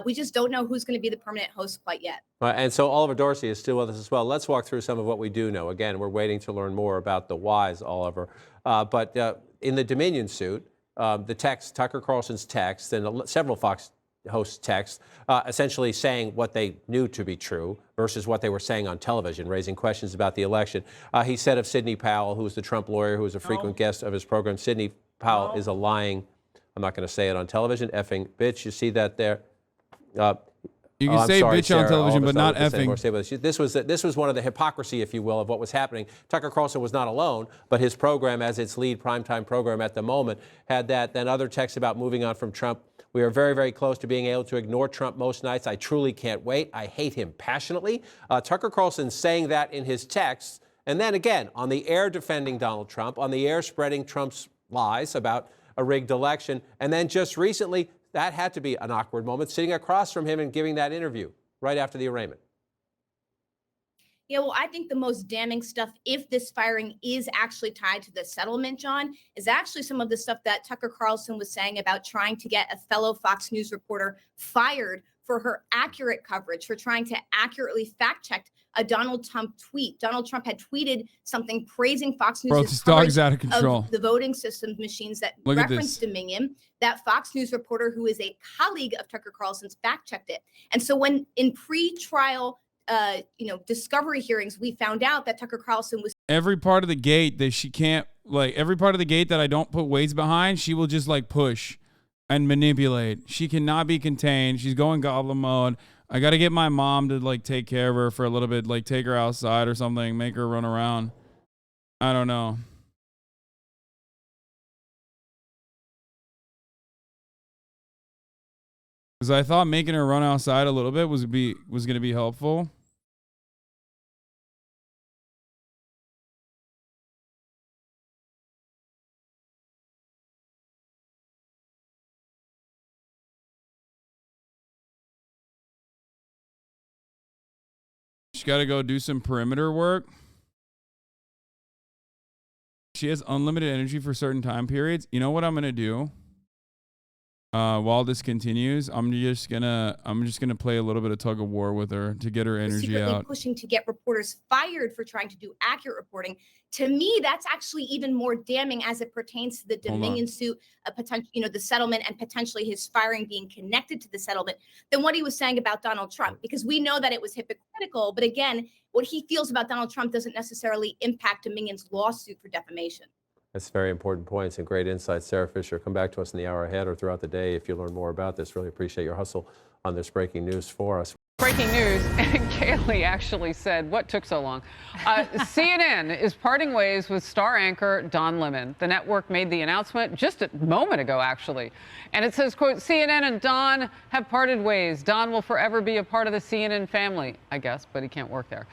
S19: We just don't know who's going to be the permanent host quite yet.
S17: And so Oliver Dorsey is still with us as well. Let's walk through some of what we do know. Again, we're waiting to learn more about the whys, Oliver. But in the Dominion suit, the text, Tucker Carlson's text, and several Fox hosts text, essentially saying what they knew to be true versus what they were saying on television, raising questions about the election. He said of Sidney Powell, who was the Trump lawyer, who was a frequent guest of his program, Sidney Powell is a lying, I'm not going to say it on television, effing bitch. You see that there?
S1: You can say
S17: sorry,
S1: bitch
S17: Sarah,
S1: on television, but not effing.
S17: This was one of the hypocrisy, if you will, of what was happening. Tucker Carlson was not alone, but his program, as its lead primetime program at the moment, had that. Then other texts about moving on from Trump. We are very, very close to being able to ignore Trump most nights. I truly can't wait. I hate him passionately. Tucker Carlson saying that in his texts, and then again on the air defending Donald Trump, on the air spreading Trump's lies about a rigged election, and then just recently. That had to be an awkward moment, sitting across from him and giving that interview right after the arraignment.
S19: Yeah, well, I think the most damning stuff, if this firing is actually tied to the settlement, John, is actually some of the stuff that Tucker Carlson was saying about trying to get a fellow Fox News reporter fired for her accurate coverage, for trying to accurately fact-check a Donald Trump tweet. Donald Trump had tweeted something praising Fox News'
S1: Bro, this dog's out of control.
S19: Of the voting systems machines that referenced Dominion. That Fox News reporter, who is a colleague of Tucker Carlson's, fact-checked it. And so when in pre-trial, discovery hearings, we found out that Tucker Carlson was
S1: every part of the gate that she can't, like every part of the gate that I don't put weights behind, she will just like push and manipulate. She cannot be contained. She's going goblin mode. I got to get my mom to like take care of her for a little bit, like take her outside or something, make her run around. I don't know. Because I thought making her run outside a little bit was going to be helpful. She's got to go do some perimeter work. she has unlimited energy for certain time periods. You know what I'm gonna do? While this continues, I'm just gonna play a little bit of tug of war with her to get her energy
S19: secretly
S1: out.
S19: pushing to get reporters fired for trying to do accurate reporting. To me, that's actually even more damning as it pertains to the Dominion suit, a potential, the settlement, and potentially his firing being connected to the settlement, than what he was saying about Donald Trump. Because we know that it was hypocritical, but again, what he feels about Donald Trump doesn't necessarily impact Dominion's lawsuit for defamation.
S17: That's very important points and great insights. Sarah Fisher, come back to us in the hour ahead or throughout the day if you learn more about this. Really appreciate your hustle on this breaking news for us.
S18: Breaking news, Kaylee actually said, what took so long? CNN is parting ways with star anchor Don Lemon. The network made the announcement just a moment ago, actually. And it says, quote, CNN and Don have parted ways. Don will forever be a part of the CNN family, I guess, but he can't work there.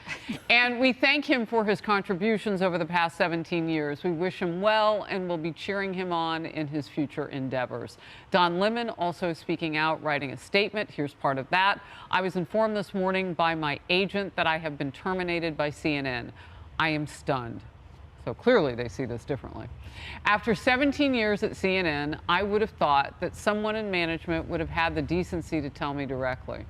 S18: And we thank him for his contributions over the past 17 years. We wish him well and will be cheering him on in his future endeavors. Don Lemon also speaking out, writing a statement. Here's part of that. I was informed this morning by my agent that I have been terminated by CNN. I am stunned. So clearly they see this differently. After 17 years at CNN, I would have thought that someone in management would have had the decency to tell me directly.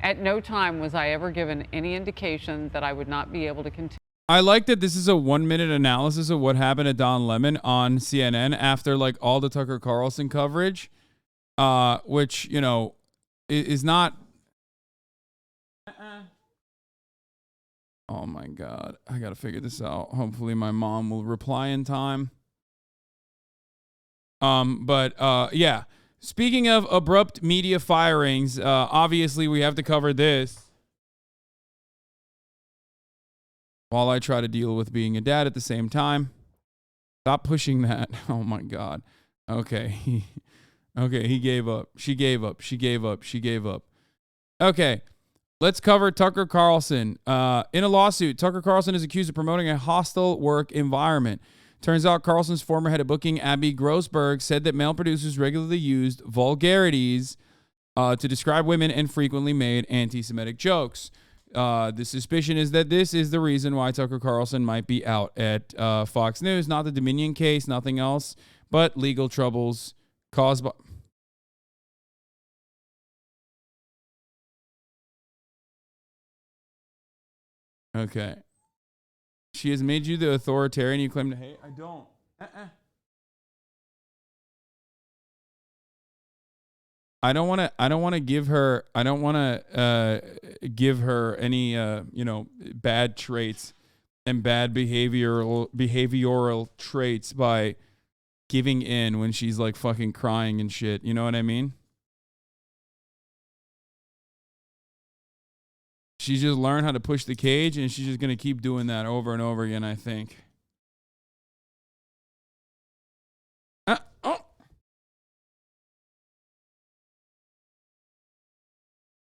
S18: At no time was I ever given any indication that I would not be able to continue.
S1: I like that this is a 1-minute analysis of what happened to Don Lemon on CNN after like all the Tucker Carlson coverage, which, is not. Oh my God, I gotta figure this out. Hopefully my mom will reply in time. Yeah. Speaking of abrupt media firings, obviously we have to cover this while I try to deal with being a dad at the same time. Stop pushing that. Oh my God. Okay. Okay, he gave up. She gave up. She gave up. She gave up. Okay. Let's cover Tucker Carlson. In a lawsuit, Tucker Carlson is accused of promoting a hostile work environment. Turns out Carlson's former head of booking, Abby Grossberg, said that male producers regularly used vulgarities to describe women and frequently made anti-Semitic jokes. The suspicion is that this is the reason why Tucker Carlson might be out at Fox News. Not the Dominion case, nothing else, but legal troubles caused by... Okay. She has made you the authoritarian you claim to hate? I don't. I don't want to give her any bad traits and bad behavioral traits by giving in when she's like fucking crying and shit. You know what I mean? She's just learned how to push the cage, and she's just going to keep doing that over and over again, I think.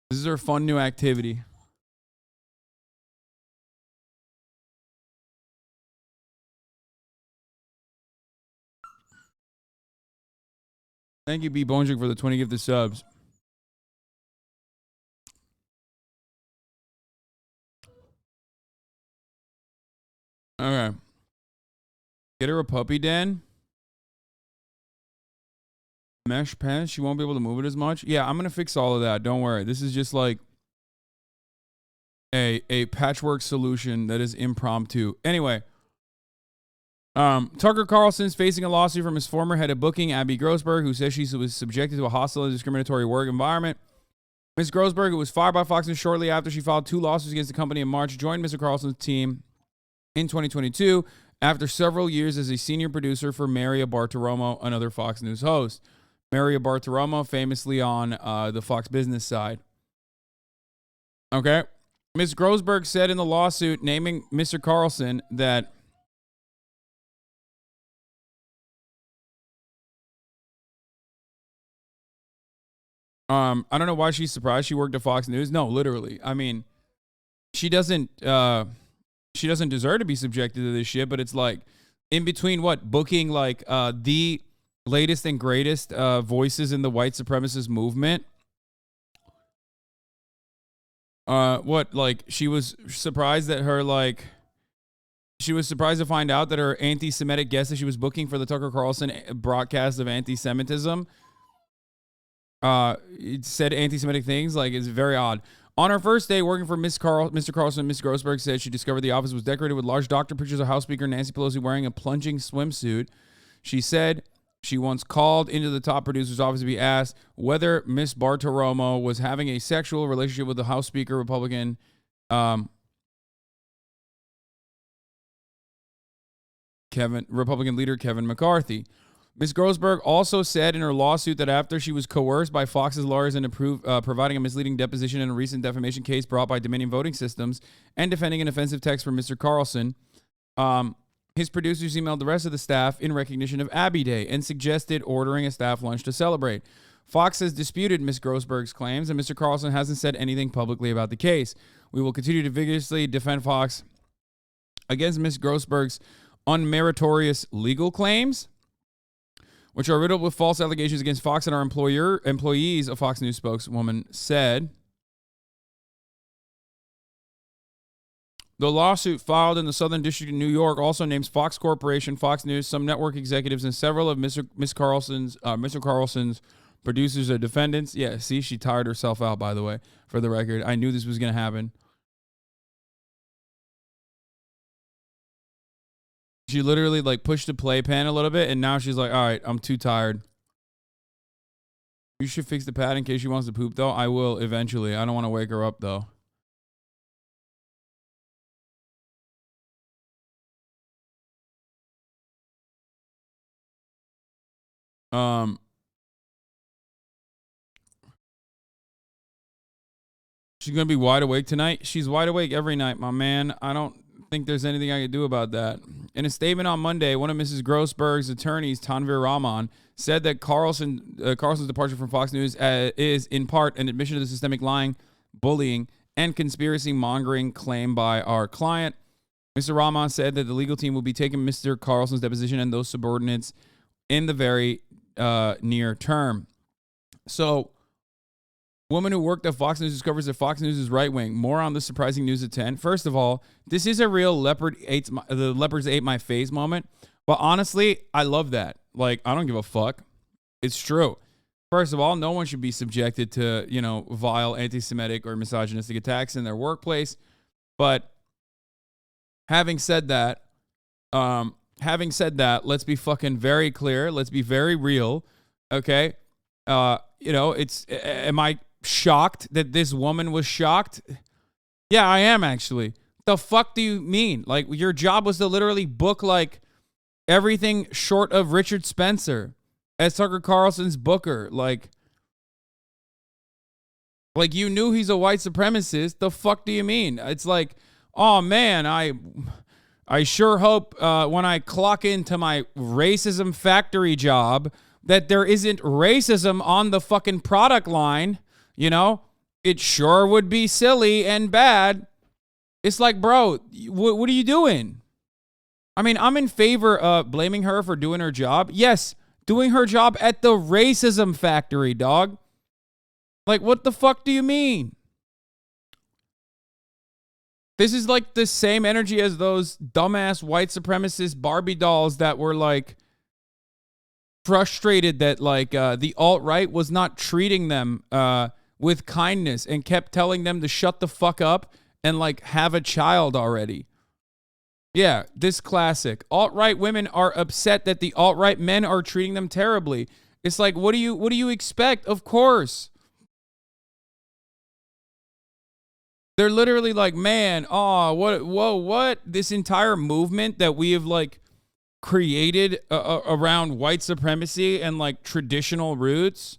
S1: This is her fun new activity. Thank you, B. Bonjik, for the 20 gifted subs. Okay. Get her a puppy den. Mesh pants. She won't be able to move it as much. Yeah, I'm going to fix all of that. Don't worry. This is just like a patchwork solution that is impromptu. Anyway. Tucker Carlson's facing a lawsuit from his former head of booking, Abby Grossberg, who says she was subjected to a hostile and discriminatory work environment. Ms. Grossberg, who was fired by Fox News shortly after she filed 2 lawsuits against the company in March, joined Mr. Carlson's team in 2022 after several years as a senior producer for Maria Bartiromo, another Fox News host. Maria Bartiromo, famously on the Fox Business side. Okay. Ms. Grossberg said in the lawsuit naming Mr. Carlson that I don't know why she's surprised she worked at Fox News. No, literally. I mean, she doesn't deserve to be subjected to this shit, but it's like in between booking like the latest and greatest voices in the white supremacist movement. Like she was surprised that her like She was surprised to find out that her anti-Semitic guest that she was booking for the Tucker Carlson broadcast of anti-Semitism it said anti-Semitic things. Like, it's very odd. On her first day working for Mr. Carlson, Ms. Grossberg said she discovered the office was decorated with large doctor pictures of House Speaker Nancy Pelosi wearing a plunging swimsuit. She said she once called into the top producer's office to be asked whether Miss Bartiromo was having a sexual relationship with the House Speaker Republican Republican leader Kevin McCarthy. Ms. Grossberg also said in her lawsuit that after she was coerced by Fox's lawyers into providing a misleading deposition in a recent defamation case brought by Dominion Voting Systems and defending an offensive text from Mr. Carlson, his producers emailed the rest of the staff in recognition of Abby Day and suggested ordering a staff lunch to celebrate. Fox has disputed Ms. Grossberg's claims, and Mr. Carlson hasn't said anything publicly about the case. We will continue to vigorously defend Fox against Ms. Grossberg's unmeritorious legal claims, which are riddled with false allegations against Fox and our employees, a Fox News spokeswoman said. The lawsuit filed in the Southern District of New York also names Fox Corporation, Fox News, some network executives, and several of Mr. Carlson's producers are defendants. Yeah, see, she tired herself out, by the way, for the record. I knew this was going to happen. She literally like pushed the playpen a little bit, and now she's like, all right, I'm too tired. You should fix the pad in case she wants to poop, though. I will eventually. I don't want to wake her up, though. She's going to be wide awake tonight. She's wide awake every night, my man. I don't think there's anything I can do about that. In a statement on Monday, one of Mrs. Grossberg's attorneys, Tanvir Rahman, said that Carlson's departure from Fox News is, in part, an admission to the systemic lying, bullying, and conspiracy mongering claim by our client. Mr. Rahman said that the legal team will be taking Mr. Carlson's deposition and those subordinates in the very near term. So, woman who worked at Fox News discovers that Fox News is right-wing. More on this surprising news at 10. First of all, this is a real the leopards ate my face moment. But honestly, I love that. Like, I don't give a fuck. It's true. First of all, no one should be subjected to, vile anti-Semitic or misogynistic attacks in their workplace. But having said that, let's be fucking very clear. Let's be very real. Okay? Am I shocked that this woman was shocked? Yeah, I am actually. The fuck do you mean? Like, your job was to literally book like everything short of Richard Spencer as Tucker Carlson's booker. Like you knew he's a white supremacist. The fuck do you mean? It's like, oh man, I sure hope when I clock into my racism factory job that there isn't racism on the fucking product line. It sure would be silly and bad. It's like, bro, what are you doing? I mean, I'm in favor of blaming her for doing her job. Yes, doing her job at the racism factory, dog. Like, what the fuck do you mean? This is like the same energy as those dumbass white supremacist Barbie dolls that were like frustrated that like the alt-right was not treating them with kindness and kept telling them to shut the fuck up and like have a child already. Yeah, this classic. Alt-right women are upset that the alt-right men are treating them terribly. It's like, what do you expect? Of course. They're literally like, man, what? This entire movement that we have like created around white supremacy and like traditional roots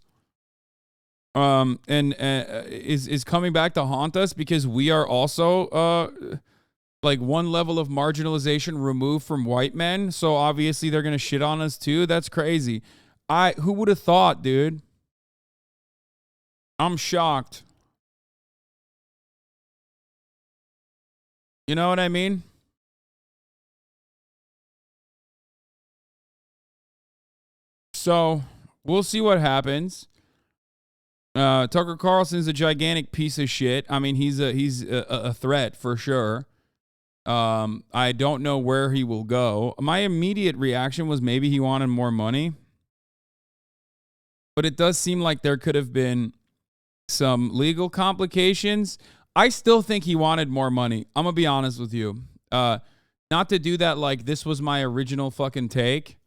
S1: is coming back to haunt us because we are also like one level of marginalization removed from white men. So obviously they're going to shit on us too. That's crazy. Who would have thought, dude? I'm shocked. You know what I mean? So we'll see what happens. Tucker Carlson's a gigantic piece of shit. I mean, he's a threat for sure. I don't know where he will go. My immediate reaction was maybe he wanted more money. But it does seem like there could have been some legal complications. I still think he wanted more money. I'm going to be honest with you. Not to do that like this was my original fucking take,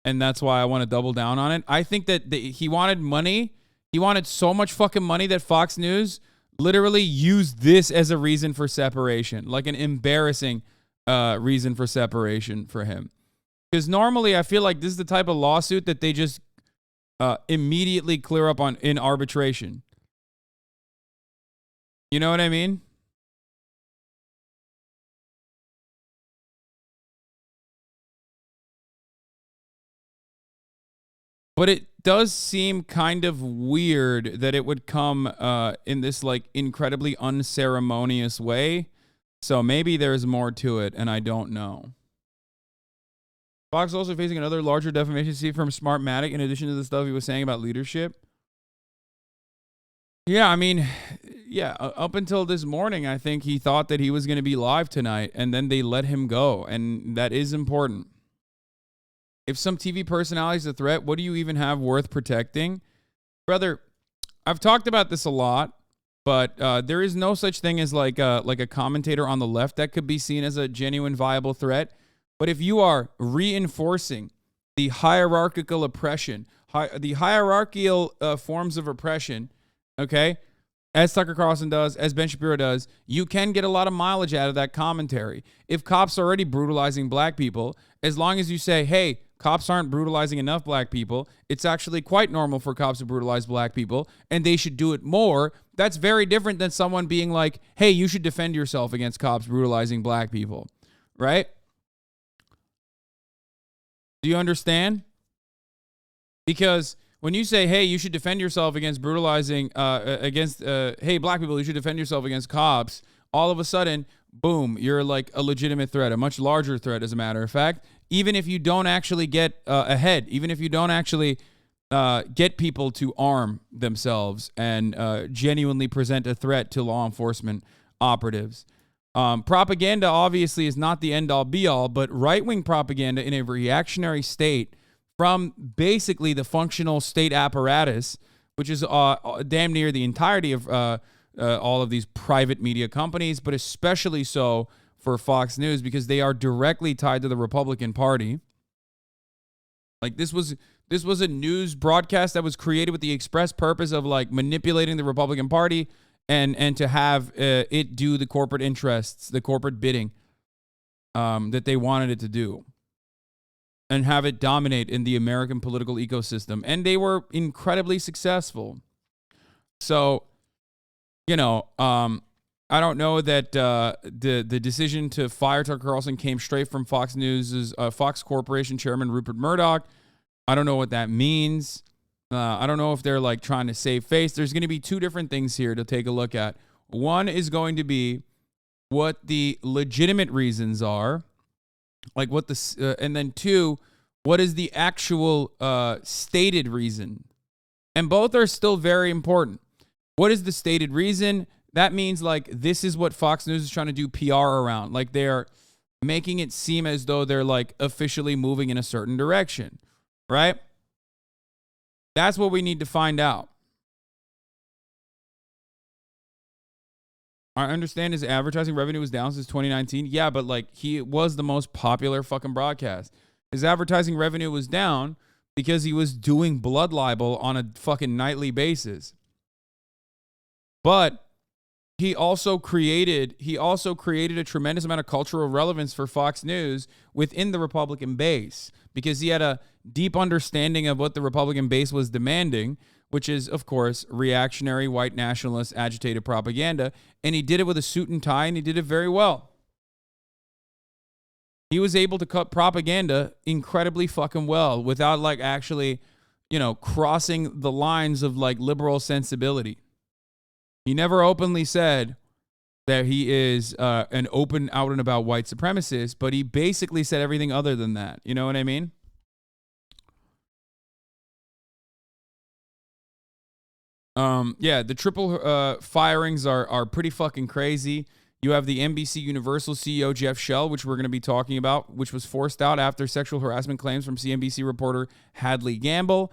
S1: and that's why I want to double down on it. I think that he wanted money. He wanted so much fucking money that Fox News literally used this as a reason for separation, like an embarrassing reason for separation for him. Because normally I feel like this is the type of lawsuit that they just immediately clear up on in arbitration. You know what I mean? But it does seem kind of weird that it would come in this like incredibly unceremonious way. So maybe there's more to it, and I don't know. Fox is also facing another larger defamation suit from Smartmatic in addition to the stuff he was saying about leadership. Yeah, I mean, yeah, up until this morning, I think he thought that he was going to be live tonight, and then they let him go, and that is important. If some TV personality is a threat, what do you even have worth protecting? Brother, I've talked about this a lot, but there is no such thing as like a commentator on the left that could be seen as a genuine viable threat. But if you are reinforcing the hierarchical oppression, the hierarchical forms of oppression, okay, as Tucker Carlson does, as Ben Shapiro does, you can get a lot of mileage out of that commentary. If cops are already brutalizing black people, as long as you say, hey, cops aren't brutalizing enough black people, it's actually quite normal for cops to brutalize black people, and they should do it more, that's very different than someone being like, hey, you should defend yourself against cops brutalizing black people, right? Do you understand? Because when you say, hey, you should defend yourself against brutalizing, hey, black people, you should defend yourself against cops, all of a sudden, boom, you're like a legitimate threat, a much larger threat, as a matter of fact, even if you don't actually get ahead, even if you don't actually get people to arm themselves and genuinely present a threat to law enforcement operatives. Propaganda obviously is not the end-all be-all, but right-wing propaganda in a reactionary state from basically the functional state apparatus, which is damn near the entirety of all of these private media companies, but especially so for Fox News because they are directly tied to the Republican Party. Like this was a news broadcast that was created with the express purpose of like manipulating the Republican Party and to have it do the corporate interests, the corporate bidding that they wanted it to do, and have it dominate in the American political ecosystem. And they were incredibly successful. So, you know, I don't know that the decision to fire Tucker Carlson came straight from Fox News's Fox Corporation chairman Rupert Murdoch. I don't know what that means. I don't know if they're like trying to save face. There's going to be two different things here to take a look at. One is going to be what the legitimate reasons are, like what the, and then two, what is the actual stated reason? And both are still very important. What is the stated reason? That means like this is what Fox News is trying to do PR around. Like they're making it seem as though they're like officially moving in a certain direction, right? That's what we need to find out. I understand his advertising revenue was down since 2019. Yeah, but like he was the most popular fucking broadcast. His advertising revenue was down because he was doing blood libel on a fucking nightly basis. But he also created a tremendous amount of cultural relevance for Fox News within the Republican base because he had a deep understanding of what the Republican base was demanding, which is, of course, reactionary, white nationalist, agitated propaganda. And he did it with a suit and tie, and he did it very well. He was able to cut propaganda incredibly fucking well without, like, actually, you know, crossing the lines of, like, liberal sensibility. He never openly said that he is an open, out and about white supremacist, but he basically said everything other than that. You know what I mean? Yeah, the triple firings are pretty fucking crazy. You have the NBC Universal CEO Jeff Shell, which we're going to be talking about, which was forced out after sexual harassment claims from CNBC reporter Hadley Gamble,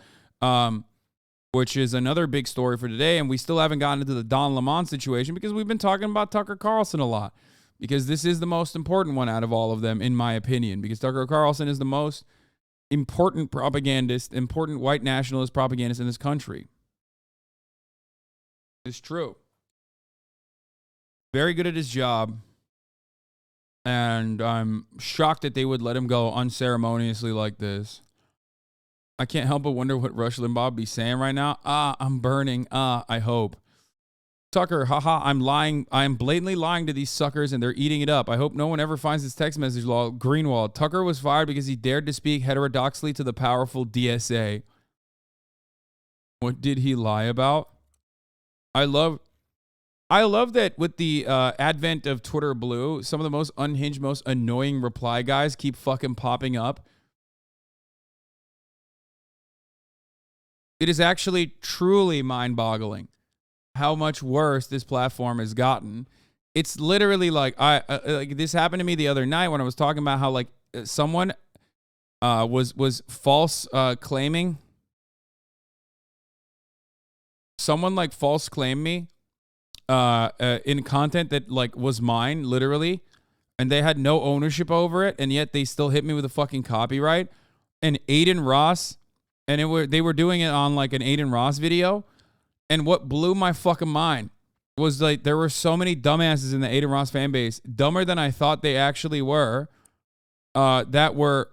S1: which is another big story for today. And we still haven't gotten into the Don Lemon situation because we've been talking about Tucker Carlson a lot, because this is the most important one out of all of them, in my opinion, because Tucker Carlson is the most important propagandist, important white nationalist propagandist in this country. It's true. Very good at his job. And I'm shocked that they would let him go unceremoniously like this. I can't help but wonder what Rush Limbaugh be saying right now. I'm burning. I hope. Tucker, haha, I'm lying. I am blatantly lying to these suckers and they're eating it up. I hope no one ever finds this text message log. Greenwald. Tucker was fired because he dared to speak heterodoxally to the powerful DSA. What did he lie about? I love that with the advent of Twitter Blue, some of the most unhinged, most annoying reply guys keep fucking popping up. It is actually truly mind-boggling how much worse this platform has gotten. It's literally like like this happened to me the other night when I was talking about how like someone was false claiming. Someone like false claimed me in content that like was mine literally, and they had no ownership over it, and yet they still hit me with a fucking copyright. And Aiden Ross, and they were doing it on like an Aiden Ross video. And what blew my fucking mind was like there were so many dumbasses in the Aiden Ross fan base, dumber than I thought they actually were, that were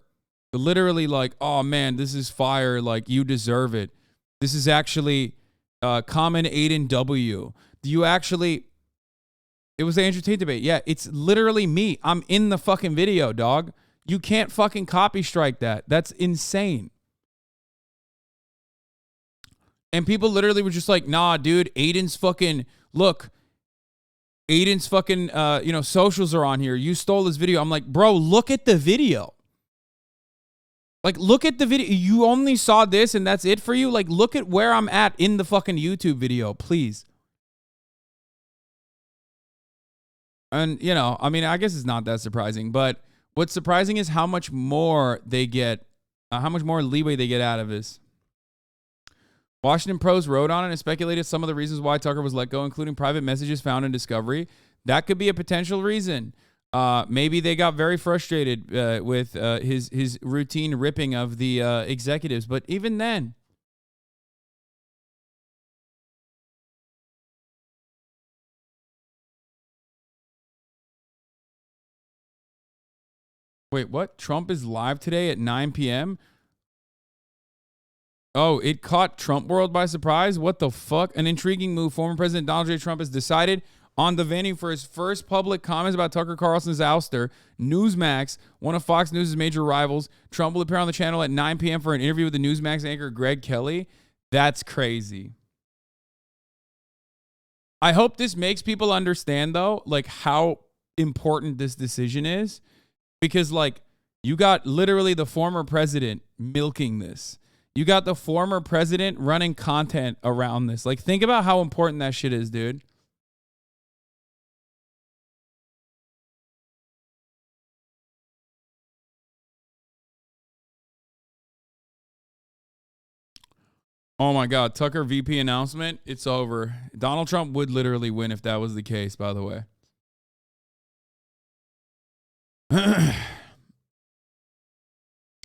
S1: literally like, oh man, this is fire, like you deserve it. This is actually common Aiden W. Do you actually... It was the Andrew Tate debate. Yeah, it's literally me. I'm in the fucking video, dog. You can't fucking copy strike that. That's insane. And people literally were just like, nah, dude, Aiden's fucking, look, Aiden's fucking, socials are on here. You stole his video. I'm like, bro, look at the video. Like, look at the video. You only saw this and that's it for you? Like, look at where I'm at in the fucking YouTube video, please. And, I mean, I guess it's not that surprising, but what's surprising is how much more they get, how much more leeway they get out of this. Washington Post wrote on it and speculated some of the reasons why Tucker was let go, including private messages found in Discovery. That could be a potential reason. Maybe they got very frustrated with his routine ripping of the executives. But even then, wait, what? Trump is live today at 9 p.m.? Oh, it caught Trump world by surprise? What the fuck? An intriguing move. Former President Donald J. Trump has decided on the venue for his first public comments about Tucker Carlson's ouster. Newsmax, one of Fox News' major rivals. Trump will appear on the channel at 9 p.m. for an interview with the Newsmax anchor Greg Kelly. That's crazy. I hope this makes people understand, though, like how important this decision is. Because, like, you got literally the former president milking this. You got the former president running content around this. Like, think about how important that shit is, dude. Oh my God, Tucker VP announcement. It's over. Donald Trump would literally win if that was the case, by the way.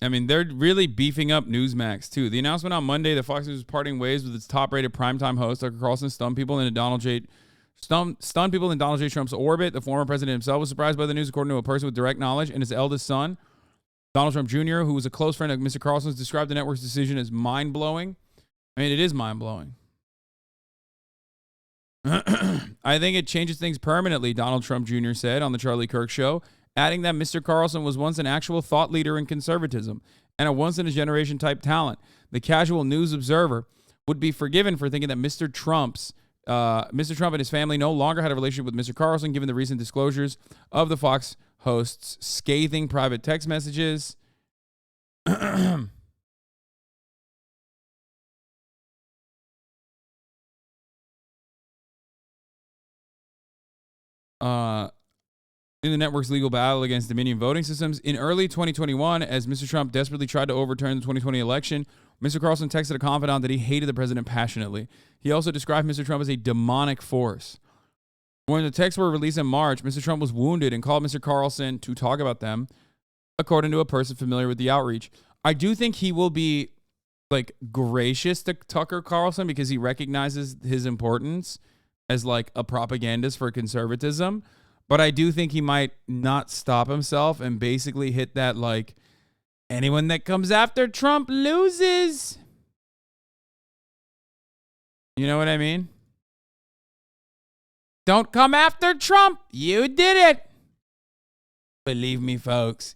S1: I mean, they're really beefing up Newsmax, too. The announcement on Monday that Fox News is parting ways with its top-rated primetime host, Tucker Carlson, stunned people in Donald J. Trump's orbit. The former president himself was surprised by the news, according to a person with direct knowledge, and his eldest son, Donald Trump Jr., who was a close friend of Mr. Carlson's, described the network's decision as mind-blowing. I mean, it is mind-blowing. I think it changes things permanently, Donald Trump Jr. said on the Charlie Kirk Show, adding that Mr. Carlson was once an actual thought leader in conservatism and a once-in-a-generation type talent. The casual news observer would be forgiven for thinking that Mr. Trump and his family no longer had a relationship with Mr. Carlson, given the recent disclosures of the Fox host's scathing private text messages. in the network's legal battle against Dominion voting systems. In early 2021, as Mr. Trump desperately tried to overturn the 2020 election, Mr. Carlson texted a confidant that he hated the president passionately. He also described Mr. Trump as a demonic force. When the texts were released in March, Mr. Trump was wounded and called Mr. Carlson to talk about them, according to a person familiar with the outreach. I do think he will be like gracious to Tucker Carlson because he recognizes his importance as like a propagandist for conservatism. But I do think he might not stop himself and basically hit that like, anyone that comes after Trump loses. You know what I mean? Don't come after Trump. You did it. Believe me, folks.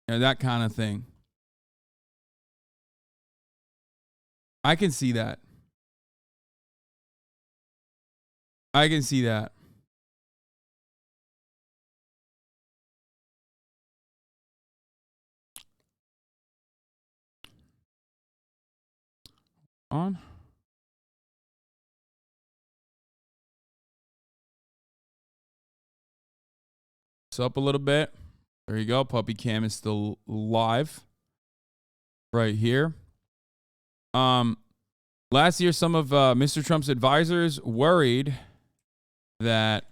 S1: You know, that kind of thing. I can see that. I can see that. On. It's up a little bit. There you go. Puppy cam is still live. Right here. Last year, some of Mr. Trump's advisors worried that...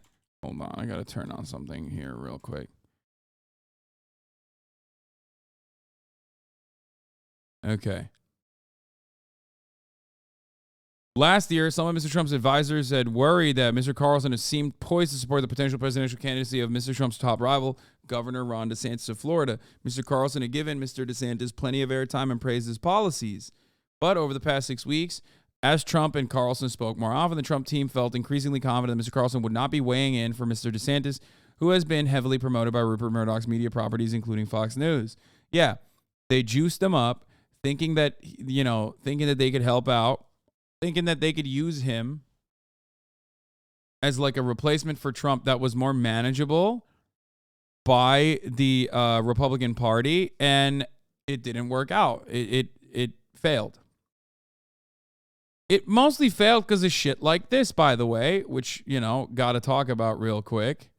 S1: Hold on, I got to turn on something here real quick. Okay. Last year, some of Mr. Trump's advisors had worried that Mr. Carlson has seemed poised to support the potential presidential candidacy of Mr. Trump's top rival, Governor Ron DeSantis of Florida. Mr. Carlson had given Mr. DeSantis plenty of airtime and praised his policies. But over the past 6 weeks, as Trump and Carlson spoke more often, the Trump team felt increasingly confident that Mr. Carlson would not be weighing in for Mr. DeSantis, who has been heavily promoted by Rupert Murdoch's media properties, including Fox News. Yeah, they juiced him up, thinking that, you know, thinking that they could help out, thinking that they could use him as like a replacement for Trump that was more manageable by the Republican Party, and it didn't work out. It failed. It mostly failed because of shit like this, by the way, which, you know, got to talk about real quick.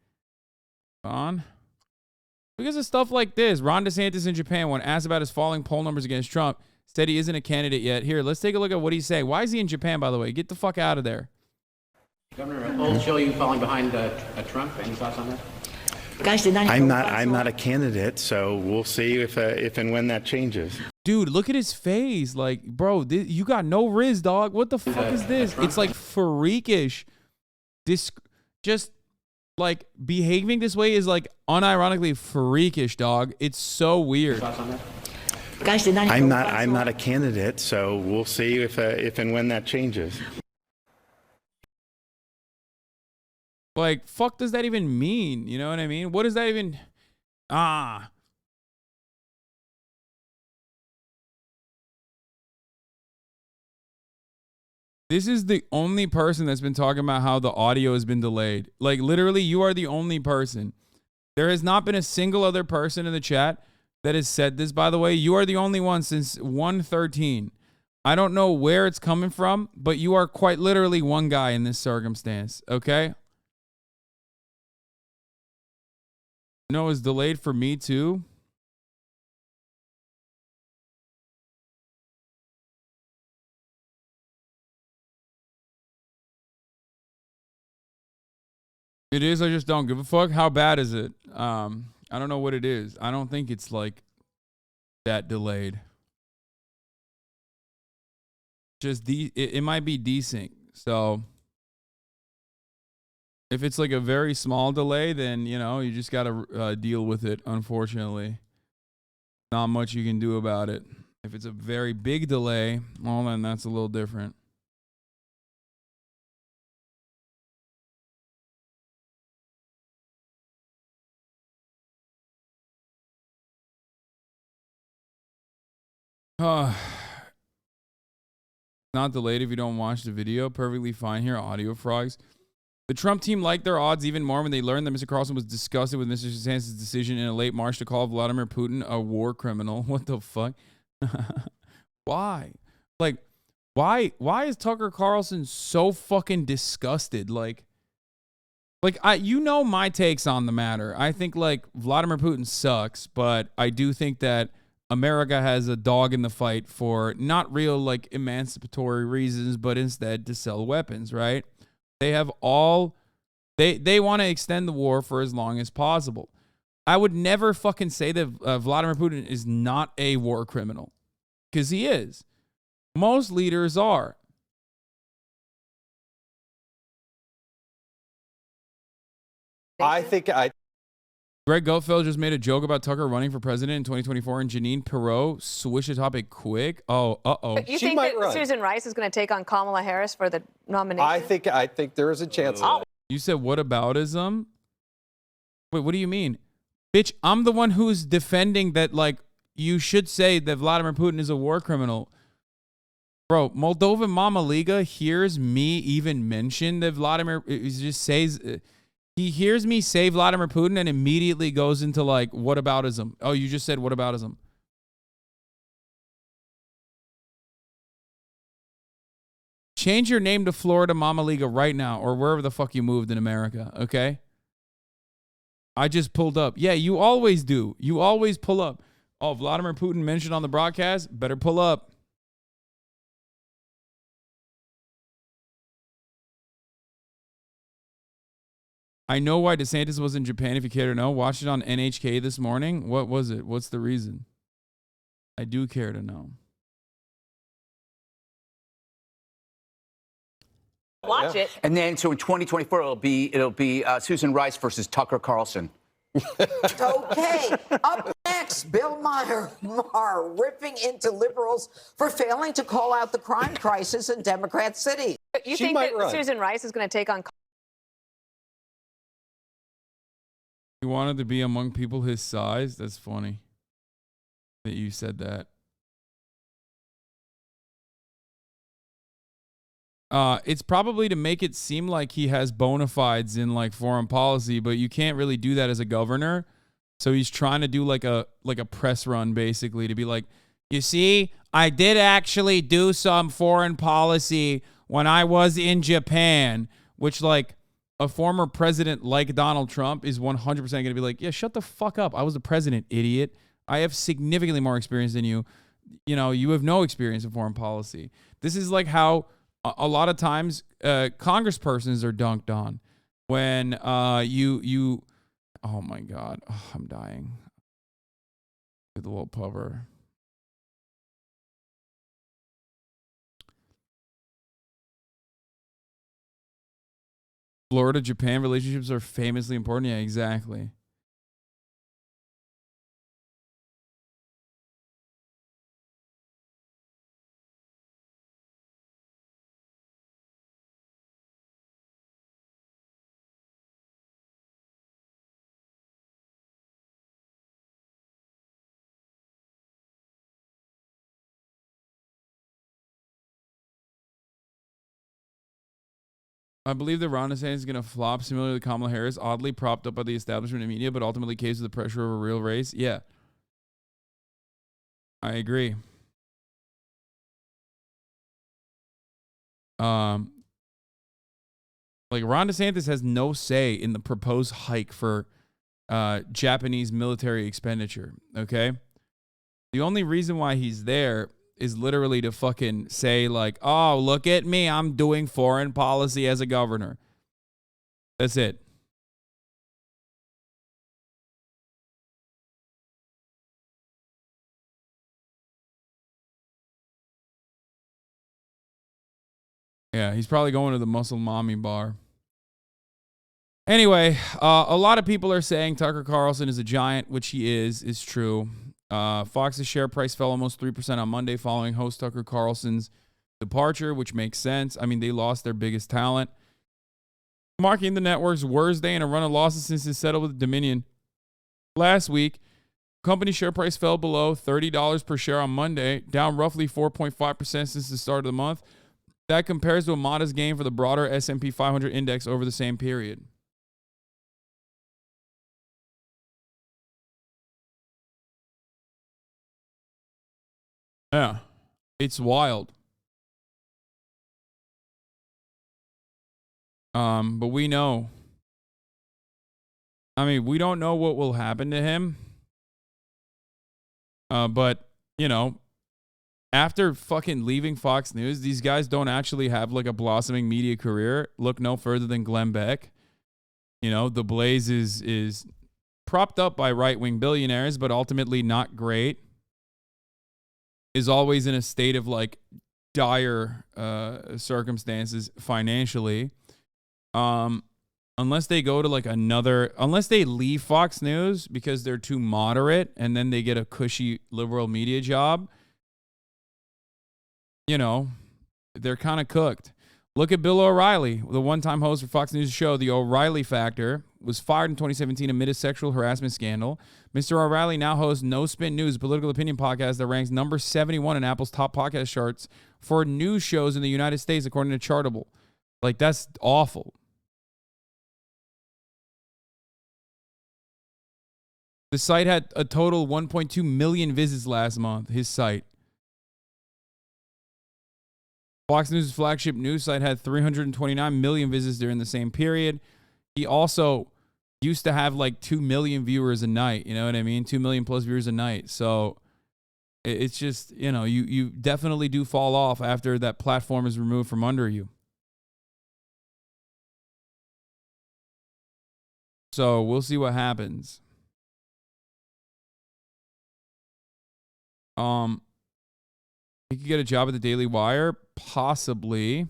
S1: Because of stuff like this. Ron DeSantis in Japan, when asked about his falling poll numbers against Trump, said he isn't a candidate yet. Here, let's take a look at what he's saying. Why is he in Japan, by the way? Get the fuck out of there.
S20: Governor, polls show you falling behind Trump. Any thoughts on that?
S21: I'm not a candidate, so we'll see if and when that changes.
S1: Dude, look at his face. Like, bro, you got no riz, dog. What the fuck is this? It's like freakish. This just like behaving this way is like unironically freakish, dog. It's so weird.
S21: I'm not a candidate, so we'll see if and when that changes.
S1: Like, fuck does that even mean? You know what I mean? What does that even... This is the only person that's been talking about how the audio has been delayed. Like, literally, you are the only person. There has not been a single other person in the chat that has said this, by the way. You are the only one since 113. I don't know where it's coming from, but you are quite literally one guy in this circumstance, okay? No, it's delayed for me too. It is, I just don't give a fuck. How bad is it? I don't know what it is. I don't think it's like that delayed. Just it might be desync. So if it's like a very small delay, then, you know, you just got to deal with it, unfortunately. Not much you can do about it. If it's a very big delay, well, then that's a little different. Not delayed if you don't watch the video. Perfectly fine here. Audio frogs. The Trump team liked their odds even more when they learned that Mr. Carlson was disgusted with Mr. DeSantis' decision in a late March to call Vladimir Putin a war criminal. What the fuck? Why? Like, why is Tucker Carlson so fucking disgusted? Like, Like, you know my takes on the matter. I think, like, Vladimir Putin sucks, but I do think that America has a dog in the fight for not real, like, emancipatory reasons, but instead to sell weapons, right? They have all... They want to extend the war for as long as possible. I would never fucking say that Vladimir Putin is not a war criminal, because he is. Most leaders are. Greg Gutfeld just made a joke about Tucker running for president in 2024, and Janine Pirot switched the topic quick. Oh, uh-oh.
S6: You think that Susan Rice is going to take on Kamala Harris for the nomination?
S22: I think there is a chance.
S1: You said whataboutism? Wait, what do you mean? Bitch, I'm the one who's defending that, like, you should say that Vladimir Putin is a war criminal. Bro, Moldovan Mama Liga hears me even mention that Vladimir, he just says... he hears me say Vladimir Putin and immediately goes into, like, whataboutism. Oh, you just said whataboutism. Change your name to Florida Mama Liga right now, or wherever the fuck you moved in America, okay? I just pulled up. Yeah, you always do. You always pull up. Oh, Vladimir Putin mentioned on the broadcast? Better pull up. I know why DeSantis was in Japan, if you care to know. Watched it on NHK this morning. What was it? What's the reason? I do care to know.
S6: Watch it.
S23: And then, so in 2024, it'll be Susan Rice versus Tucker Carlson.
S24: Okay. Up next, Bill Maher ripping into liberals for failing to call out the crime crisis in Democrat cities.
S6: You think that Susan Rice is going to take on...
S1: He wanted to be among people his size? That's funny that you said that. It's probably to make it seem like he has bona fides in, like, foreign policy, but you can't really do that as a governor. So he's trying to do like a press run, basically, to be like, you see, I did actually do some foreign policy when I was in Japan, which, like, a former president like Donald Trump is 100% going to be like, yeah, shut the fuck up. I was the president, idiot. I have significantly more experience than you. You know, you have no experience in foreign policy. This is like how a lot of times congresspersons are dunked on when you oh my God, I'm dying. The little puffer. Florida-Japan relationships are famously important. Yeah, exactly. I believe that Ron DeSantis is going to flop similar to Kamala Harris, oddly propped up by the establishment and media, but ultimately caves to the pressure of a real race. Yeah. I agree. Like, Ron DeSantis has no say in the proposed hike for Japanese military expenditure, okay? The only reason why he's there is literally to fucking say, like, oh, look at me, I'm doing foreign policy as a governor. That's it. Yeah, he's probably going to the Muscle Mommy bar. Anyway, a lot of people are saying Tucker Carlson is a giant, which he is true. Fox's share price fell almost 3% on Monday following host Tucker Carlson's departure, which makes sense. I mean, they lost their biggest talent, marking the network's worst day in a run of losses since it settled with Dominion. Last week, company share price fell below $30 per share on Monday, down roughly 4.5% since the start of the month. That compares to a modest gain for the broader S&P 500 index over the same period. Yeah, it's wild. But we know I mean, we don't know what will happen to him. But, you know, after fucking leaving Fox News, these guys don't actually have like a blossoming media career. Look no further than Glenn Beck. You know, The Blaze is propped up by right-wing billionaires, but ultimately not great. Is always in a state of like dire circumstances financially. Unless they go to like unless they leave Fox News because they're too moderate and then they get a cushy liberal media job, you know, they're kind of cooked. Look at Bill O'Reilly, the one-time host for Fox News show The O'Reilly Factor, was fired in 2017 amid a sexual harassment scandal. Mr. O'Reilly now hosts No Spin News, a political opinion podcast that ranks number 71 in Apple's top podcast charts for news shows in the United States, according to Chartable. Like, that's awful. The site had a total 1.2 million visits last month, his site. Fox News' flagship news site had 329 million visits during the same period. He also used to have like 2 million viewers a night. You know what I mean? 2 million plus viewers a night. So it's just, you know, you definitely do fall off after that platform is removed from under you. So we'll see what happens. He could get a job at the Daily Wire, possibly.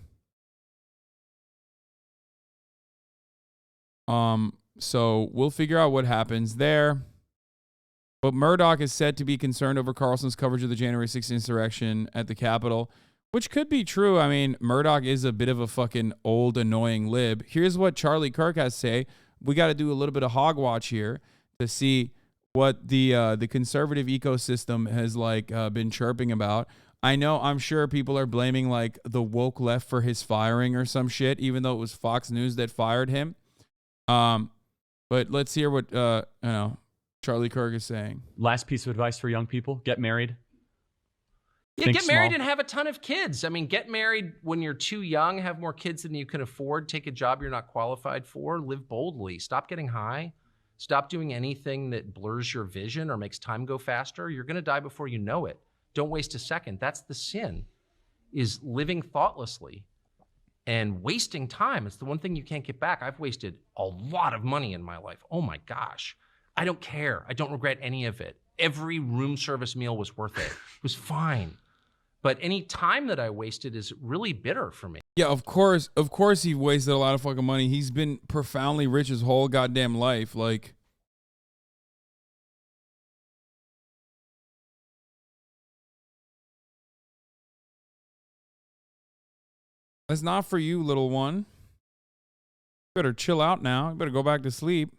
S1: So we'll figure out what happens there. But Murdoch is said to be concerned over Carlson's coverage of the January 6th insurrection at the Capitol, which could be true. I mean, Murdoch is a bit of a fucking old, annoying lib. Here's what Charlie Kirk has to say. We got to do a little bit of hog watch here to see what the conservative ecosystem has like been chirping about. I'm sure people are blaming like the woke left for his firing or some shit, even though it was Fox News that fired him. But let's hear what Charlie Kirk is saying.
S7: Last piece of advice for young people: get married.
S9: Yeah, get married and have a ton of kids. I mean, get married when you're too young, have more kids than you can afford, take a job you're not qualified for, live boldly, stop getting high, stop doing anything that blurs your vision or makes time go faster. You're going to die before you know it. Don't waste a second. That's the sin, is living thoughtlessly and wasting time. It's the one thing you can't get back. I've wasted a lot of money in my life. Oh my gosh. I don't care. I don't regret any of it. Every room service meal was worth it. It was fine. But any time that I wasted is really bitter for me.
S1: Yeah, of course he wasted a lot of fucking money. He's been profoundly rich his whole goddamn life. Like, that's not for you, little one. You better chill out now. You better go back to sleep.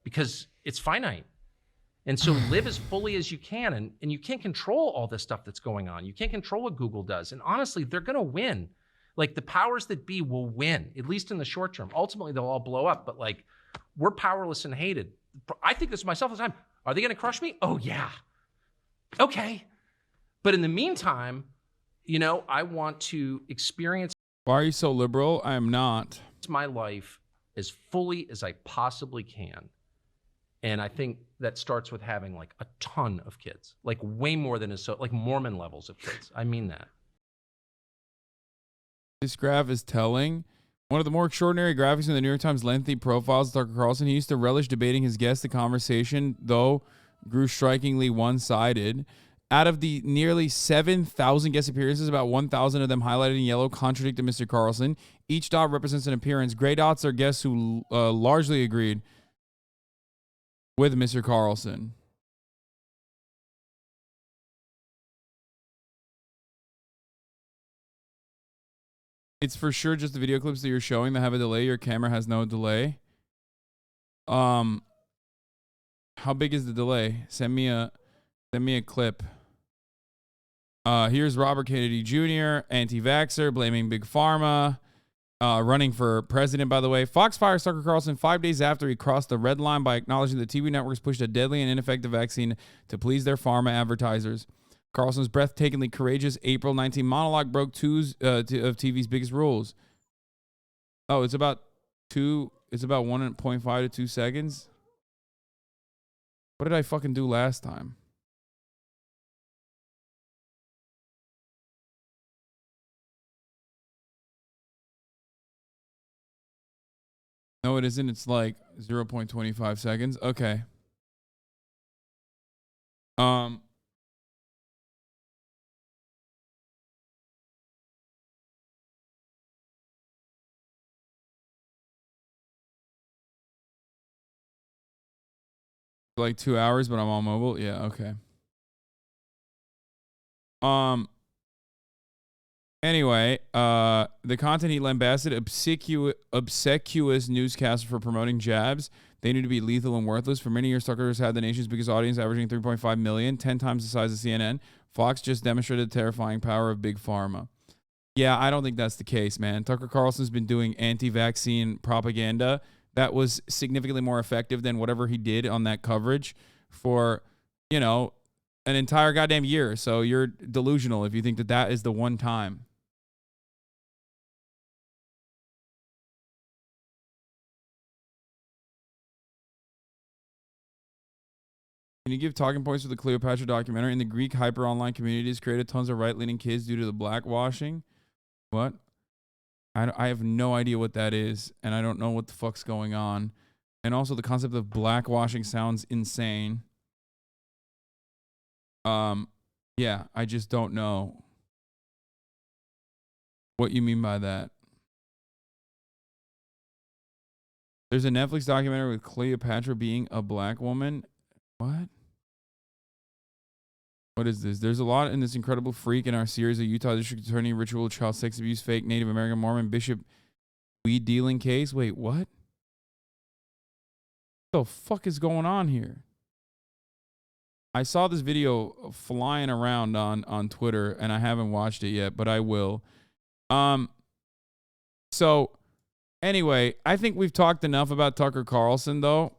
S9: Because it's finite. And so live as fully as you can. And you can't control all this stuff that's going on. You can't control what Google does. And honestly, they're going to win. Like, the powers that be will win, at least in the short term. Ultimately, they'll all blow up. But like, we're powerless and hated. I think this of myself all the time. Are they going to crush me? Oh, yeah. Okay. But in the meantime, you know, I want to experience.
S1: Why are you so liberal? I am not.
S9: My life as fully as I possibly can. And I think that starts with having like a ton of kids, like way more than like Mormon levels of kids. I mean that.
S1: This graph is telling. One of the more extraordinary graphics in the New York Times lengthy profiles of Tucker Carlson. He used to relish debating his guests. The conversation, though, grew strikingly one-sided. Out of the nearly 7,000 guest appearances, about 1,000 of them highlighted in yellow contradicted Mr. Carlson. Each dot represents an appearance. Gray dots are guests who largely agreed with Mr. Carlson. It's for sure just the video clips that you're showing that have a delay. Your camera has no delay. How big is the delay? Send me a clip. Here's Robert Kennedy Jr., anti-vaxxer, blaming Big Pharma. Running for president, by the way. Fox fires Tucker Carlson 5 days after he crossed the red line by acknowledging the TV networks pushed a deadly and ineffective vaccine to please their pharma advertisers. Carlson's breathtakingly courageous April 19 monologue broke two of TV's biggest rules. Oh, it's about 1.5 to 2 seconds. What did I fucking do last time? No, it isn't. It's like 0.25 seconds. Okay. Like 2 hours, but I'm on mobile. Yeah, okay. Anyway, the content he lambasted obsequious newscaster for promoting jabs. They need to be lethal and worthless. For many years, Tucker has had the nation's biggest audience, averaging 3.5 million, 10 times the size of CNN. Fox just demonstrated the terrifying power of big pharma. Yeah, I don't think that's the case, man. Tucker Carlson's been doing anti-vaccine propaganda that was significantly more effective than whatever he did on that coverage for, you know, an entire goddamn year. So you're delusional if you think that that is the one time. Can you give talking points for the Cleopatra documentary? In the Greek hyper online community has created tons of right-leaning kids due to the blackwashing. What? I have no idea what that is, and I don't know what the fuck's going on. And also the concept of blackwashing sounds insane. Yeah, I just don't know what you mean by that. There's a Netflix documentary with Cleopatra being a black woman. What? What is this? There's a lot in this incredible freak in our series of Utah District Attorney ritual child sex abuse fake Native American Mormon bishop weed dealing case. Wait, what? What the fuck is going on here? I saw this video flying around on Twitter and I haven't watched it yet, but I will. So anyway, I think we've talked enough about Tucker Carlson though.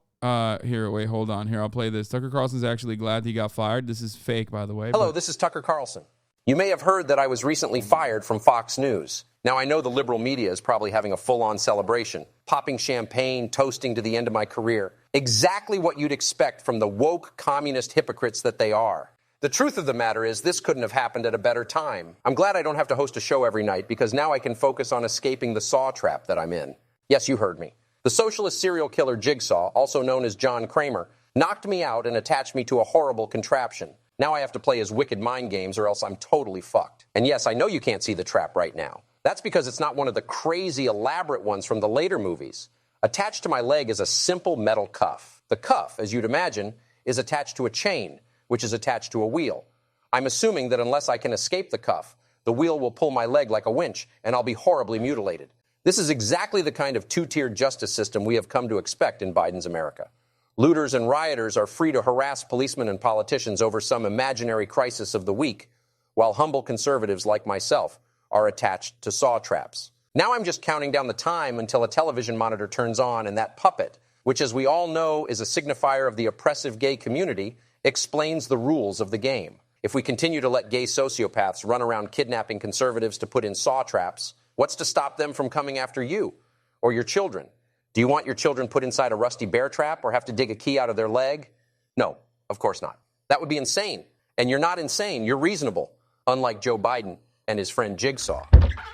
S1: Here, wait, hold on. Here, I'll play this. Tucker Carlson's actually glad he got fired. This is fake, by the way.
S11: Hello, this is Tucker Carlson. You may have heard that I was recently fired from Fox News. Now, I know the liberal media is probably having a full-on celebration, popping champagne, toasting to the end of my career. Exactly what you'd expect from the woke communist hypocrites that they are. The truth of the matter is this couldn't have happened at a better time. I'm glad I don't have to host a show every night because now I can focus on escaping the saw trap that I'm in. Yes, you heard me. The socialist serial killer Jigsaw, also known as John Kramer, knocked me out and attached me to a horrible contraption. Now I have to play his wicked mind games or else I'm totally fucked. And yes, I know you can't see the trap right now. That's because it's not one of the crazy, elaborate ones from the later movies. Attached to my leg is a simple metal cuff. The cuff, as you'd imagine, is attached to a chain, which is attached to a wheel. I'm assuming that unless I can escape the cuff, the wheel will pull my leg like a winch and I'll be horribly mutilated. This is exactly the kind of two-tiered justice system we have come to expect in Biden's America. Looters and rioters are free to harass policemen and politicians over some imaginary crisis of the week, while humble conservatives like myself are attached to saw traps. Now I'm just counting down the time until a television monitor turns on and that puppet, which as we all know is a signifier of the oppressive gay community, explains the rules of the game. If we continue to let gay sociopaths run around kidnapping conservatives to put in saw traps, what's to stop them from coming after you or your children? Do you want your children put inside a rusty bear trap or have to dig a key out of their leg? No, of course not. That would be insane. And you're not insane. You're reasonable, unlike Joe Biden and his friend Jigsaw.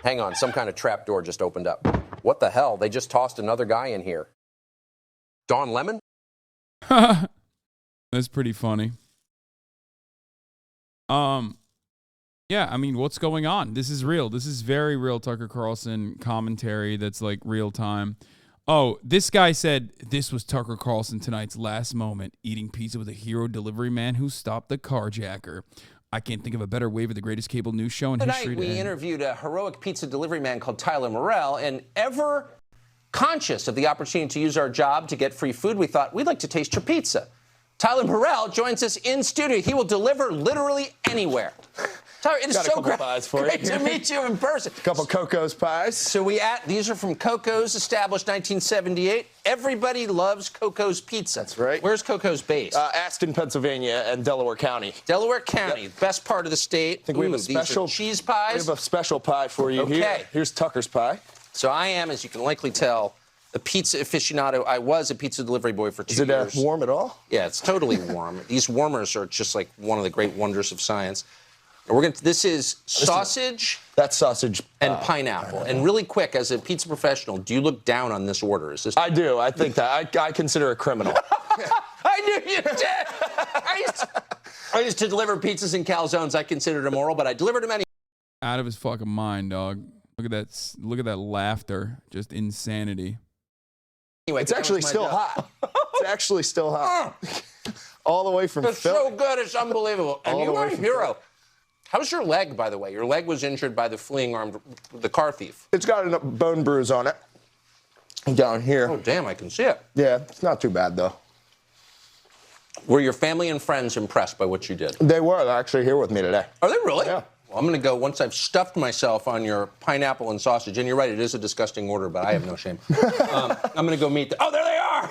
S11: Hang on, some kind of trap door just opened up. What the hell? They just tossed another guy in here. Don Lemon?
S1: That's pretty funny. Yeah, I mean, what's going on? This is real. This is very real Tucker Carlson commentary that's like real time. Oh, this guy said this was Tucker Carlson tonight's last moment, eating pizza with a hero delivery man who stopped the carjacker. I can't think of a better way for the greatest cable news show in history.
S11: Tonight, we interviewed a heroic pizza delivery man called Tyler Morrell, and ever conscious of the opportunity to use our job to get free food, we thought we'd like to taste your pizza. Tyler Morrell joins us in studio. He will deliver literally anywhere. Tyler, it is so great to meet you in person.
S10: A couple Coco's pies.
S11: So these are from Coco's, established 1978. Everybody loves Coco's Pizza.
S10: That's right.
S11: Where's Coco's based?
S10: Aston, Pennsylvania, and Delaware County.
S11: Delaware County, best part of the state.
S10: I think we have a special
S11: cheese pies.
S10: We have a special pie for you here. Here's Tucker's pie.
S11: So I am, as you can likely tell, a pizza aficionado. I was a pizza delivery boy for 2 years.
S10: Is it warm at all?
S11: Yeah, it's totally warm. These warmers are just like one of the great wonders of science. And this is sausage.
S10: That's sausage
S11: and pineapple. And really quick, as a pizza professional, do you look down on this order? Is this?
S10: I do. I think that I consider a criminal.
S11: I knew you did. I used to deliver pizzas and calzones. I considered immoral, but I delivered them anyway.
S1: Out of his fucking mind, dog. Look at that. Look at that laughter. Just insanity.
S11: Anyway,
S10: it's actually still hot. It's actually still hot. All the way from
S11: It's
S10: Philly.
S11: so good, it's unbelievable. And you are a hero. How's your leg, by the way? Your leg was injured by the fleeing armed, the car thief.
S10: It's got a bone bruise on it. Down here.
S11: Oh, damn, I can see it.
S10: Yeah, it's not too bad, though.
S11: Were your family and friends impressed by what you did?
S10: They were. They're actually here with me today.
S11: Are they really?
S10: Yeah.
S11: Well, I'm going to go, once I've stuffed myself on your pineapple and sausage, and you're right, it is a disgusting order, but I have no shame. I'm going to go meet oh, there they are!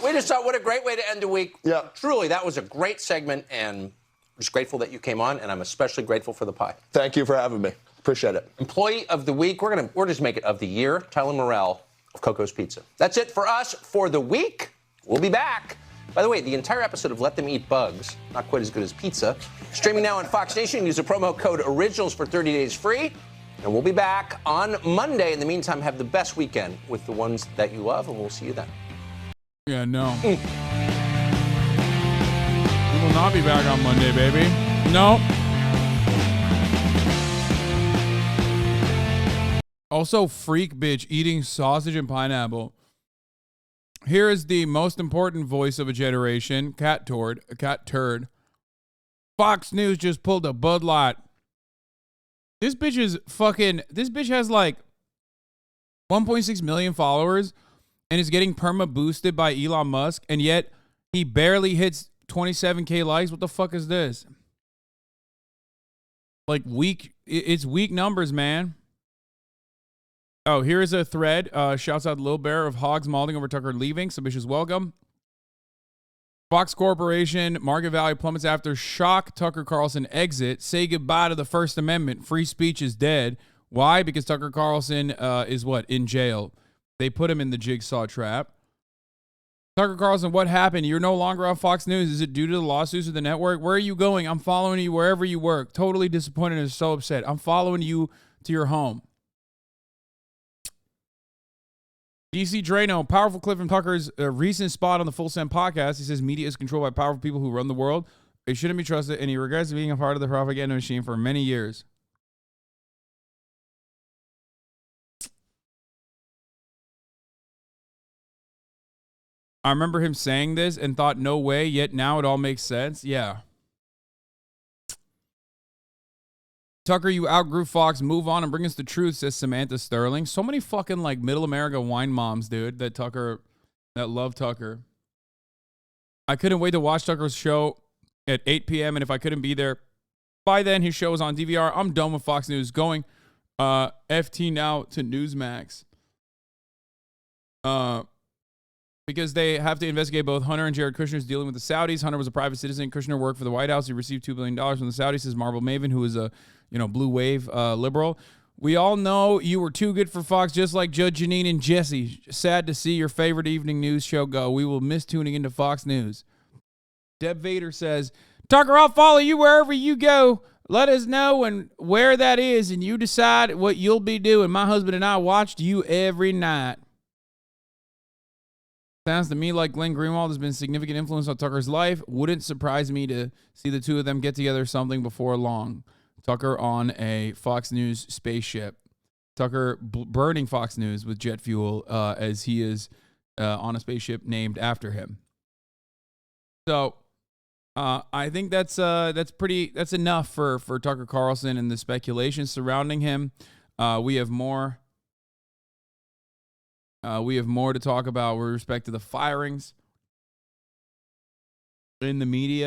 S11: We just thought, what a great way to end a week.
S10: Yeah.
S11: Truly, that was a great segment, and I'm just grateful that you came on, and I'm especially grateful for the pie.
S10: Thank you for having me. Appreciate it.
S11: Employee of the week, we're just make it of the year, Tyler Morrell of Coco's Pizza. That's it for us for the week. We'll be back. By the way, the entire episode of Let Them Eat Bugs, not quite as good as pizza, streaming now on Fox Nation. Use the promo code ORIGINALS for 30 days free. And we'll be back on Monday. In the meantime, have the best weekend with the ones that you love, and we'll see you then.
S1: Yeah, no. We will not be back on Monday, baby. No. Also, freak bitch eating sausage and pineapple. Here is the most important voice of a generation, cat turd. Fox News just pulled a Bud Light. This bitch has like 1.6 million followers and is getting perma boosted by Elon Musk, and yet he barely hits 27K likes. What the fuck is this? Like it's weak numbers, man. Oh, here is a thread. Shouts out Lil Bear of Hogs Malding over Tucker leaving. Submissions welcome. Fox Corporation, market value plummets after shock Tucker Carlson exit. Say goodbye to the First Amendment. Free speech is dead. Why? Because Tucker Carlson is what? In jail. They put him in the jigsaw trap. Tucker Carlson, what happened? You're no longer on Fox News. Is it due to the lawsuits of the network? Where are you going? I'm following you wherever you work. Totally disappointed and so upset. I'm following you to your home. DC Drano, powerful clip from Tucker's recent spot on the Full Send podcast. He says media is controlled by powerful people who run the world. They shouldn't be trusted, and he regrets being a part of the propaganda machine for many years. I remember him saying this and thought, no way, yet now it all makes sense. Yeah. Tucker, you outgrew Fox. Move on and bring us the truth, says Samantha Sterling. So many fucking like middle America wine moms, dude, that love Tucker. I couldn't wait to watch Tucker's show at 8 p.m. And if I couldn't be there by then, his show is on DVR. I'm done with Fox News. Going FT now to Newsmax. Because they have to investigate both Hunter and Jared Kushner's dealing with the Saudis. Hunter was a private citizen. Kushner worked for the White House. He received $2 billion from the Saudis, says Marvel Maven, who is a blue wave liberal. We all know you were too good for Fox, just like Judge Janine and Jesse. Sad to see your favorite evening news show go. We will miss tuning into Fox News. Deb Vader says, Tucker, I'll follow you wherever you go. Let us know where that is, and you decide what you'll be doing. My husband and I watched you every night. Sounds to me like Glenn Greenwald has been a significant influence on Tucker's life. Wouldn't surprise me to see the two of them get together something before long. Tucker on a Fox News spaceship. Tucker burning Fox News with jet fuel as he is on a spaceship named after him. So I think that's enough for Tucker Carlson and the speculation surrounding him. We have more to talk about with respect to the firings in the media.